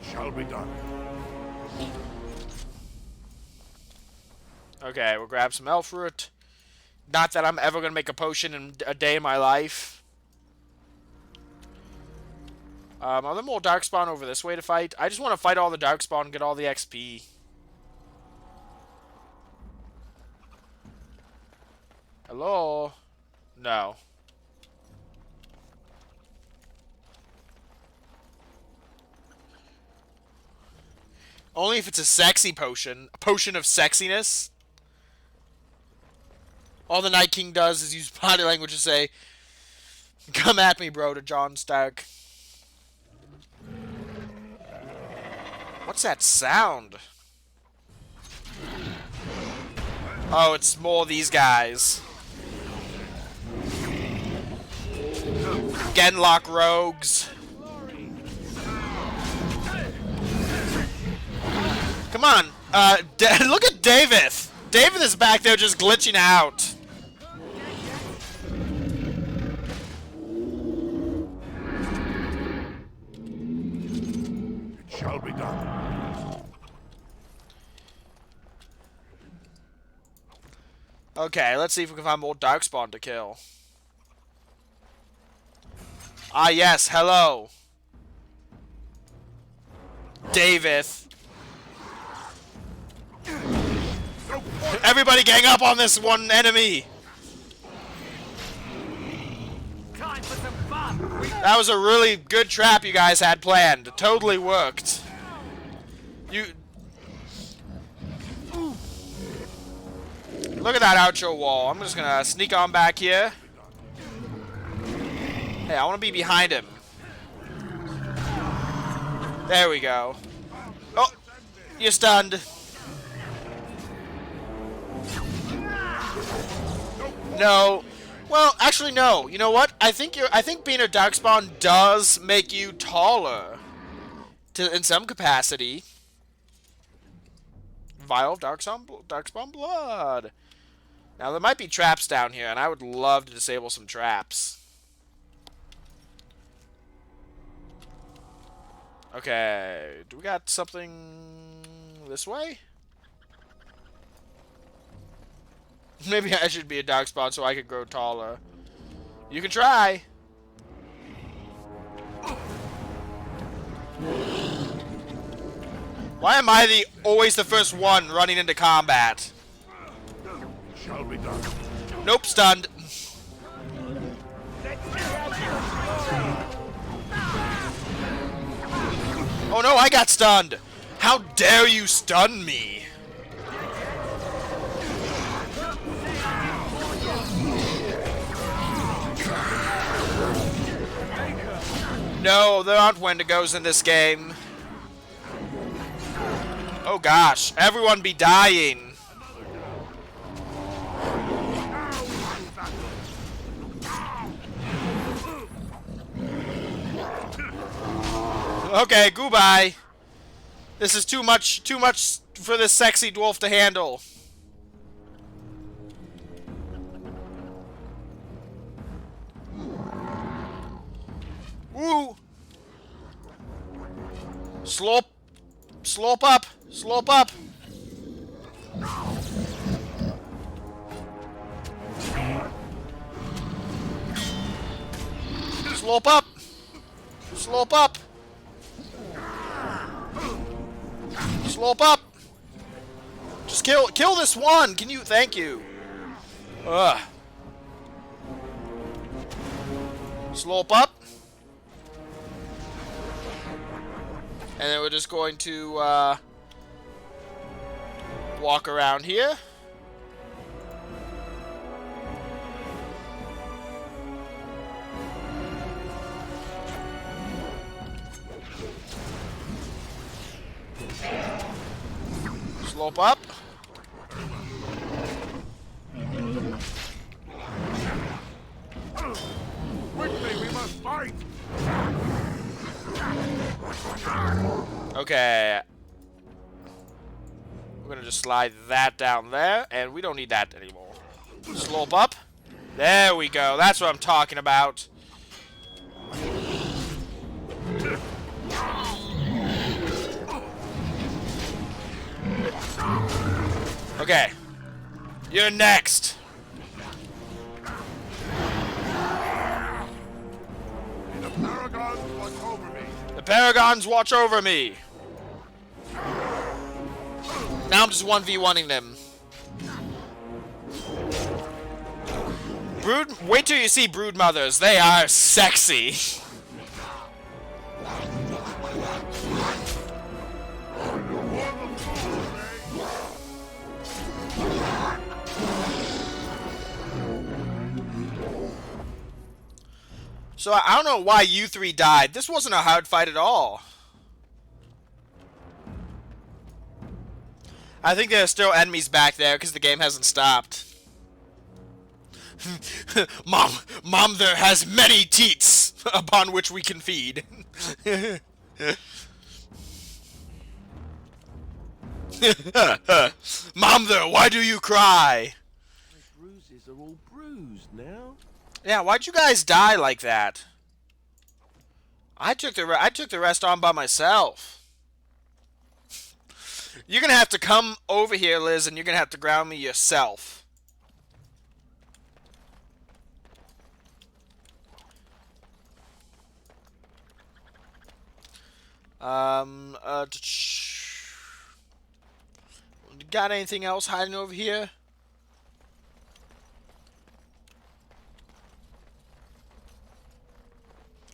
Shall be done. Okay, we'll grab some Elfrit. Not that I'm ever gonna make a potion in a day in my life. Are there more Darkspawn over this way to fight? I just want to fight all the Darkspawn and get all the XP. Hello? No. Only if it's a sexy potion. A potion of sexiness. All the Night King does is use body language to say, "Come at me, bro," to Jon Stark. What's that sound? Oh, it's more these guys. Genlock rogues. Come on. Look at Davith. Davith is back there just glitching out. It shall be done. Okay, let's see if we can find more Darkspawn to kill. Ah, yes, hello. Davith. Everybody gang up on this one enemy. Time for some fun. That was a really good trap you guys had planned. It totally worked. Look at that outro wall. I'm just gonna sneak on back here. Hey, I want to be behind him. There we go. Oh, you're stunned. No. Well, actually, no. You know what? I think being a darkspawn does make you taller, in some capacity. Vial of darkspawn blood. Now there might be traps down here, and I would love to disable some traps. Okay, do we got something this way? Maybe I should be a darkspawn so I can grow taller. You can try. Why am I always the first one running into combat? Shall be done. Nope, stunned. Oh no, I got stunned! How dare you stun me? No, there aren't Wendigos in this game. Oh gosh, everyone be dying. Okay, goodbye. This is too much for this sexy dwarf to handle. Woo! Slope up! Slope up! Slope up! Slope up! Slope up! Just kill this one! Can you? Thank you. Ugh. Slope up. And then we're just going to walk around here. Slope up. Quickly, we must fight! Okay. We're gonna just slide that down there, and we don't need that anymore. Slope up. There we go. That's what I'm talking about. Okay. You're next. The Paragons watch over me. The Paragons watch over me. Now I'm just 1v1ing them. Wait till you see brood mothers. They are sexy. So I don't know why you three died. This wasn't a hard fight at all. I think there are still enemies back there because the game hasn't stopped. Mom, there has many teats upon which we can feed. Mom, there, why do you cry? My bruises are all bruised now. Yeah, why'd you guys die like that? I took the rest on by myself. You're gonna have to come over here, Liz, and you're gonna have to ground me yourself. Got anything else hiding over here?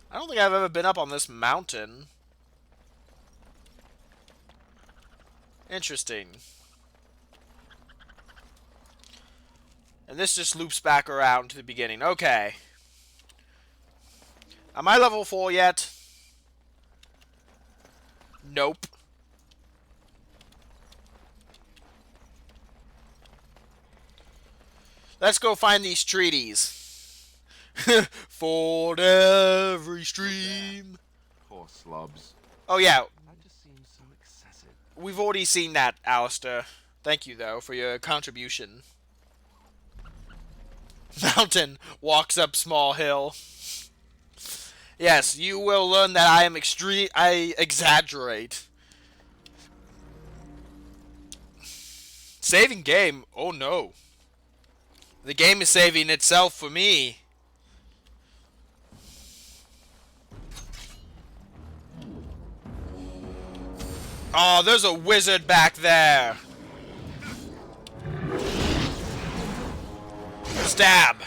I don't think I've ever been up on this mountain. Interesting. And this just loops back around to the beginning. Okay. Am I level 4 yet? Nope. Let's go find these treaties. Ford every stream. Poor slobs. Oh yeah. That just seems so excessive. We've already seen that, Alistair. Thank you, though, for your contribution. Mountain walks up small hill. Yes, you will learn that I am extreme. I exaggerate. Saving game? Oh no. The game is saving itself for me. Oh, there's a wizard back there. Stab.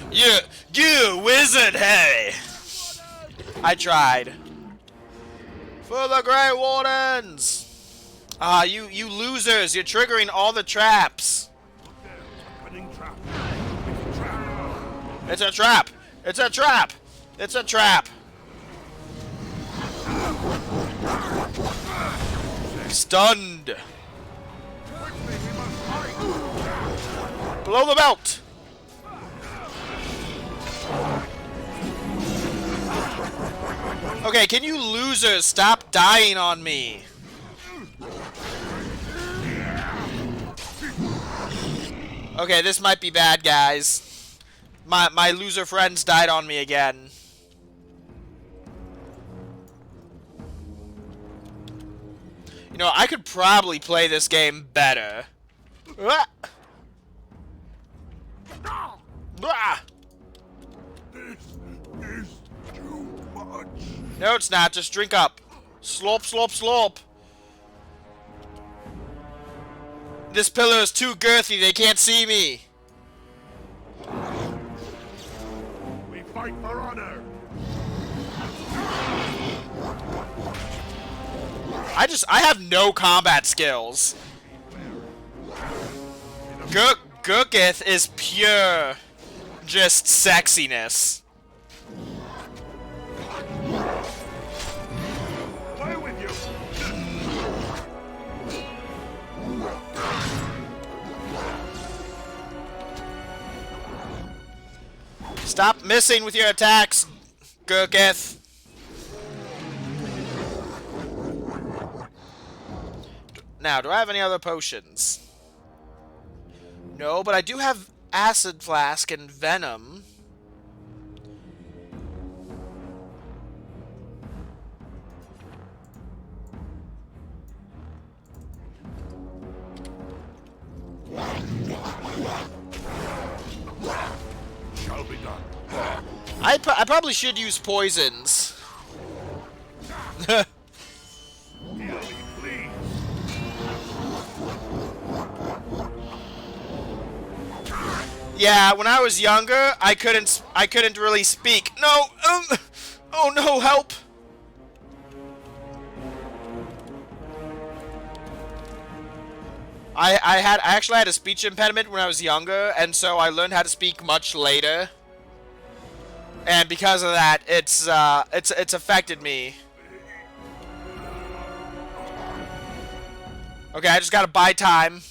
You wizard, hey. I tried. For the Grey Wardens. Ah, you losers. You're triggering all the traps. It's a trap. It's a trap. It's a trap. Stunned. Below the belt. Okay, can you losers stop dying on me? Okay, this might be bad, guys. My loser friends died on me again. You know, I could probably play this game better. Ah! Ah! This is too much. No, it's not. Just drink up. Slurp, slurp, slurp. This pillar is too girthy. They can't see me. We fight for honor. I have no combat skills. Gurkith is pure just sexiness. Play with you. Stop missing with your attacks, Gurkith. Now, do I have any other potions? No, but I do have Acid Flask and Venom. Shall be done. I probably should use poisons. Yeah, when I was younger, I couldn't really speak. No, oh no, help! I actually had a speech impediment when I was younger, and so I learned how to speak much later. And because of that, it's affected me. Okay, I just gotta buy time.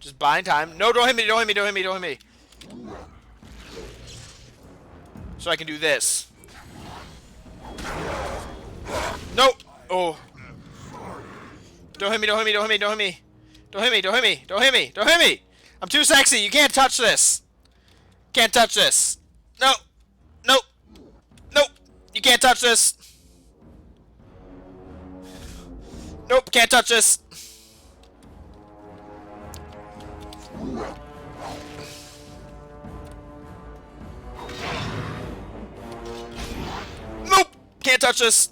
Just buying time. No, don't hit me, don't hit me, don't hit me, don't hit me. So I can do this. No! Oh. Don't hit me, don't hit me, don't hit me, don't hit me. Don't hit me, don't hit me, don't hit me, don't hit me! I'm too sexy, you can't touch this! Can't touch this. No! No! Nope! You can't touch this! Nope, can't touch this! Nope! Can't touch this!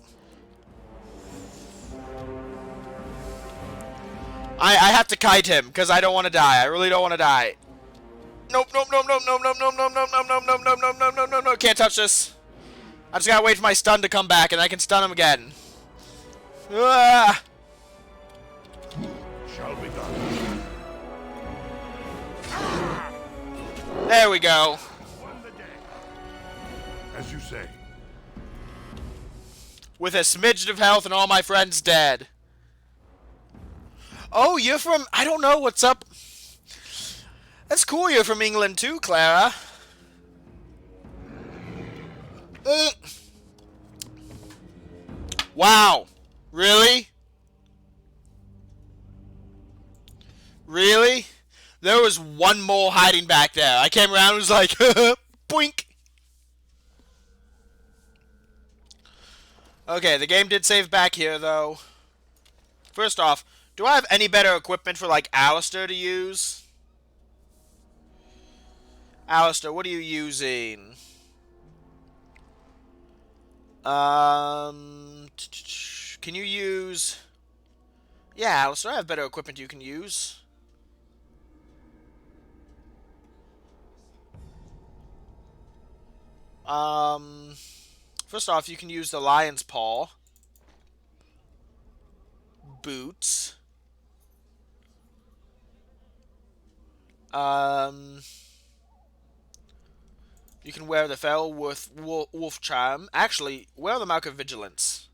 I have to kite him, because I don't want to die. I really don't want to die. Nope, nope, nope, nope, nope, nope, nope, nope, nope, nope, nope, nope, nope, nope, nope, nope, nope, nope, can't touch this. I just gotta wait for my stun to come back, and I can stun him again. Ah! Shall be done. There we go. Won the day. As you say. With a smidgen of health and all my friends dead. Oh, you're from... I don't know what's up. That's cool you're from England too, Clara. Wow. Really? Really? There was one mole hiding back there. I came around and was like, boink. Okay, the game did save back here, though. First off, do I have any better equipment for, like, Alistair to use? Alistair, what are you using? Can you use... Yeah, Alistair, I have better equipment you can use. First off, you can use the lion's paw. Boots. You can wear the fell with wolf charm. Actually, wear the mark of vigilance.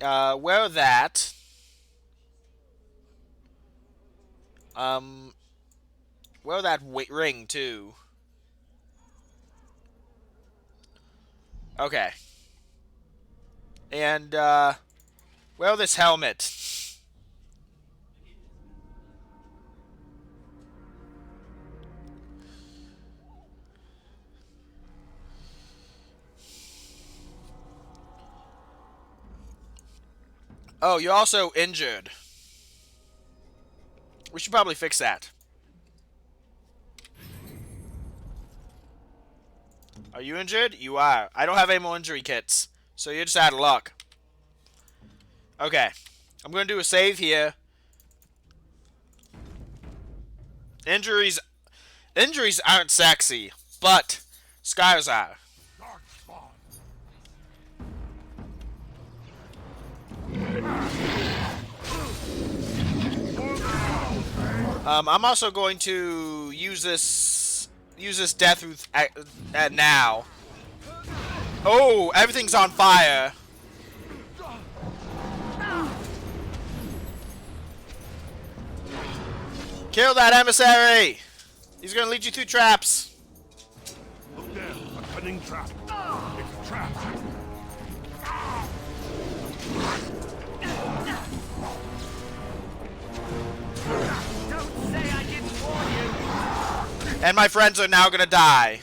Wear that. Wear that ring too. Okay. And wear this helmet. Oh, you're also injured. We should probably fix that. Are you injured? You are. I don't have any more injury kits, so you're just out of luck. Okay. I'm going to do a save here. Injuries aren't sexy, but scars are. I'm also going to use this death route at now. Oh, everything's on fire. Kill that emissary. He's gonna lead you through traps. Look there, a cunning trap. It's a trap. Don't say I didn't warn you. And my friends are now gonna die.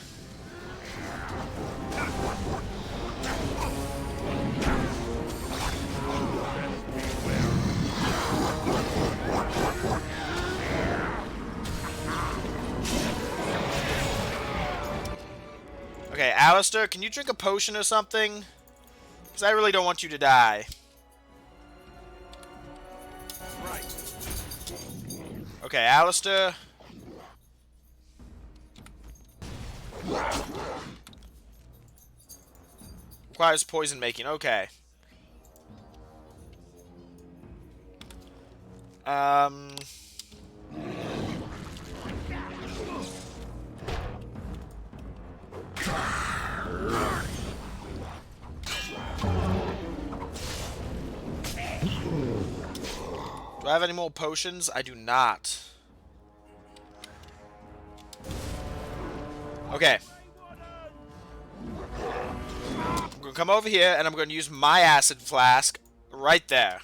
Okay, Alistair, can you drink a potion or something? Because I really don't want you to die. Right. Okay, Alistair. Requires poison making. Okay. Do I have any more potions? I do not. Okay. I'm going to come over here and I'm going to use my acid flask right there.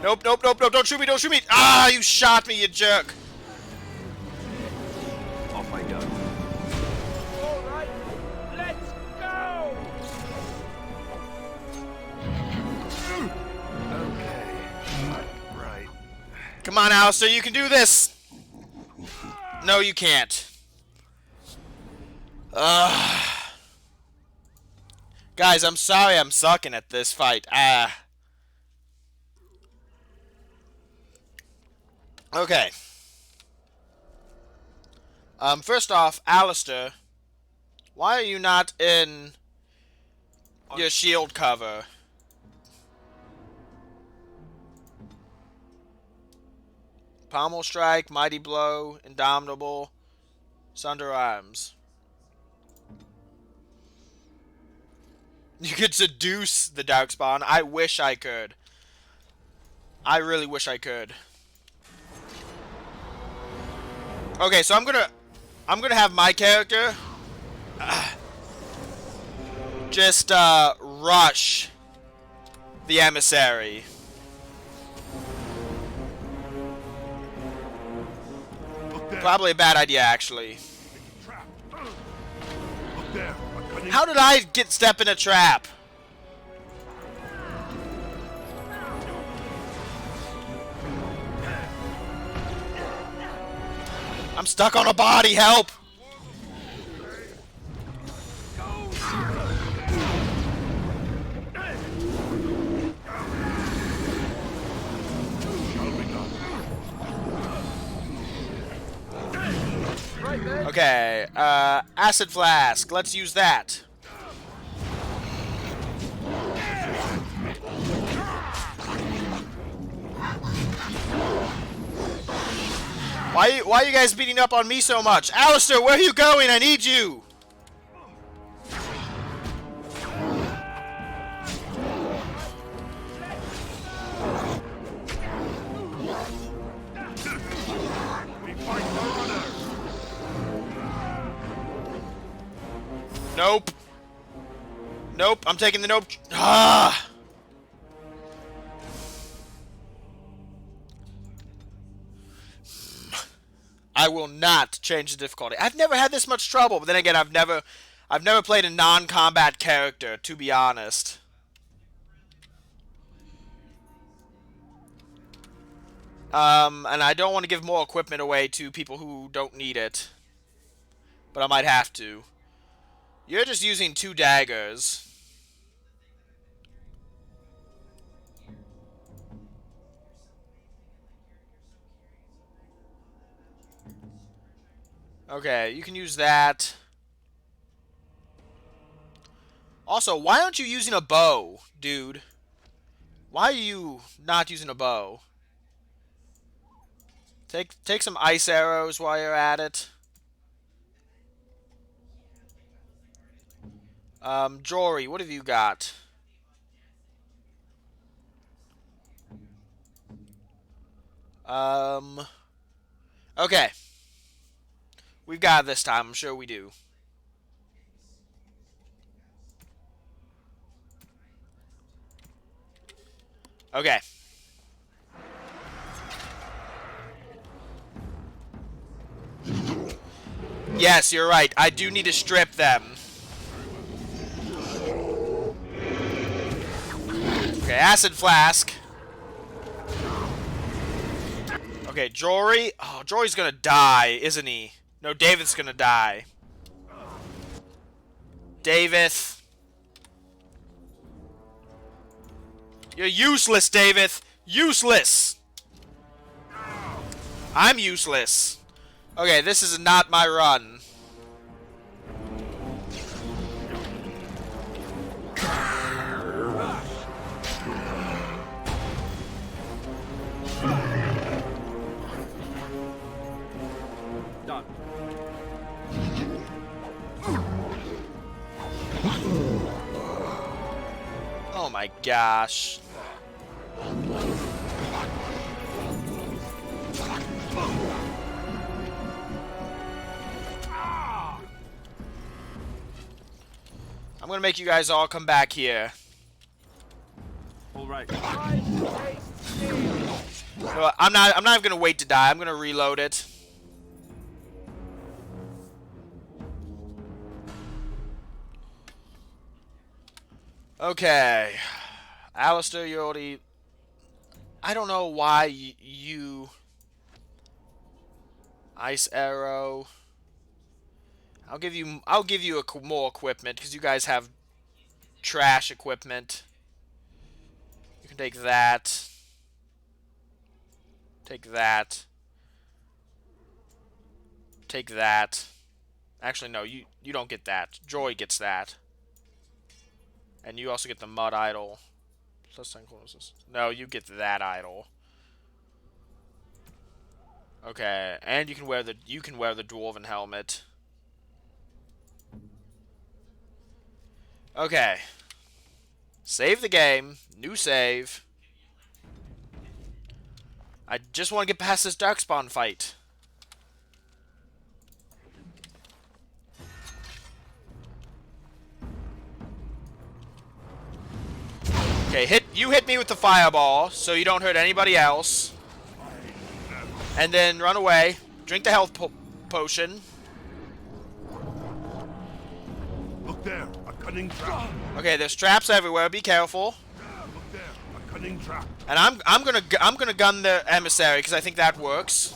Nope, nope, nope, nope, don't shoot me, don't shoot me! Ah, you shot me, you jerk! Off I go. All right, let's go. Okay. Right. Come on, Alistair, you can do this! No, you can't. Guys, I'm sorry I'm sucking at this fight. Okay. First off, Alistair, why are you not in your shield cover? Pommel Strike, Mighty Blow, Indomitable, Sunder Arms. You could seduce the Darkspawn. I wish I could. I really wish I could. Okay, so I'm gonna have my character just rush the emissary. Probably a bad idea, actually. How did I get step in a trap? I'm stuck on a body, help! Okay, acid flask. Let's use that. Why are you guys beating up on me so much? Alistair, where are you going? I need you! Nope. Nope, I'm taking the nope. Ah! I will not change the difficulty. I've never had this much trouble, but then again, I've never played a non-combat character, to be honest. And I don't want to give more equipment away to people who don't need it. But I might have to. You're just using 2 daggers. Okay, you can use that. Also, why aren't you using a bow, dude? Why are you not using a bow? Take some ice arrows while you're at it. Jory, what have you got? Okay. We've got it this time. I'm sure we do. Okay. Yes, you're right. I do need to strip them. Okay, acid flask. Okay, Jory. Oh, Jory's gonna die, isn't he? No, David's gonna die. David. You're useless, David. Useless. I'm useless. Okay, this is not my run. Done. Oh my gosh. I'm gonna make you guys all come back here. All right. No, I'm not even gonna wait to die. I'm gonna reload it. Okay. Alistair, you already... I don't know why you... Ice arrow. I'll give you more equipment because you guys have trash equipment. You can take that. Take that. Take that. Actually, no, you don't get that. Joy gets that. And you also get the mud idol. Plus 10 closes. No, you get that idol. Okay, and you can wear the dwarven helmet. Okay. Save the game. New save. I just want to get past this Darkspawn fight. Okay, you hit me with the fireball, so you don't hurt anybody else. And then run away. Drink the health potion. Look there, a cunning trap. Okay, there's traps everywhere. Be careful. Look there, a cunning trap. And I'm gonna gun the emissary because I think that works.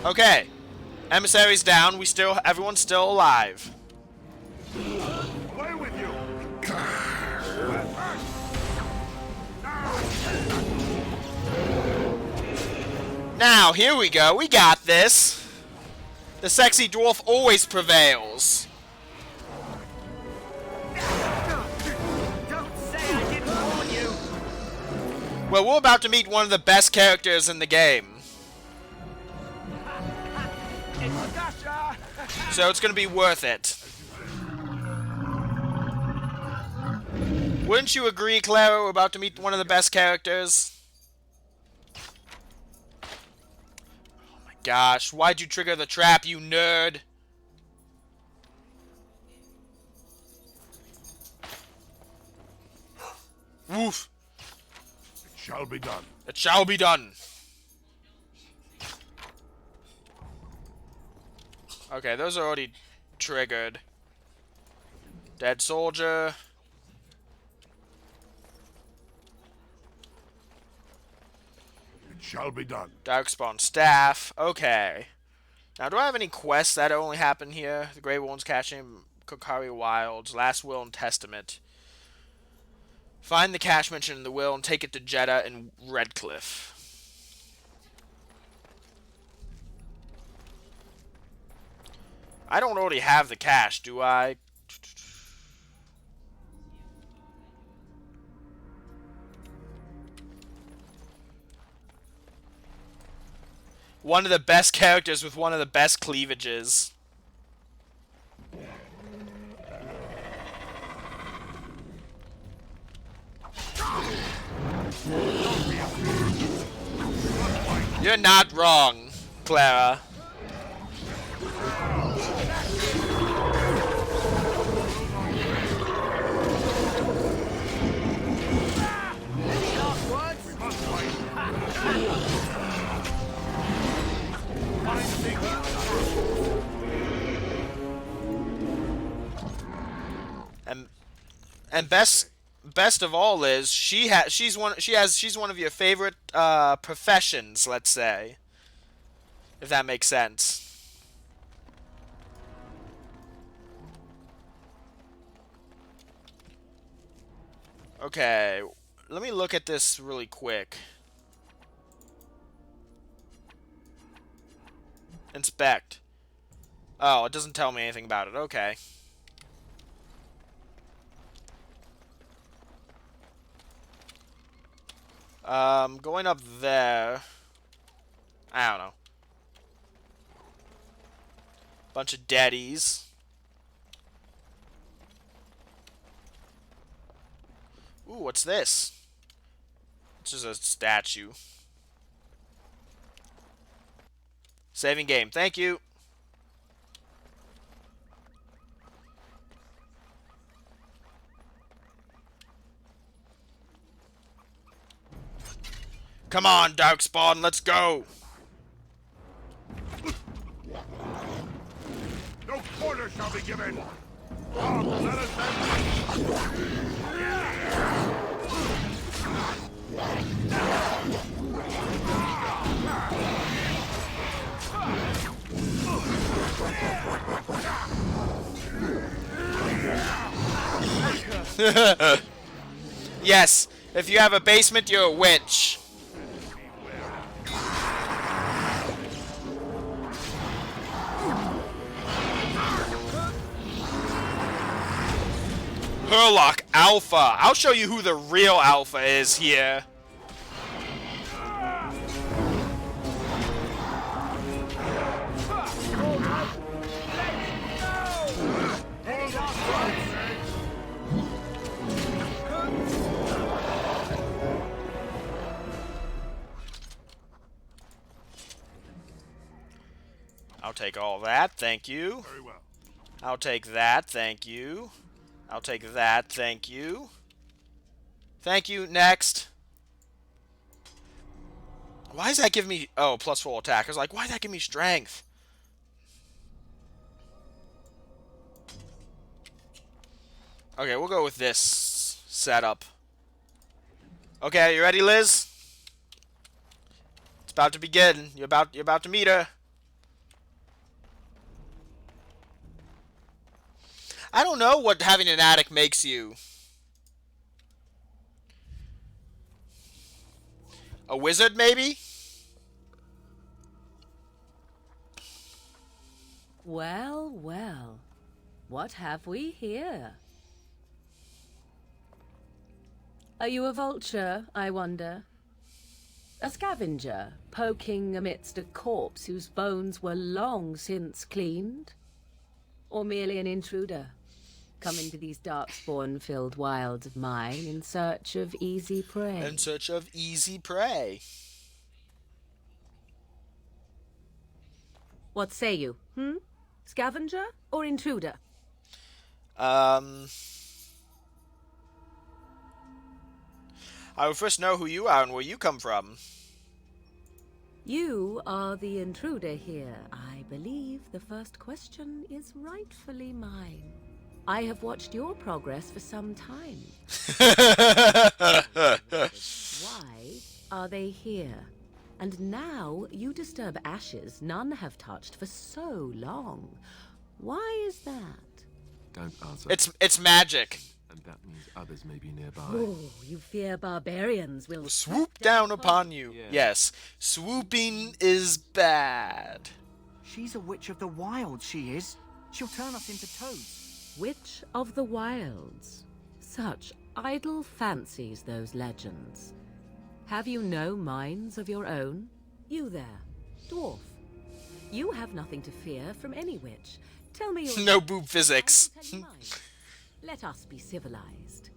Okay, emissary's down. Everyone's still alive. Away with you. Now, here we go. We got this. The sexy dwarf always prevails. Don't say I didn't warn you. Well, we're about to meet one of the best characters in the game. So it's going to be worth it. Wouldn't you agree, Clara? We're about to meet one of the best characters. Oh my gosh, why'd you trigger the trap, you nerd? Woof. It shall be done. It shall be done. Okay, those are already triggered. Dead soldier. It shall be done. Darkspawn staff. Okay. Now, do I have any quests that only happen here? The Grey Warden's Caching, Kokari Wilds, Last Will and Testament. Find the cache mentioned in the will and take it to Jeddah and Redcliffe. I don't already have the cache, do I? One of the best characters with one of the best cleavages. You're not wrong, Clara. And best of all is she's one of your favorite professions, let's say, if that makes sense. Okay, let me look at this really quick. Inspect. Oh, it doesn't tell me anything about it. Okay. Going up there. I don't know. Bunch of daddies. Ooh, what's this? It's just a statue. Saving game. Thank you. Come on, Darkspawn, let's go. No quarter shall be given. Come, let us Yes, if you have a basement, you're a witch. Herlock Alpha. I'll show you who the real Alpha is here. I'll take all that, thank you. Very well. I'll take that, thank you. I'll take that, thank you. Thank you, next. Why does that give me... Oh, plus 4 attack. I was like, why does that give me strength? Okay, we'll go with this setup. Okay, you ready, Liz? It's about to begin. You're about to meet her. I don't know what having an attic makes you. A wizard, maybe? Well, well. What have we here? Are you a vulture, I wonder? A scavenger, poking amidst a corpse whose bones were long since cleaned? Or merely an intruder, coming to these darkspawn-filled wilds of mine in search of easy prey? In search of easy prey. What say you, Scavenger or intruder? I would first know who you are and where you come from. You are the intruder here. I believe the first question is rightfully mine. I have watched your progress for some time. Why are they here? And now you disturb ashes none have touched for so long. Why is that? Don't answer. It's magic. And that means others may be nearby. Oh, you fear barbarians will swoop down upon you. Yeah. Yes, swooping is bad. She's a witch of the wild, she is. She'll turn us into toads. Witch of the Wilds. Such idle fancies, those legends. Have you no minds of your own? You there, dwarf. You have nothing to fear from any witch. Tell me your... No boob physics. Let us be civilized.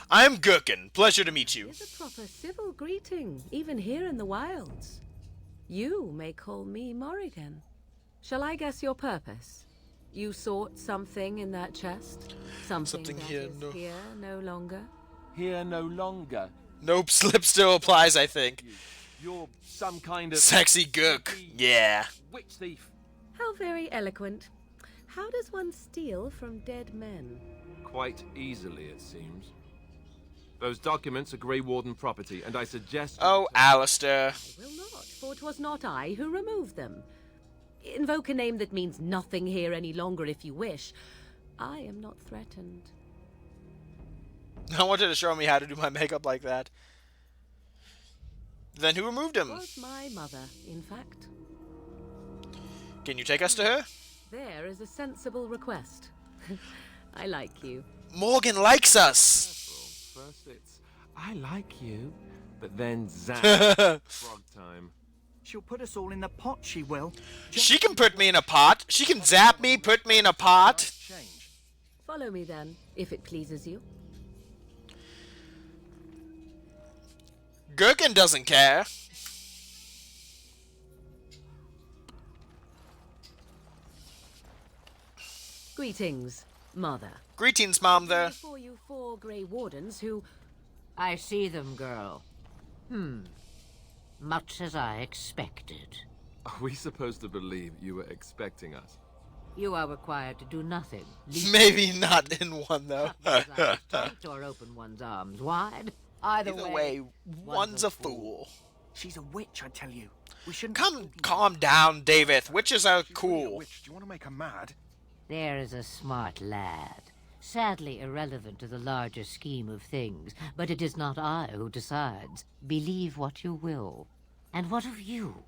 I'm Gherkin. Pleasure to meet you. It's a proper civil greeting, even here in the wilds. You may call me Morrigan. Shall I guess your purpose? You sought something in that chest? Something that here, is here no longer? Here no longer. Nope, slip still applies, I think. You're some kind of... Sexy gook. Yeah. Witch thief. How very eloquent. How does one steal from dead men? Quite easily, it seems. Those documents are Grey Warden property, and I suggest... Oh, Alistair. I will not, for it was not I who removed them. Invoke a name that means nothing here any longer if you wish. I am not threatened. I wanted to show me how to do my makeup like that. Then who removed him? It was my mother, in fact. Can you take us to her? There is a sensible request. I like you. Morgan likes us. First it's, I like you, but then zap, frog time. She'll put us all in the pot, she will. She can put me in a pot. She can zap me, put me in a pot. Follow me then, if it pleases you. Gherkin doesn't care. Greetings, Mother. Greetings, Mom, there. Before you 4 Grey Wardens who... I see them, girl. Much as I expected. Are we supposed to believe you were expecting us? You are required to do nothing. Maybe not in one, though. Or open one's arms wide. Either way, one's a fool. She's a witch, I tell you. We shouldn't... Calm down, David. Witches are cool. Do you want to make her mad? There is a smart lad. Sadly irrelevant to the larger scheme of things, but it is not I who decides. Believe what you will. And what of you?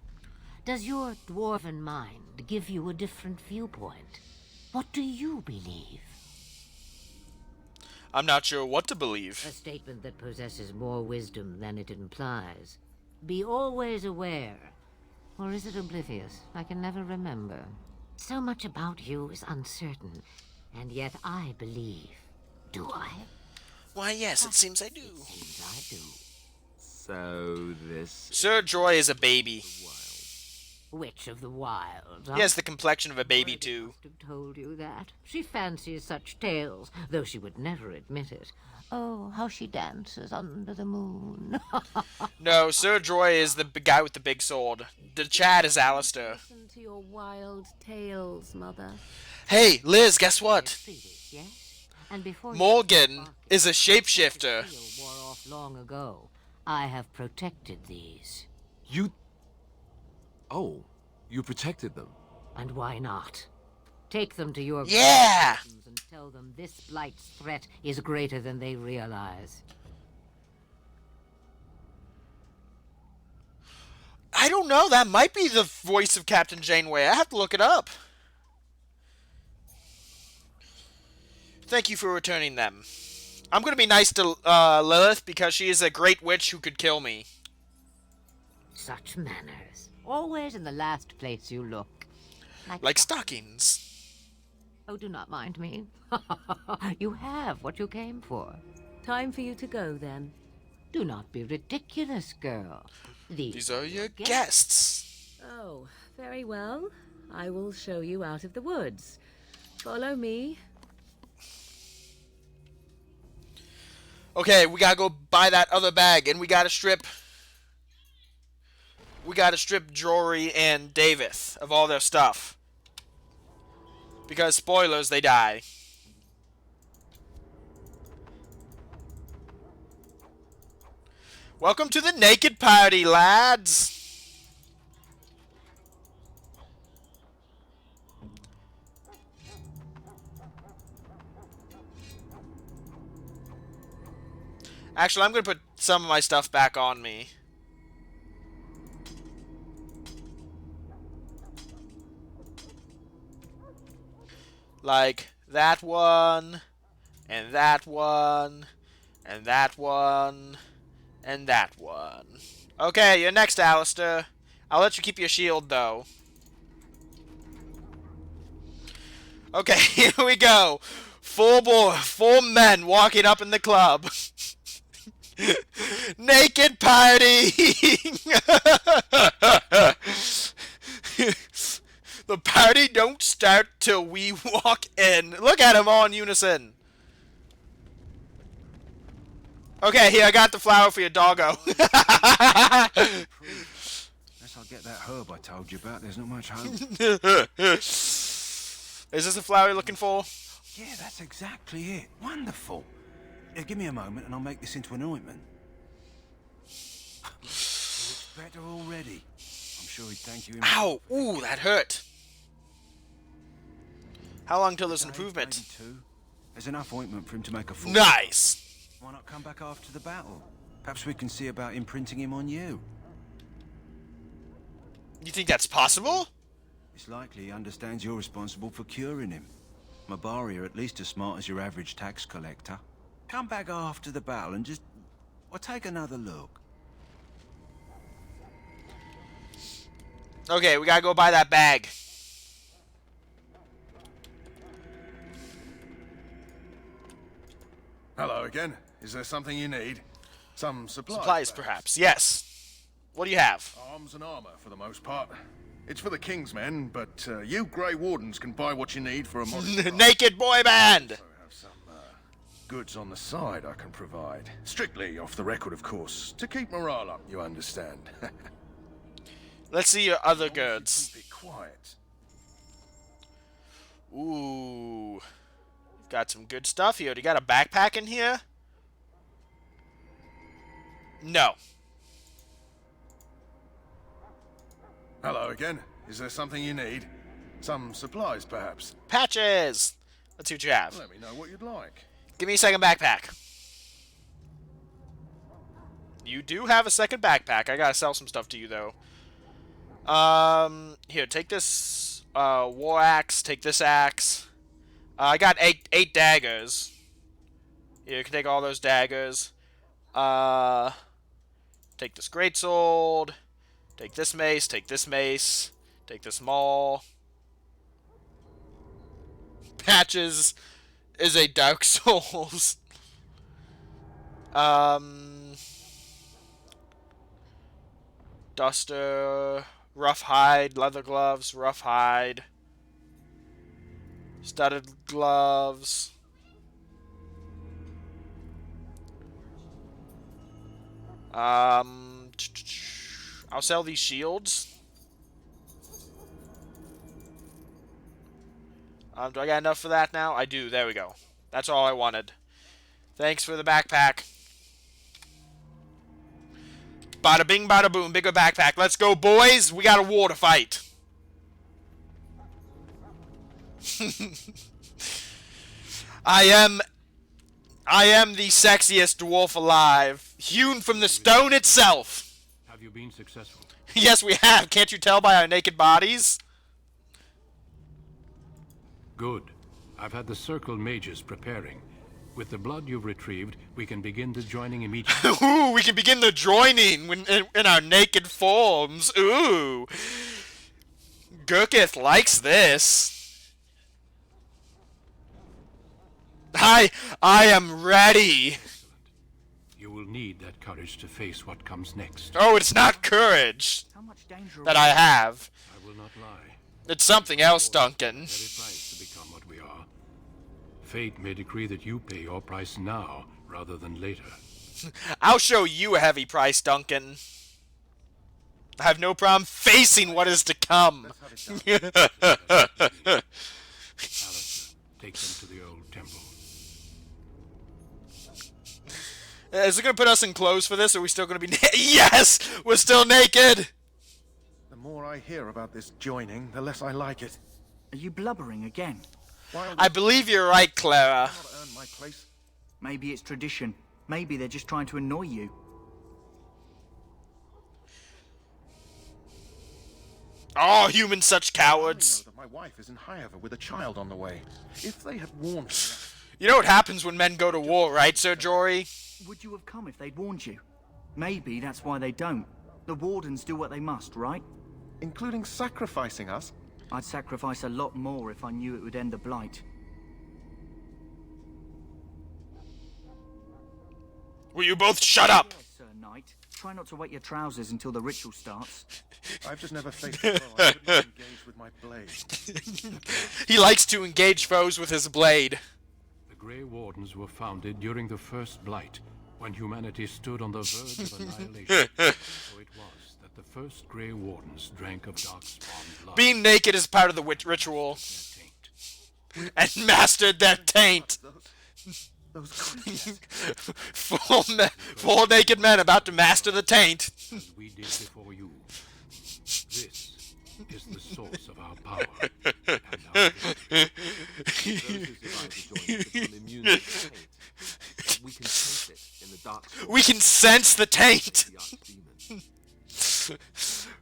Does your dwarven mind give you a different viewpoint? What do you believe? I'm not sure what to believe. A statement that possesses more wisdom than it implies. Be always aware. Or is it oblivious? I can never remember. So much about you is uncertain, and yet I believe. Do I? Why, yes, it seems I do. It seems I do. So this... Sir Joy is a baby. Witch of the Wild. He has the complexion of a baby, too. Must have told you that. She fancies such tales, though she would never admit it. Oh, how she dances under the moon. No, Sir Joy is the guy with the big sword. The Chad is Alistair. Listen to your wild tales, Mother. Hey, Liz, guess what? Yes? And before Morgan is a shapeshifter. Wore off long ago. I have protected these. You... Oh, you protected them. And why not? Take them to your yeah, and tell them this blight's threat is greater than they realize. I don't know. That might be the voice of Captain Janeway. I have to look it up. Thank you for returning them. I'm going to be nice to Lilith because she is a great witch who could kill me. Such manners. Always in the last place you look. Like stockings. Oh, do not mind me. You have what you came for. Time for you to go, then. Do not be ridiculous, girl. These are your guests. Oh, very well. I will show you out of the woods. Follow me. Okay, we gotta go buy that other bag, and we gotta strip Jory and Davis of all their stuff. Because, spoilers, they die. Welcome to the naked party, lads! Actually, I'm gonna put some of my stuff back on me. Like that one, and that one, and that one, and that one. Okay, you're next, Alistair. I'll let you keep your shield, though. Okay, here we go. Four men walking up in the club. Naked party! The party don't start till we walk in. Look at them all in unison. Okay, here, I got the flower for your doggo. Unless I get that herb I told you about, there's not much hope. Is this the flower you're looking for? Yeah, that's exactly it. Wonderful. Give me a moment and I'll make this into an ointment. Looks better already. I'm sure he'd thank you. Ow! Ooh, that hurt. How long till there's improvement? There's enough ointment for him to make a full. Nice! Why not come back after the battle? Perhaps we can see about imprinting him on you. You think that's possible? It's likely he understands you're responsible for curing him. Mabari are at least as smart as your average tax collector. Come back after the battle and just... well, take another look. Okay, we gotta go buy that bag. Hello again. Is there something you need? Some supplies? Supplies, perhaps. Yes. What do you have? Arms and armor, for the most part. It's for the King's men, but you Grey Wardens can buy what you need for a modest Naked boy band! Also have some goods on the side I can provide. Strictly off the record, of course. To keep morale up, you understand. Let's see your other goods. Keep it quiet. Ooh. We've got some good stuff here. Do you got a backpack in here? No. Hello again. Is there something you need? Some supplies, perhaps? Patches! Let's see what you have. Let me know what you'd like. Give me a second backpack. You do have a second backpack. I gotta sell some stuff to you, though. Here, take this war axe. Take this axe. I got eight daggers. Here, you can take all those daggers. Take this greatsword. Take this mace. Take this mace. Take this maul. Patches is a Dark Souls. Duster, rough hide, leather gloves, rough hide, studded gloves. I'll sell these shields. Do I got enough for that now? I do. There we go. That's all I wanted. Thanks for the backpack. Bada bing, bada boom. Bigger backpack. Let's go, boys. We got a war to fight. I am the sexiest dwarf alive, hewn from the stone itself. Have you been successful? Yes, we have. Can't you tell by our naked bodies? Good. I've had the circle mages preparing. With the blood you've retrieved, we can begin the joining immediately. Ooh, we can begin the joining in our naked forms. Ooh. Gurkith likes this. I am ready. You will need that courage to face what comes next. Oh, it's not courage that I have. I will not lie. It's something else, Duncan. Very price to become what we are. Fate may decree that you pay your price now rather than later. I'll show you a heavy price, Duncan. I have no problem facing what is to come. Alistair, take them to the old temple. Is it going to put us in clothes for this, or are we still going to be Yes! We're still naked! The more I hear about this joining, the less I like it. Are you blubbering again? I believe you're right, Clara. Maybe it's tradition. Maybe they're just trying to annoy you. Oh, humans such cowards. I know that my wife is in Highover with a child on the way. If they had warned me... You know what happens when men go to war, right, Sir Jory? Would you have come if they'd warned you? Maybe that's why they don't. The Wardens do what they must, right? Including sacrificing us? I'd sacrifice a lot more if I knew it would end the Blight. Will you both shut up? Yes, Sir Knight. Try not to wet your trousers until the ritual starts. I've just never faced a foe I couldn't engage with my blade. He likes to engage foes with his blade. The Grey Wardens were founded during the First Blight, when humanity stood on the verge of annihilation. So it was that the first Grey Wardens drank of Darkspawn blood. Being naked is part of the ritual. And mastered their taint. Four naked men about to master the taint. As we did before you. This is the source of our power. And our Those who survive the joining become immune to the taint. We can sense it in the dark. We can sense the taint.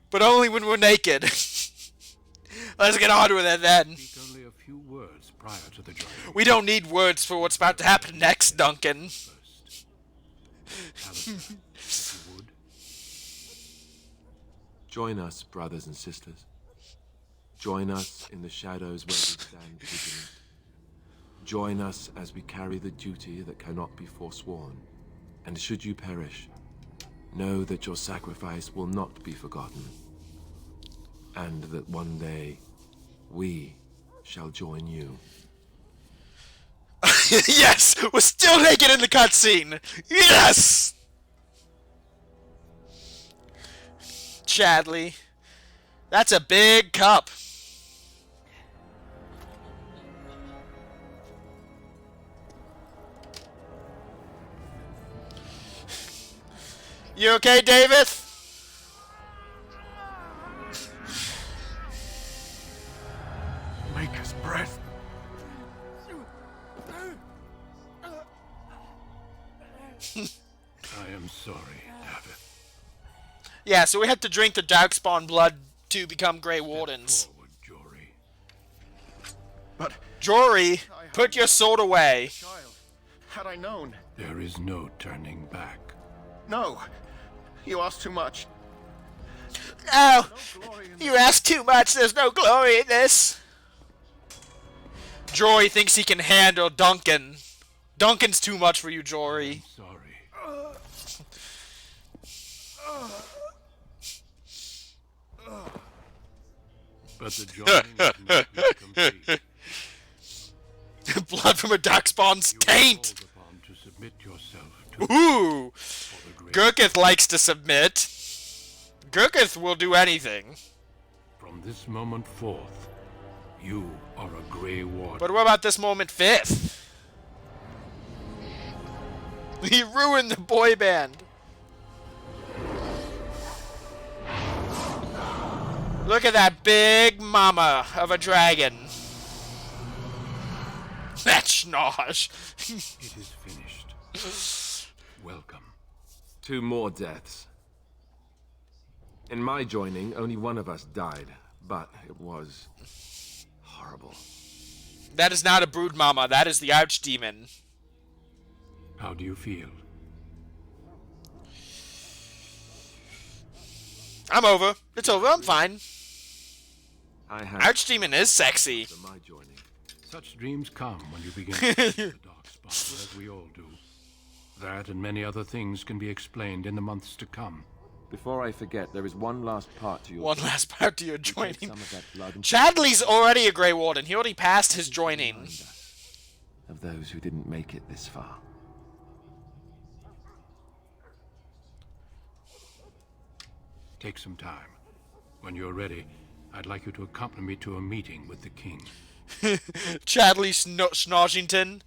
But only when we're naked. Let's get on with it then. Speak only a few words prior to the joining. We don't need words for what's about to happen next, Duncan. Alistair, if you would. Join us, brothers and sisters. Join us in the shadows where we stand vigilant. Join us as we carry the duty that cannot be forsworn. And should you perish, know that your sacrifice will not be forgotten. And that one day, we shall join you. Yes! We're still naked in the cutscene! Yes! Chadley. That's a big cup. You okay, David? Maker's breath. I am sorry, David. Yeah, so we had to drink the Darkspawn blood to become Grey Wardens. Forward, Jory. But Jory, put your sword away. child, had I known. There is no turning back. No, you asked too much. No, you ask too much. There's no glory in this. Jory thinks he can handle Duncan. Duncan's too much for you, Jory. Sorry. But the joining is not yet complete. Blood from a darkspawn's taint. Called upon to submit yourself to Ooh, Gurkith likes to submit. Gurkith will do anything. From this moment forth, you are a Grey Warden. But what about this moment fifth? He ruined the boy band. Look at that big mama of a dragon. That schnosh. It is finished. Welcome. 2 more deaths. In my joining, only one of us died, but it was horrible. That is not a brood mama, that is the archdemon. How do you feel? I'm over. It's over, I'm fine. I have Archdemon is sexy. my joining. Such dreams come when you begin to face the dark spot, as we all do. That and many other things can be explained in the months to come. Before I forget, there is one last part to your One last part to your We take joining. some of that blood and Chadley's already a Grey Warden. He already passed his joining. of those who didn't make it this far. Take some time. When you're ready, I'd like you to accompany me to a meeting with the king. Chadley Snoshington.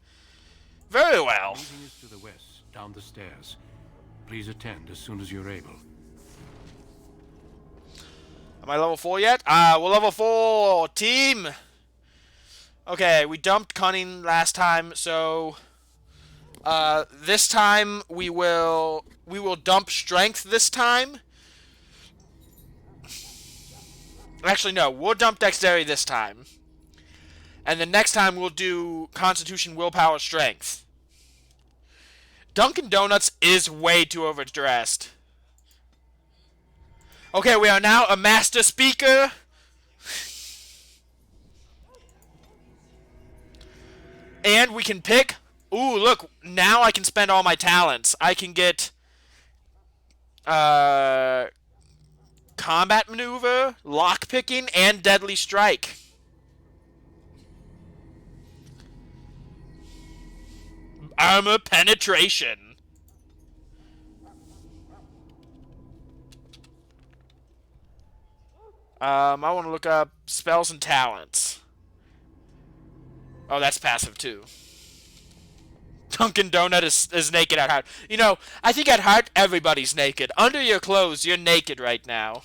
Very well. The meeting is to the west, down the stairs. Please attend as soon as you're able. Am I level 4 yet? We're level 4, team! Okay, we dumped Cunning last time, so... this time we will dump Strength this time. Actually, no, we'll dump Dexterity this time. And the next time we'll do Constitution, Willpower, Strength. Dunkin' Donuts is way too overdressed. Okay, we are now a Master Speaker. And we can pick... Ooh, look, now I can spend all my talents. I can get... Combat Maneuver, Lockpicking, and Deadly Strike. Armor Penetration. I want to look up spells and talents. Oh, that's passive too. Dunkin' Donut is naked at heart. You know, I think at heart everybody's naked. Under your clothes, you're naked right now.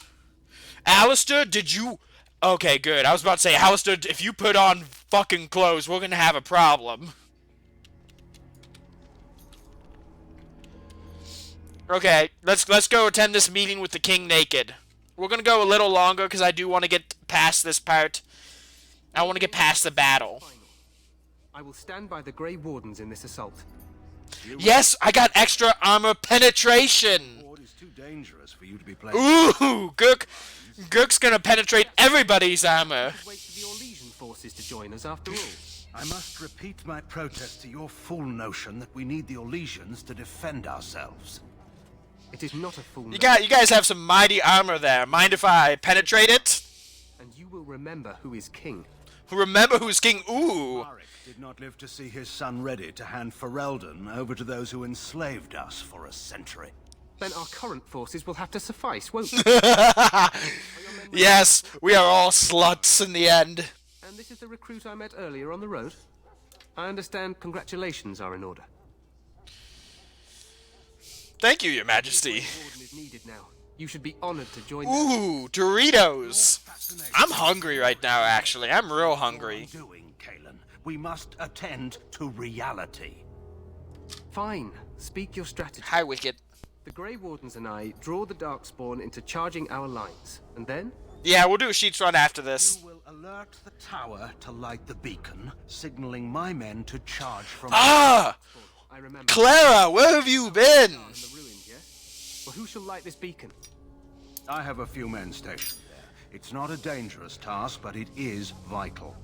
Alistair, did you... Okay, good. I was about to say, Alistair, if you put on fucking clothes, we're gonna have a problem. Okay, let's go attend this meeting with the king naked. We're gonna go a little longer because I do want to get past this part. I want to get past the battle. I will stand by the Grey Wardens in this assault. Yes, I got extra armor penetration. It's too dangerous for you to be playing. Ooh, Gurk's gonna penetrate everybody's armor. Wait for the Orlesian forces to join us after all. I must repeat my protest to your fool notion that we need the Orlesians to defend ourselves. It is not a fool. You guys have some mighty armor there. Mind if I penetrate it? And you will remember who is king. Remember who's king? Ooh. Did not live to see his son ready to hand Ferelden over to those who enslaved us for a century. Then our current forces will have to suffice, won't they? Yes, we are all sluts in the end. And this is the recruit I met earlier on the road? I understand congratulations are in order. Thank you, Your Majesty. Warden is needed now. You should be honored to join. Ooh, Doritos. I'm hungry right now, actually. I'm real hungry. We must attend to reality. Fine. Speak your strategy. Hi, Wicked. The Grey Wardens and I draw the Darkspawn into charging our lines, and then Yeah, we'll do a Sheets run after this. You will alert the tower to light the beacon, signaling my men to charge from... Ah! I remember. Clara, where have you been? In the ruins, yes? Well, who shall light this beacon? I have a few men stationed there. It's not a dangerous task, but it is vital.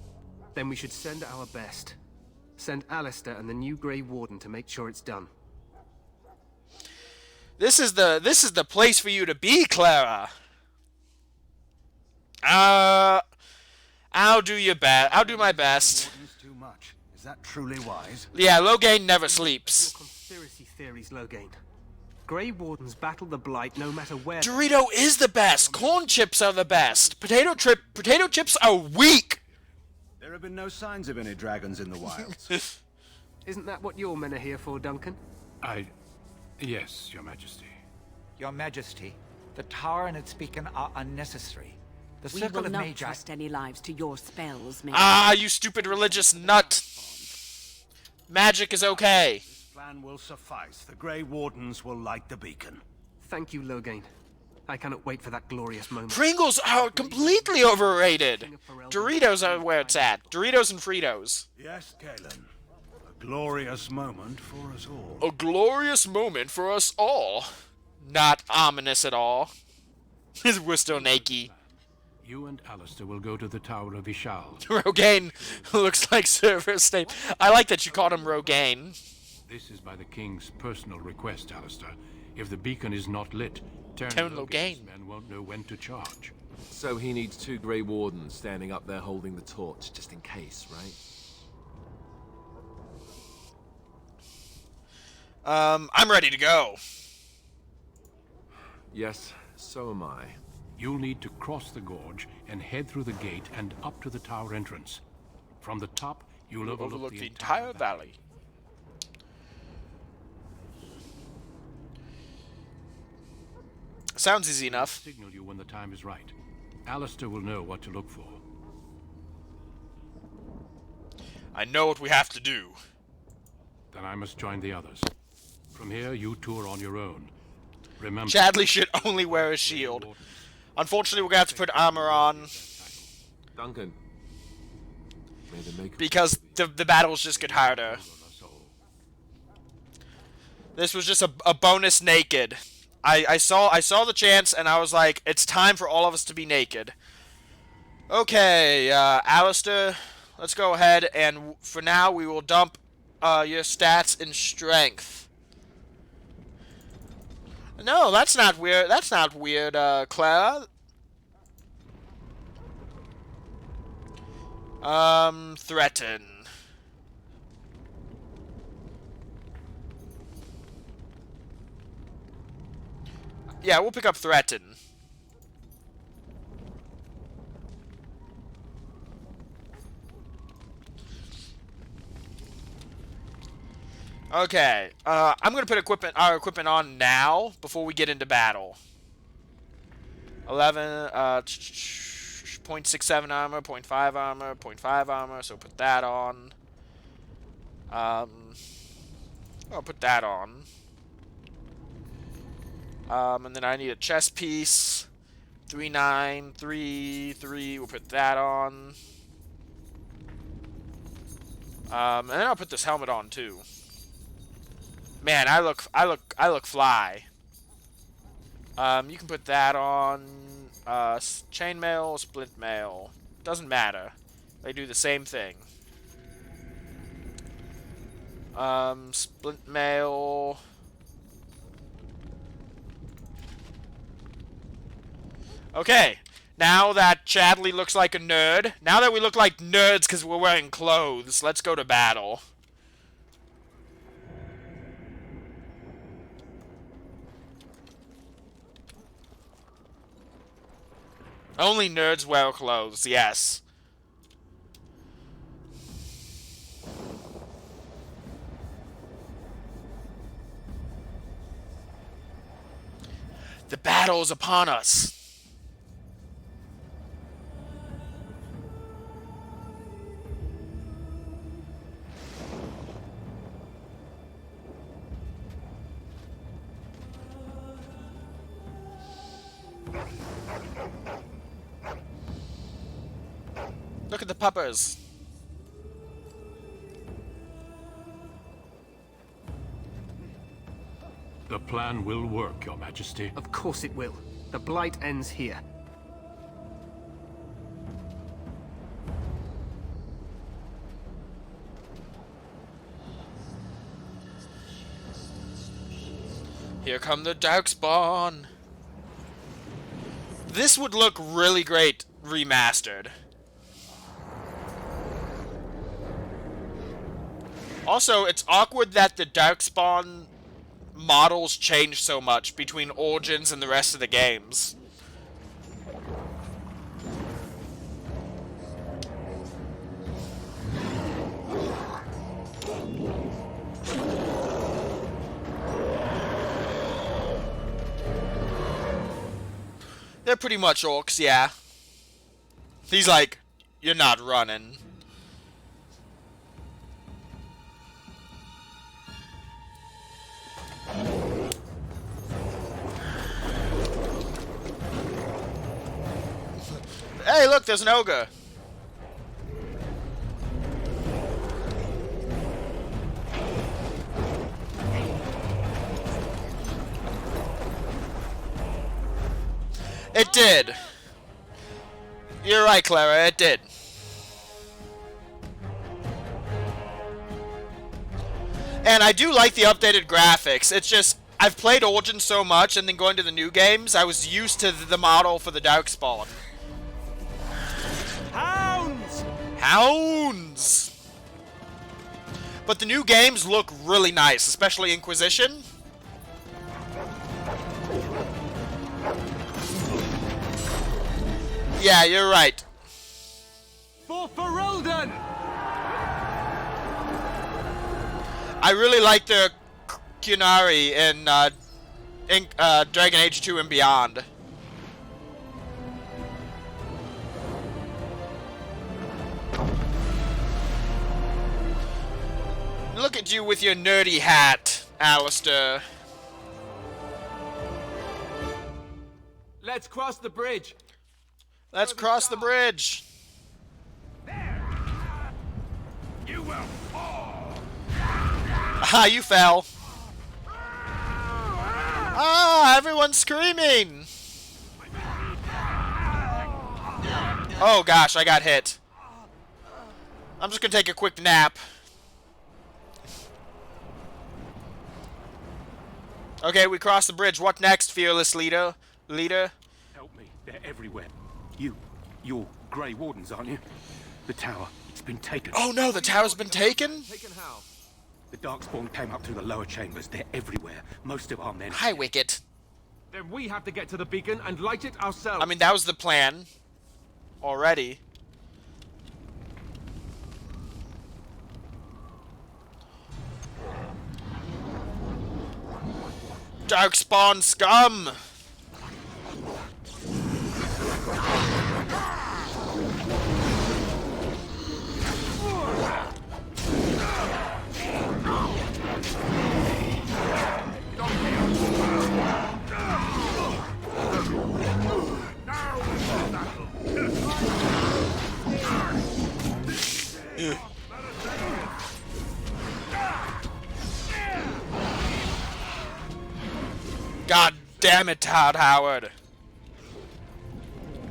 Then we should send our best. Send Alistair and the new Grey Warden to make sure it's done. This is the place for you to be, Clara. I'll do my best. Too much. Is that truly wise? Yeah, Loghain never sleeps. Your conspiracy theories, Loghain. Grey Wardens battle the Blight no matter where. Dorito is the best. Corn chips are the best. Potato chips are weak. There have been no signs of any dragons in the wilds. Isn't that what your men are here for, Duncan? Yes, Your Majesty. Your Majesty, the tower and its beacon are unnecessary. The We circle will of not Magi... trust any lives to your spells, Major. Ah, you stupid religious nut. Magic is okay. This plan will suffice. The Grey Wardens will light the beacon. Thank you, Loghain. I cannot wait for that glorious moment. Pringles are completely overrated. Doritos are where it's at. Doritos and Fritos. Yes, Galen. A glorious moment for us all. A glorious moment for us all. Not ominous at all. We're still naked. You and Alistair will go to the Tower of Ishal. Rogaine looks like Server's name. I like that you called him Rogaine. This is by the King's personal request, Alistair. If the beacon is not lit, Turn Loghain's men won't know when to charge. So he needs 2 Grey Wardens standing up there holding the torch, just in case, right? I'm ready to go. Yes, so am I. You'll need to cross the gorge and head through the gate and up to the tower entrance. From the top, you'll overlook the entire valley. Sounds easy enough. Signal you when the time is right. Alistair will know what to look for. I know what we have to do. Then I must join the others. From here, you two are on your own. Remember, Chadley should only wear a shield. Unfortunately, we're gonna have to put armor on. Duncan. Because the battles just get harder. This was just a bonus naked. I saw the chance and I was like, it's time for all of us to be naked. Okay, Alistair, let's go ahead and for now we will dump your stats in strength. No, that's not weird. That's not weird, Clara. Threaten. Yeah, we'll pick up threaten. Okay, I'm gonna put our equipment on now before we get into battle. 0.67 armor, 0.5 armor, 0.5 armor. So put that on. I'll put that on. And then I need a chest piece. 3.9, 3. We'll put that on. And then I'll put this helmet on too. Man, I look fly. You can put that on. Chainmail, splint mail. Doesn't matter. They do the same thing. Splint mail. Okay. Now that Chadley looks like a nerd. Now that we look like nerds because we're wearing clothes. Let's go to battle. Only nerds wear clothes, yes. The battle is upon us. Look at the puppers. The plan will work, Your Majesty. Of course it will. The blight ends here. Here come the Darkspawn. This would look really great remastered. Also, it's awkward that the Darkspawn models change so much between Origins and the rest of the games. They're pretty much orcs, yeah. He's like, you're not running. Hey, look, there's an ogre. It did. You're right, Clara, it did. And I do like the updated graphics. It's just, I've played Origin so much, and then going to the new games, I was used to the model for the Darkspawn. Hounds! Hounds! But the new games look really nice, especially Inquisition. Yeah, you're right. For Ferelden! I really like the Kunari in Dragon Age 2 and Beyond. Look at you with your nerdy hat, Alistair. Let's cross the bridge. Let's cross the bridge. You will fall. Ah, you fell. Ah, everyone's screaming. Oh gosh, I got hit. I'm just gonna take a quick nap. Okay, we crossed the bridge. What next, fearless leader? Help me. They're everywhere. You're Grey Wardens, aren't you? The tower, it's been taken. Oh no, the tower's been taken? Taken how? The Darkspawn came up through the lower chambers. They're everywhere. Most of our men... Hi, Wicket. Then we have to get to the beacon and light it ourselves. I mean, that was the plan. Already. Darkspawn scum! God damn it, Todd Howard.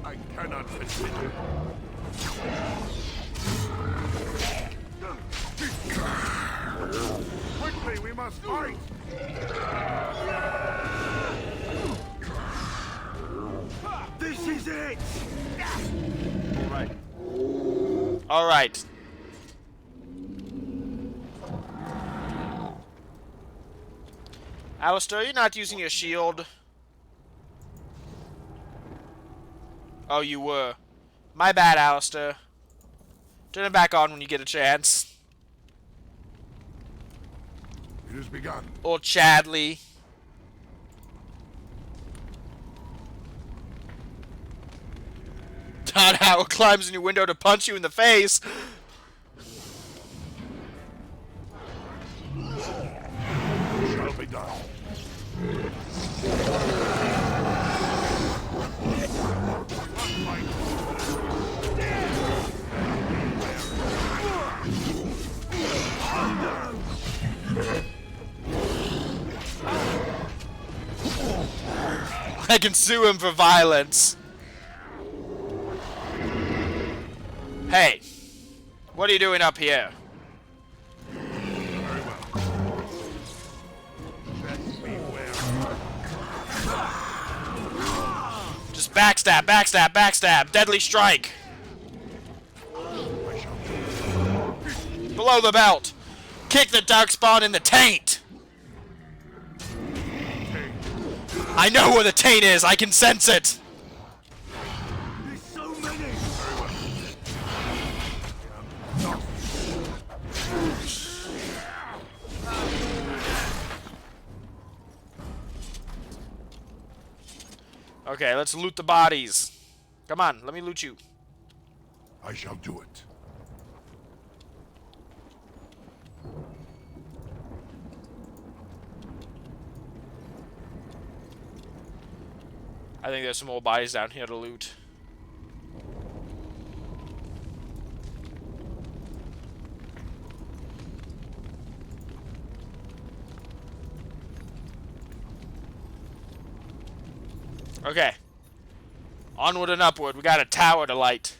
I cannot continue. Quickly, we must fight. This is it. All right. All right. Alistair, you're not using your shield. Oh, you were. My bad, Alistair. Turn it back on when you get a chance. It has begun. Or Chadley. Todd Howard climbs in your window to punch you in the face. Shall be done. I can sue him for violence. Hey, what are you doing up here? Just backstab, backstab, backstab. Deadly strike. Below the belt. Kick the darkspawn in the taint. I know where the taint is. I can sense it. Okay, let's loot the bodies. Come on, let me loot you. I shall do it. I think there's some more bodies down here to loot. Okay. Onward and upward. We got a tower to light.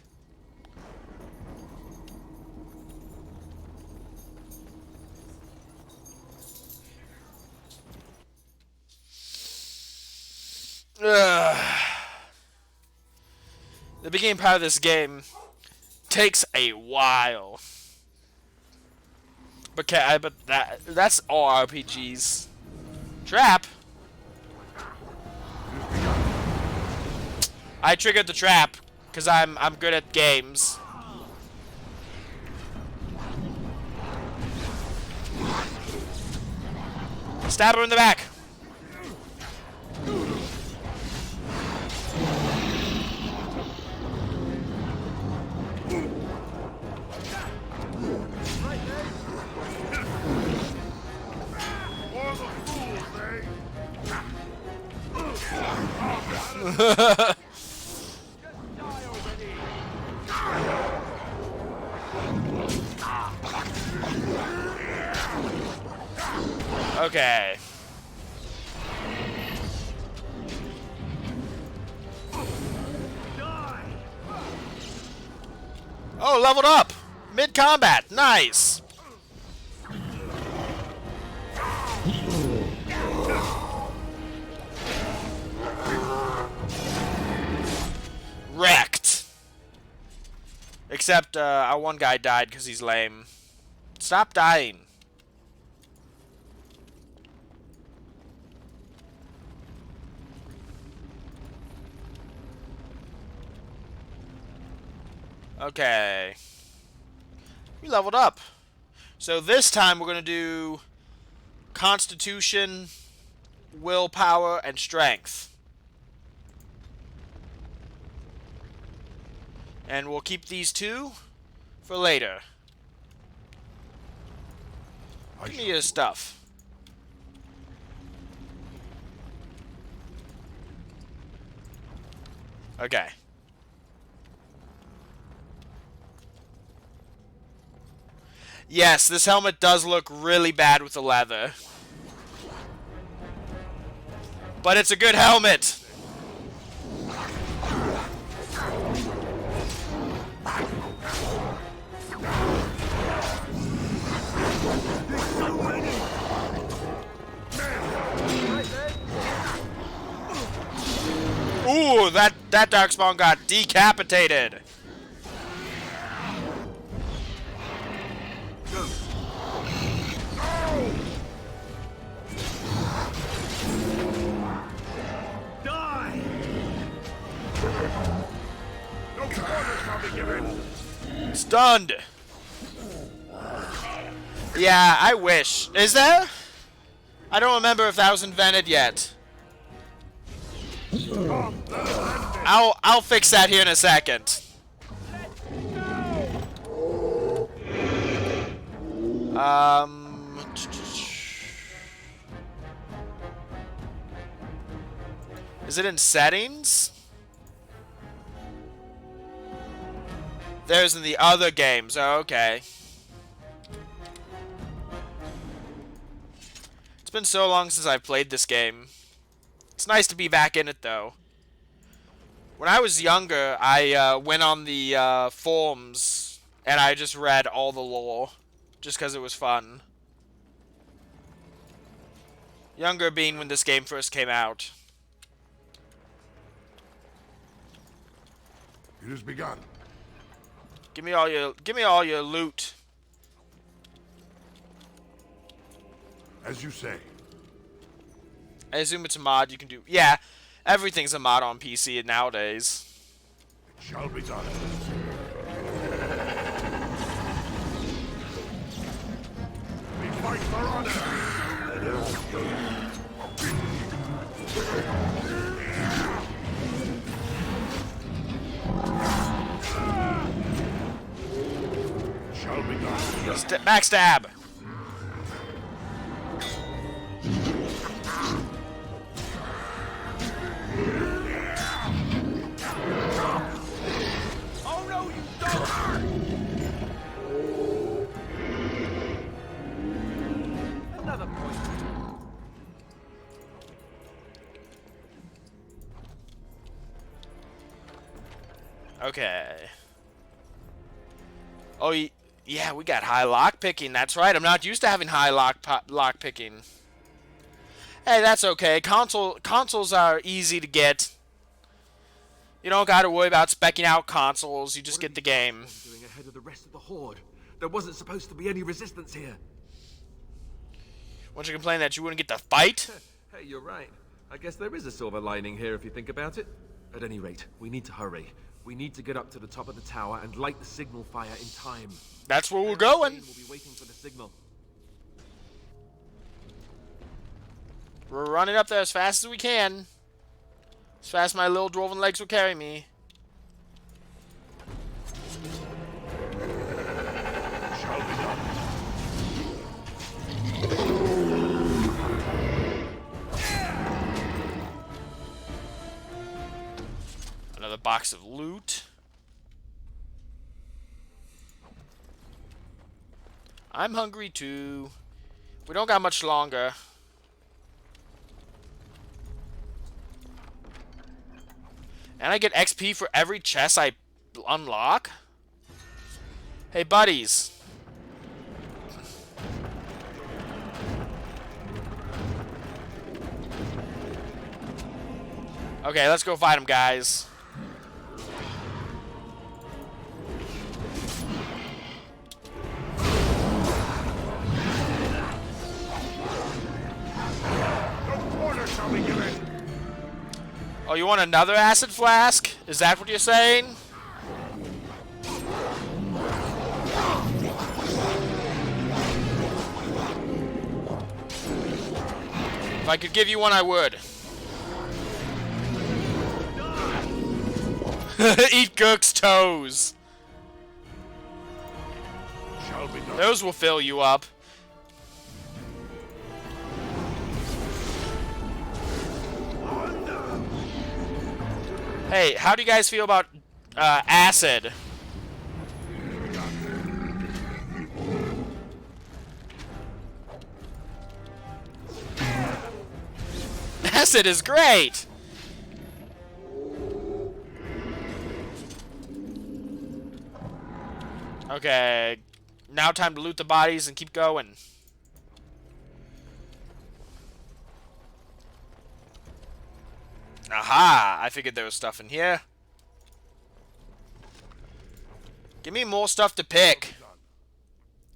Ugh. The beginning part of this game takes a while. But that's all RPGs. Trap? I triggered the trap because I'm good at games. Stab her in the back. Okay. Oh, leveled up! Mid-combat! Nice! Wrecked! Except, our one guy died because he's lame. Stop dying. Okay. We leveled up. So this time we're going to do Constitution, Willpower, and Strength. And we'll keep these two for later. Give me your stuff. Okay. Yes, this helmet does look really bad with the leather. But it's a good helmet! Ooh, that darkspawn got decapitated! Stunned. Yeah, I wish. Is there? I don't remember if that was invented yet. I'll fix that here in a second. Is it in settings? There's in the other games. Oh, okay. It's been so long since I've played this game. It's nice to be back in it, though. When I was younger, I went on the forums, and I just read all the lore, just because it was fun. Younger being when this game first came out. It has begun. Give me all your loot. As you say. I assume it's a mod you can do. Yeah, everything's a mod on PC nowadays. It shall be done. We fight for honor. Shall be done. Backstab. Oh no, you don't! Another point. Okay. Oh, yeah, we got high lock picking. That's right. I'm not used to having high lock picking. Hey, that's okay. Consoles are easy to get. You don't got to worry about specking out consoles. You just get the game. Doing ahead of the rest of the horde. There wasn't supposed to be any resistance here. Won't you complain that you wouldn't get to fight? Hey, you're right. I guess there is a silver lining here if you think about it. At any rate, we need to hurry. We need to get up to the top of the tower and light the signal fire in time. That's where we're going. We'll be waiting for the signal. We're running up there as fast as we can. As fast as my little dwarven legs will carry me. Shall be done. Another box of loot. I'm hungry too. We don't got much longer. And I get XP for every chest I unlock? Hey, buddies. Okay, let's go fight them, guys. No quarter shall be given. Oh, you want another acid flask? Is that what you're saying? If I could give you one, I would. Eat Gook's toes. Shall be done. Those will fill you up. Hey, how do you guys feel about acid? Acid is great! Okay, now time to loot the bodies and keep going. Aha! I figured there was stuff in here. Give me more stuff to pick.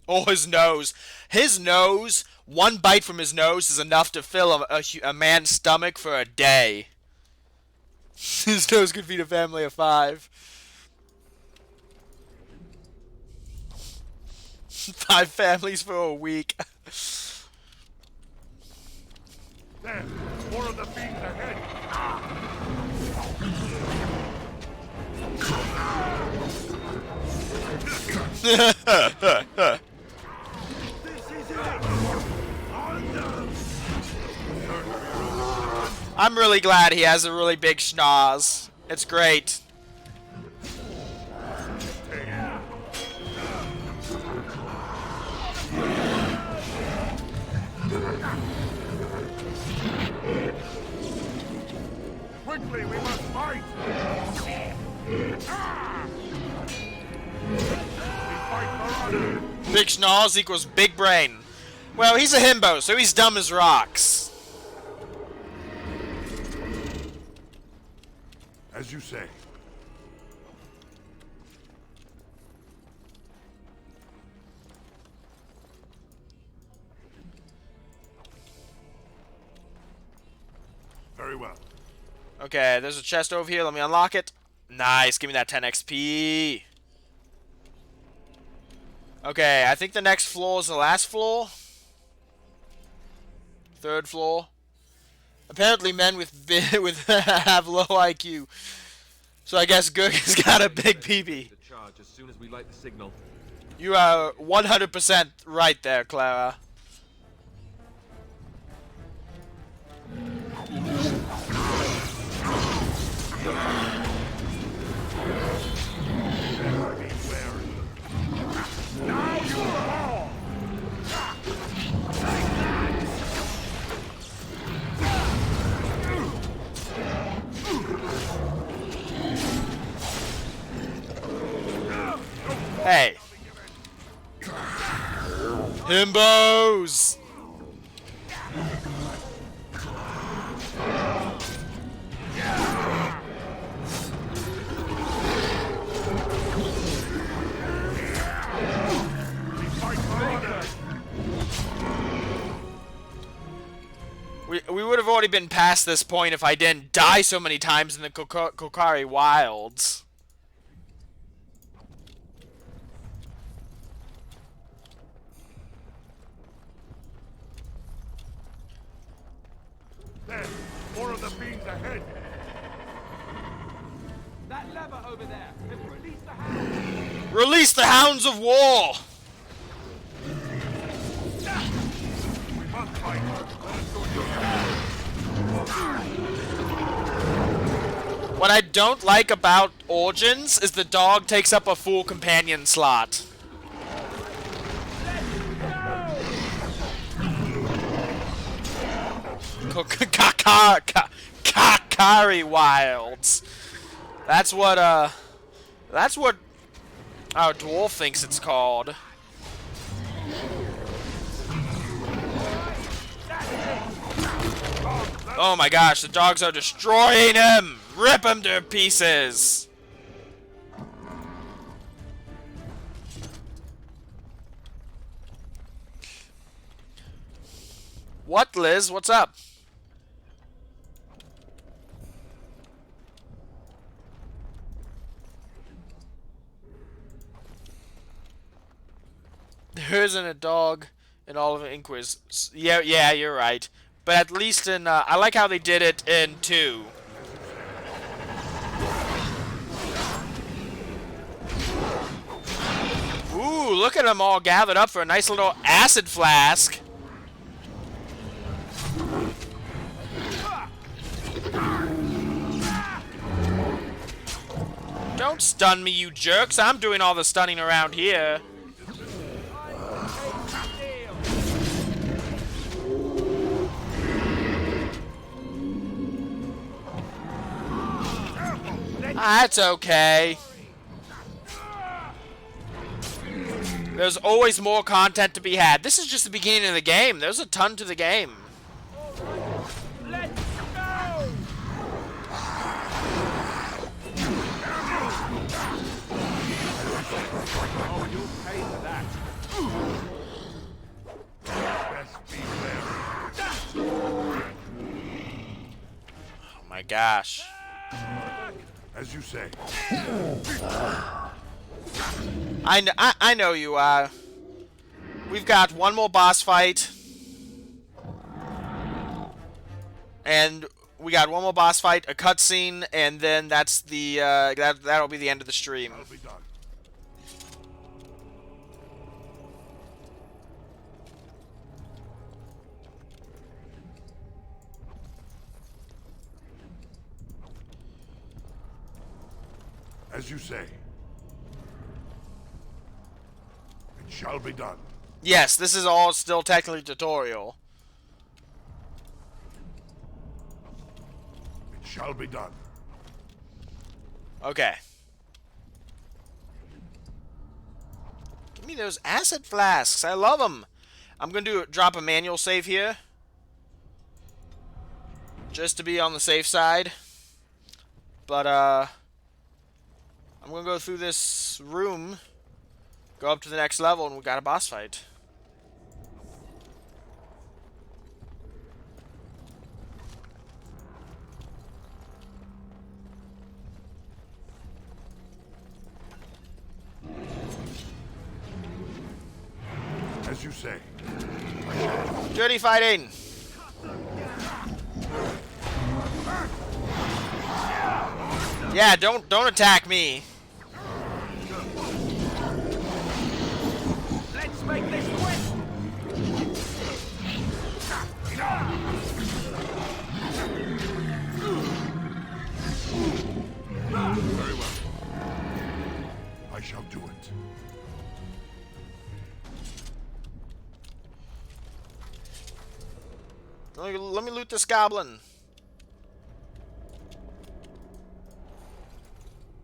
Oh, his nose. His nose, one bite from his nose is enough to fill a man's stomach for a day. His nose could feed a family of 5. 5 families for a week. There, more of the fiends ahead. I'm really glad he has a really big schnoz. It's great. Quickly, we must fight! Big schnoz equals big brain. Well, he's a himbo, so he's dumb as rocks. As you say. Very well. Okay, there's a chest over here. Let me unlock it. Nice. Give me that 10 XP. Okay, I think the next floor is the last floor. Third floor. Apparently men with have low IQ. So I guess Gurk has got a big PB. As soon as we light the signal. You are 100% right there, Clara. Hey. Himbos! We would have already been past this point if I didn't die so many times in the Kokari Wilds. There, more of the fiends ahead. That lever over there. Release the hounds. Release the hounds of war! We must fight. What I don't like about Origins is the dog takes up a full companion slot. Kakari Wilds. That's what our dwarf thinks it's called. Oh my gosh, the dogs are destroying him! Rip him to pieces! What, Liz? What's up? There isn't a dog in all of Inquis. Yeah, you're right. But at least in, I like how they did it in 2. Ooh, look at them all gathered up for a nice little acid flask. Don't stun me, you jerks. I'm doing all the stunning around here. That's okay. There's always more content to be had. This is just the beginning of the game. There's a ton to the game. Let's go! Oh, you'll pay for that. Oh my gosh. As you say. I know you are. We've got one more boss fight. And we got one more boss fight, a cutscene, and then that's the that'll be the end of the stream. As you say. It shall be done. Yes, this is all still technically tutorial. It shall be done. Okay. Give me those acid flasks. I love them. I'm going to drop a manual save here. Just to be on the safe side. But, I'm going to go through this room. Go up to the next level, and we got a boss fight. As you say. Dirty fighting. Yeah, don't attack me. Let's make this quick. Very well. I shall do it. Let me loot this goblin.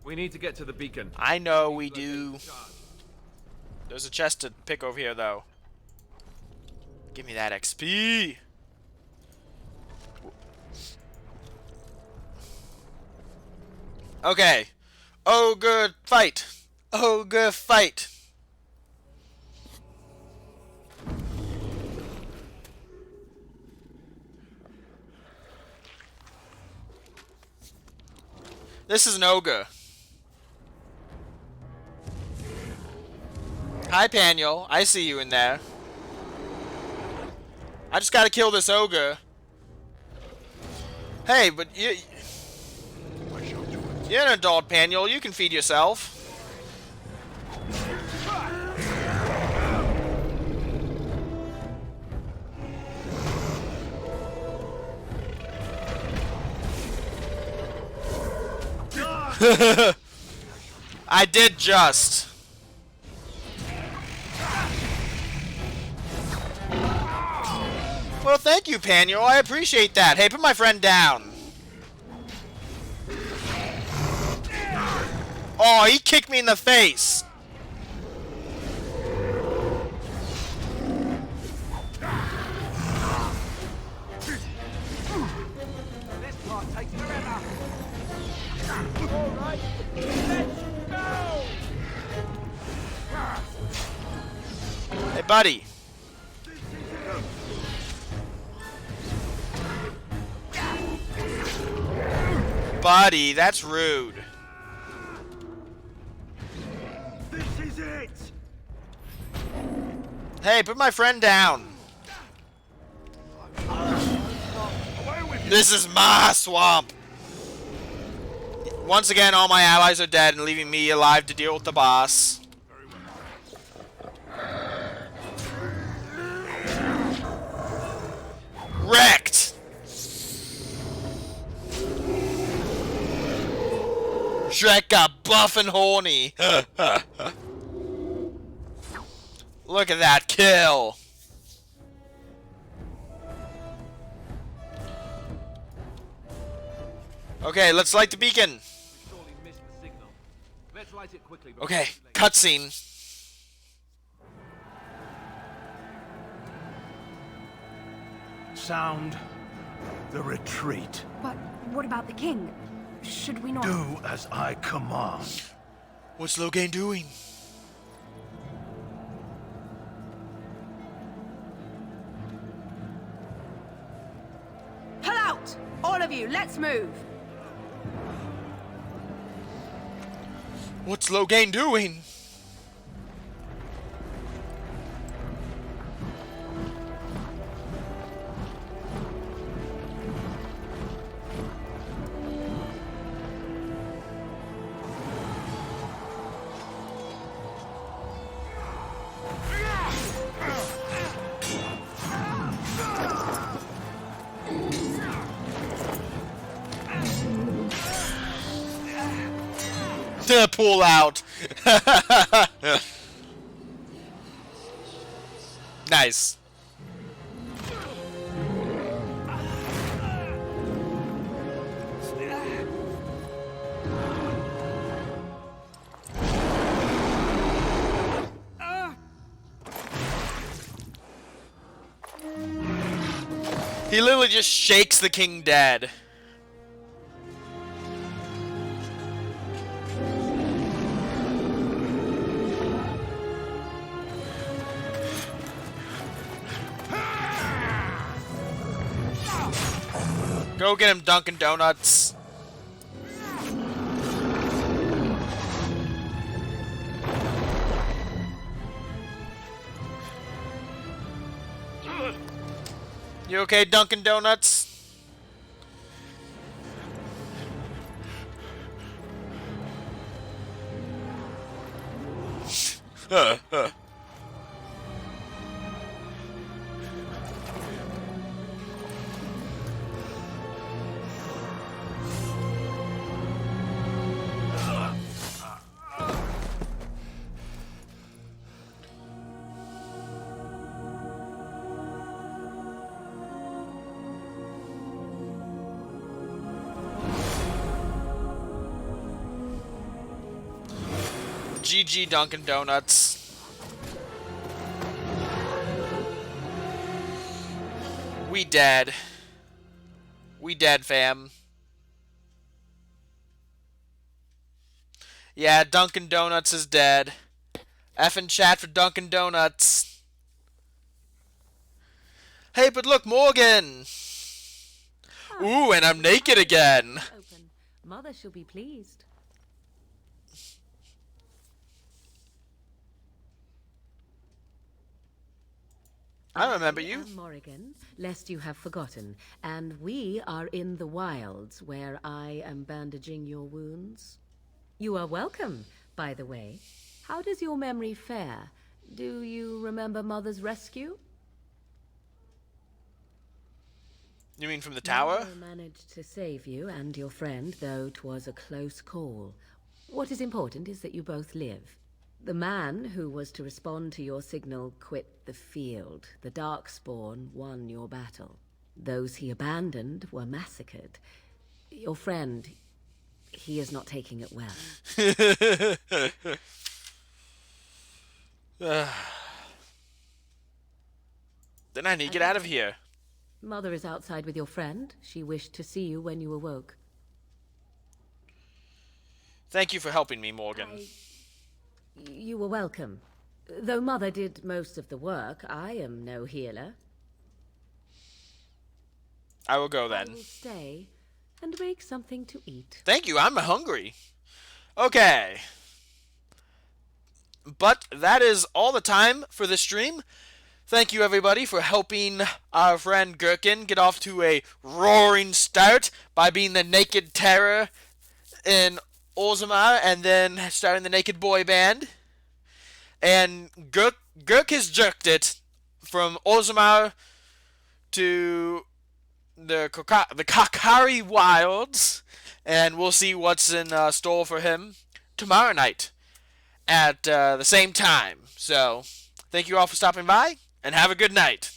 We need to get to the beacon. I know we do. There's a chest to pick over here, though. Give me that XP. Okay. Oh, good fight. Oh, good fight. This is an ogre. Hi, Paniel. I see you in there. I just gotta kill this ogre. Hey, but you're an adult, Paniel. You can feed yourself. I did just. Well, thank you, Paniel. I appreciate that. Hey, put my friend down. Oh, he kicked me in the face. This part takes forever. All right, let's go. Hey, buddy. Buddy, that's rude. This is it. Hey, put my friend down. This is my swamp. Once again, all my allies are dead and leaving me alive to deal with the boss. Wrecked. Shrek got buff and horny. Look at that kill. Okay, let's light the beacon. Let's light it quickly. Okay, cutscene. Sound the retreat. But what about the king? Should we not... Do as I command. What's Loghain doing? Pull out! All of you, let's move! What's Loghain doing? Pull out. Nice. He literally just shakes the king dead. Go get him, Dunkin' Donuts. You okay, Dunkin' Donuts? GG Dunkin' Donuts. We dead. We dead, fam. Yeah, Dunkin' Donuts is dead. Effing chat for Dunkin' Donuts. Hey, but look, Morgan! Ooh, and I'm naked again. Open. Mother shall be pleased. I remember you. am Morrigan, lest you have forgotten, and we are in the wilds where I am bandaging your wounds. You are welcome, by the way. How does your memory fare? Do you remember Mother's rescue? You mean from the tower? Mother managed to save you and your friend, though 'twas a close call. What is important is that you both live. The man who was to respond to your signal quit the field. The Darkspawn won your battle. Those he abandoned were massacred. Your friend, he is not taking it well. Then I need to get out of here. Mother is outside with your friend. She wished to see you when you awoke. Thank you for helping me, Morgan. You were welcome. Though Mother did most of the work, I am no healer. I will go I then. will stay and make something to eat. Thank you, I'm hungry. Okay. But that is all the time for this stream. Thank you, everybody, for helping our friend Gherkin get off to a roaring start by being the naked terror in Orzammar and then starting the naked boy band. And Gherk has jerked it from Orzammar to the Kakari Wilds, and we'll see what's in store for him tomorrow night at the same time. So, thank you all for stopping by, and have a good night.